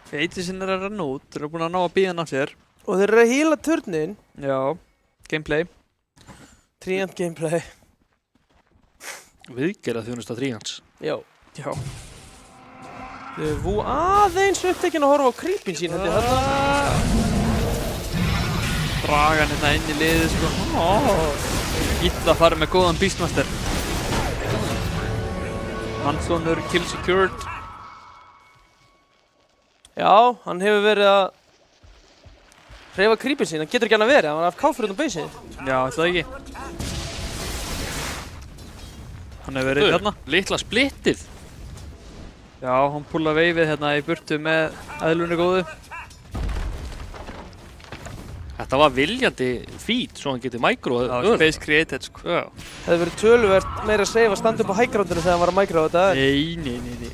Eithisinn að renna út, þeir eru búin að ná að bíða hann af sér. Og þeir eru að hýla turnin. Já, gameplay. Tríant gameplay. Viðgerða þjónusta Tríans. Já. Já. Vú aðeins upptekinn að horfa á creepin sín held ég þarna. Draga hann hérna inn í liðið sko. Illa að fara með góðan Beastmaster. Hanssonur, kill secured. Já, hann hefur verið að hreyfa creepin sín, hann getur ekki hann að vera, hann var af káfur út á beisið. Já, ætlaði ekki. Hann hefur verið hérna. Litla splittið. Já, hann púla veifið hérna í burtu með eðlunni góðu. Þetta var viljandi feat, svo hann getið microð. Það var space created sko. Já. Það hefur verið töluvert meira að save að standa upp á high-groundinu þegar hann var að microða þetta. Nei.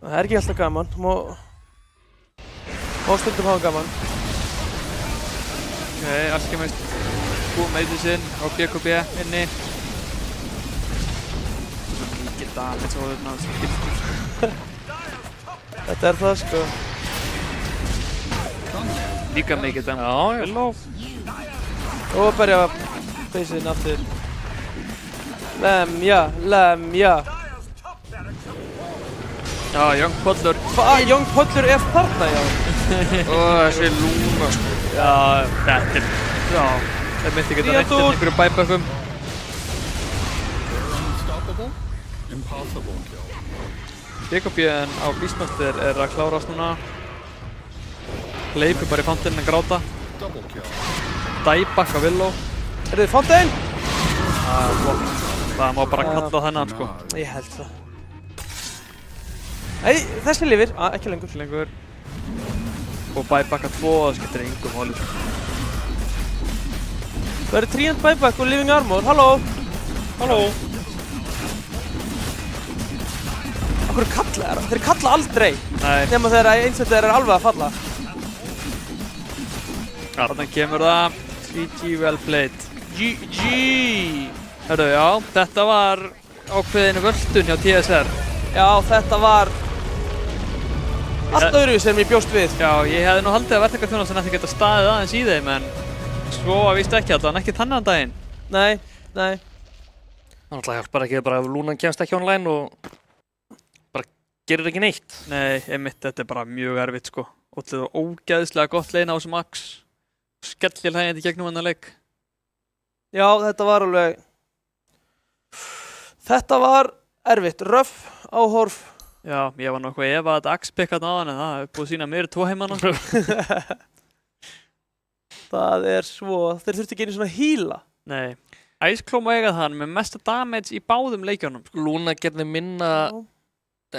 Það er ekki alltaf gaman, má stundum hafa gaman. Ok, Alchemist búið með Eithisinn og BKB inni. Mikið damage og þarna skiltur. Þetta er það sko. Líka mikið damage. Já. Willow. Og berja beisinn aftur. Lemja. Já, Young Podlur. Young Podlur er þarna, já. Þessi Luna sko. Já, þetta er... Já, það myndi geta reynt hérna einhverju bæbökkum. BKB-en á Beastmaster er að klárast núna. Hleypur bara í fountainin að gráta. Dæbak á Willow. Er þið fountain? Það má bara kalla þennan sko. Ég held það. Nei, þessi lifir. Ekki lengur. Og bæbaka 2, það skiptir engum máli. Það eru Tríant buyback og living armor. Halló. Akkur kalla þeirra? Þeir kalla aldrei. Nei. Nema þegar einsettu þeirra er alveg að falla. Þannig kemur það. GG well played. GG. Hörru, já, þetta var ákveðinu völdun hjá TSR. Já, þetta var allt öðru sem ég bjóst við. Já, ég hefði nú haldið að verktakarþjónustan ætti að geta staðið aðeins í þeim, en svo að víst ekki allan, ekki þannig daginn. Nei. Það náttúrulega hjálpar ekki bara ef Lúnan kemst ekki online og bara gerir ekki neitt. Nei, einmitt, þetta er bara mjög erfitt sko. Og þetta var ógeðslega gott leina á þessu max. Skellir hægindi gegnum hennar leik. Já, þetta var alveg... Þetta var erfitt. Röff, áhorf. Já, ég var nokkuð ef að þetta Axe-pick á hann, en það er búið að sína mér 2 heimana. Það er svo... Þeir þurfti ekki einu svona híla. Nei. Iceclaw má eiga þann með mesta damage í báðum leikjunum. Sko. Lúna gerði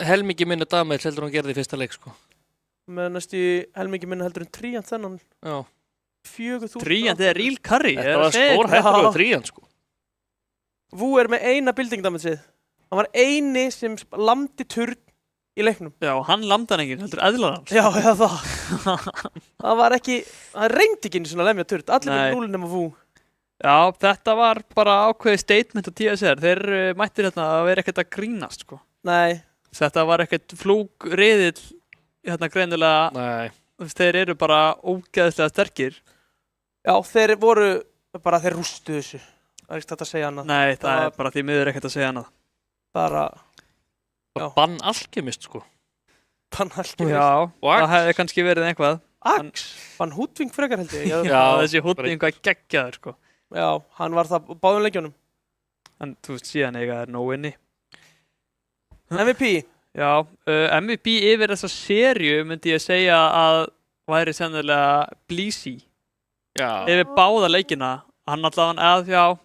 helmingi minna damage heldur hún gerði í fyrsta leik sko. Með næstu helmingi minna heldur en Tríant þennan. Já. 4.000. Tríant er real carry. Þetta var stór hættur á Tríant sko. Vú er með eina building damage-ið. Hann var eini sem lamdi turn í leiknum. Já, hann lamdi hann enginn, heldur eðlar hans. Já, það. Það var ekki... Það reyndi ekki einu svona lemja turn. Allir með 0 nema Vú. Já, þetta var bara ákveðið statement á TSR. Þeir mættir hérna að vera ekkert að grínast, sko. Nei. Þetta var ekkert flúgriðill, hérna greinilega. Nei. Þeir eru bara ógeðslega sterkir. Já, þeir voru bara, þeir rústu þessu. Það er ekkert hægt að segja annað. Nei, það er bara því miður ekkert að segja annað. Bara... Bann Alchemist, sko. Bann Alchemist. Já, það hefði kannski verið einhvað. Axe? Bann Hútving frekar held ég. Já, þessi Hútving var geggjaður, sko. Já, hann var það báðum leikjunum. En þú veist, síðan eiga er nóg inni. MVP? Já, MVP yfir þessa serju myndi ég segja að væri sennilega Bleezy. Já. Yfir báða leikina. Hann allavega,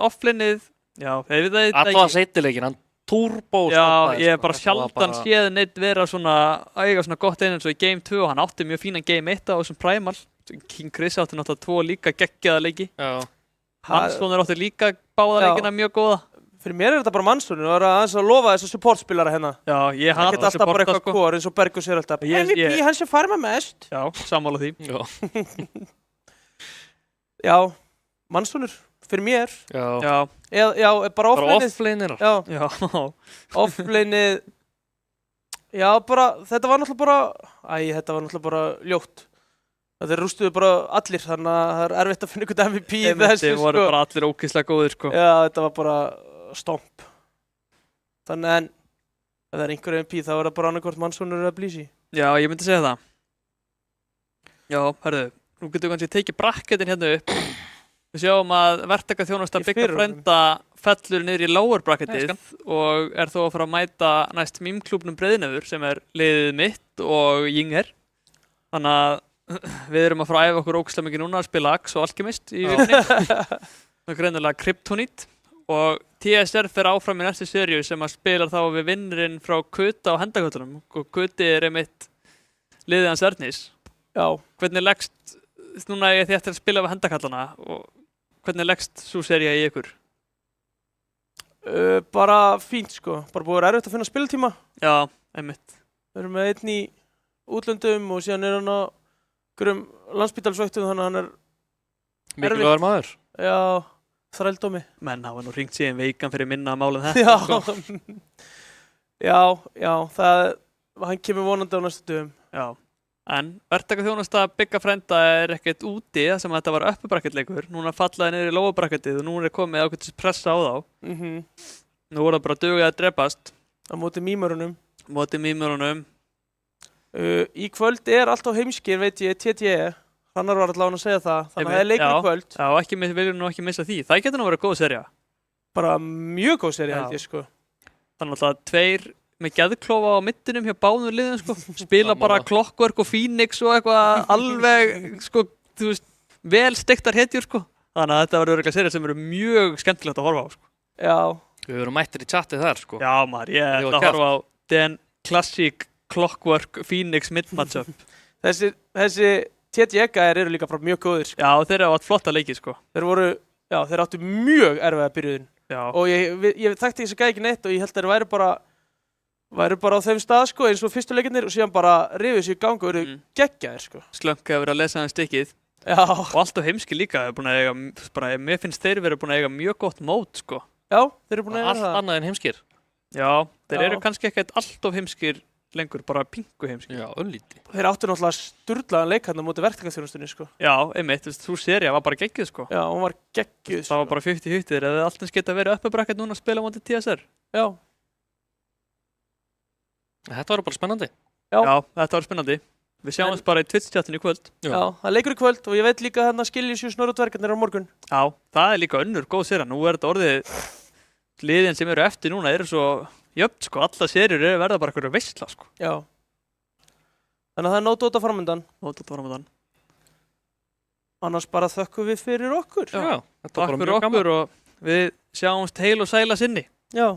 offlinið, já, ég veit það ekki. Allavega seinnileikin, hann turbo. Já, ég hef bara sjaldan séð neitt vera svona, eiga svona gott eins og í Game 2 og hann átti mjög fínan Game 1 á þessum Primal. King Chris átti náttúrulega 2 líka geggjaða leiki. Já. Hanssonur átti líka báða leikina mjög góða. Fyrir mér er þetta bara Mannssonin og það er aðeins að lofa þessu supportspilara hérna. Já, ég hata supporta sko. Það geta alltaf bara eitthvað kór eins og Bergur sér alltaf. MVP, hann sem farma mest. Já, sammála því. Já. Já, Mannssonin, fyrir mér. Já. Já, bara offlaneið. Offlaneir. Já. Offlaneið. Já, bara, þetta var náttúrulega bara ljótt. Þeir rústuðu bara allir, þannig að það er erfitt að finna einhvern MVP í þessu, Þeir voru bara allir ógeðslega góðir, sko. Já, þetta var bara stomp. Þannig en, ef það er einhver MVP, þá er það bara annarkvort Mannsonur eða Blísi. Já, ég myndi segja það. Já, herðu, nú getum við kannski tekið bracketin hérna upp. Við sjáum að verktakaþjónusta Bigga Frænda fellur niður í lower bracketið og er þó að fara að mæta næst mýmklúbnum Breiðnefur sem er liðið mitt og Jinger. Þannig að við erum að fara að æfa okkur ógeðslega mikið núna að spila Axe og Alchemist í vikunni. Það er greinilega Kryptonite og TSR fer áfram í næstu seríu sem að spila þá við vinnurinn frá Kuta á Hendaköllunum og Kuti er einmitt liðið hans Ernis. Já. Hvernig leggst, núna ég þið eftir að spila við Hendakallana og hvernig leggst svo sería í ykkur? Bara fínt sko, bara búið að erfitt að finna spiltíma. Já, einmitt. Við erum með einn í útlöndum og síðan er hann á landsspítalsvöktum, þannig að hann er mikilvægur maður. Já, þrældómi. Menn hafa nú hringt síðan veikan fyrir minna málið þetta. Já, hann kemur vonandi á næstu dögum. Já, en verktakaþjónusta Bigga Frænda er ekkert úti þar sem þetta var uppubracketleikur. Núna fallaði niður í lowabracketið og núna er komið ákveðtis pressa á þá. Nú voru það bara dugið að drepast. Á móti mýmurunum. Í kvöld er allt á heimskir, veit ég, TTE. Hrannar var allavega að segja það, þannig að það er leikur í kvöld. Já, viljum nú ekki missa því. Það getur nú verið góð sería. Bara mjög góð sería, held ég, sko. Þannig að tveir með geðklofa á middinum hjá báðum liðum, sko. Spila bara Clockwork og Phoenix og eitthvað alveg, sko, þú veist, vel stektar hetjur, sko. Þannig að þetta verður eitthvað sería sem eru mjög skemmtilegt að horfa á, sko. Já. Við verum mættir í chatið þar, sko. Já, maður, ég er að horfa á den Classic Clockwork Phoenix mid-matchup. Þessi TTE-gæðir eru líka bara mjög góðir, sko. Já, þeir eru átt flotta leiki, sko. Þeir áttu mjög erfiða byrjuðin. Já. Og ég þekkti þessi gæði ekki neitt og ég held að þeir væru bara á þeim stað, sko, eins og fyrstu leikinnir og síðan bara rifið sér í gang og eru geggjaðir, sko. Slönk hefur verið að lesa hann stikkið. Já. Og allt á heimski líka, mér finnst þeir verið búin að eiga mjög gott mót, sko. Já, þeir eru búin að eiga það. Allt annað en heimskir. Já, þeir eru kannski ekkert allt of heimskir lengur, bara pingu heimskir. Já, öllíti. Þeir áttu náttúrulega sturlaðan leik hérna á móti verktakaþjónustunni, sko. Já, einmitt, þú sería var bara geggjuð, sko. Já, hún var geggjuð, sko. Það var bara 50-50, eða allt eins geta verið uppubracket núna að spila á móti TSR. Já. Þetta var bara spennandi. Já, þetta var spennandi. Við sjáumst bara í Twitch-chatinu í kvöld. Já, það leikur í kvöld og ég veit líka hérna Skiljusjús Norðurtverkarnir á morgun. Já, það er líka önnur góð sería. Nú er þetta orðið, liðin sem eru eftir núna eru svo jöfn, sko. Alla seríur verða bara eitthvað veistla, sko. Já. Þannig að það er nótóta framöndan. Annars bara þökkum við fyrir okkur. Já, takk fyrir okkur og við sjáumst heil og sæla sinni. Já.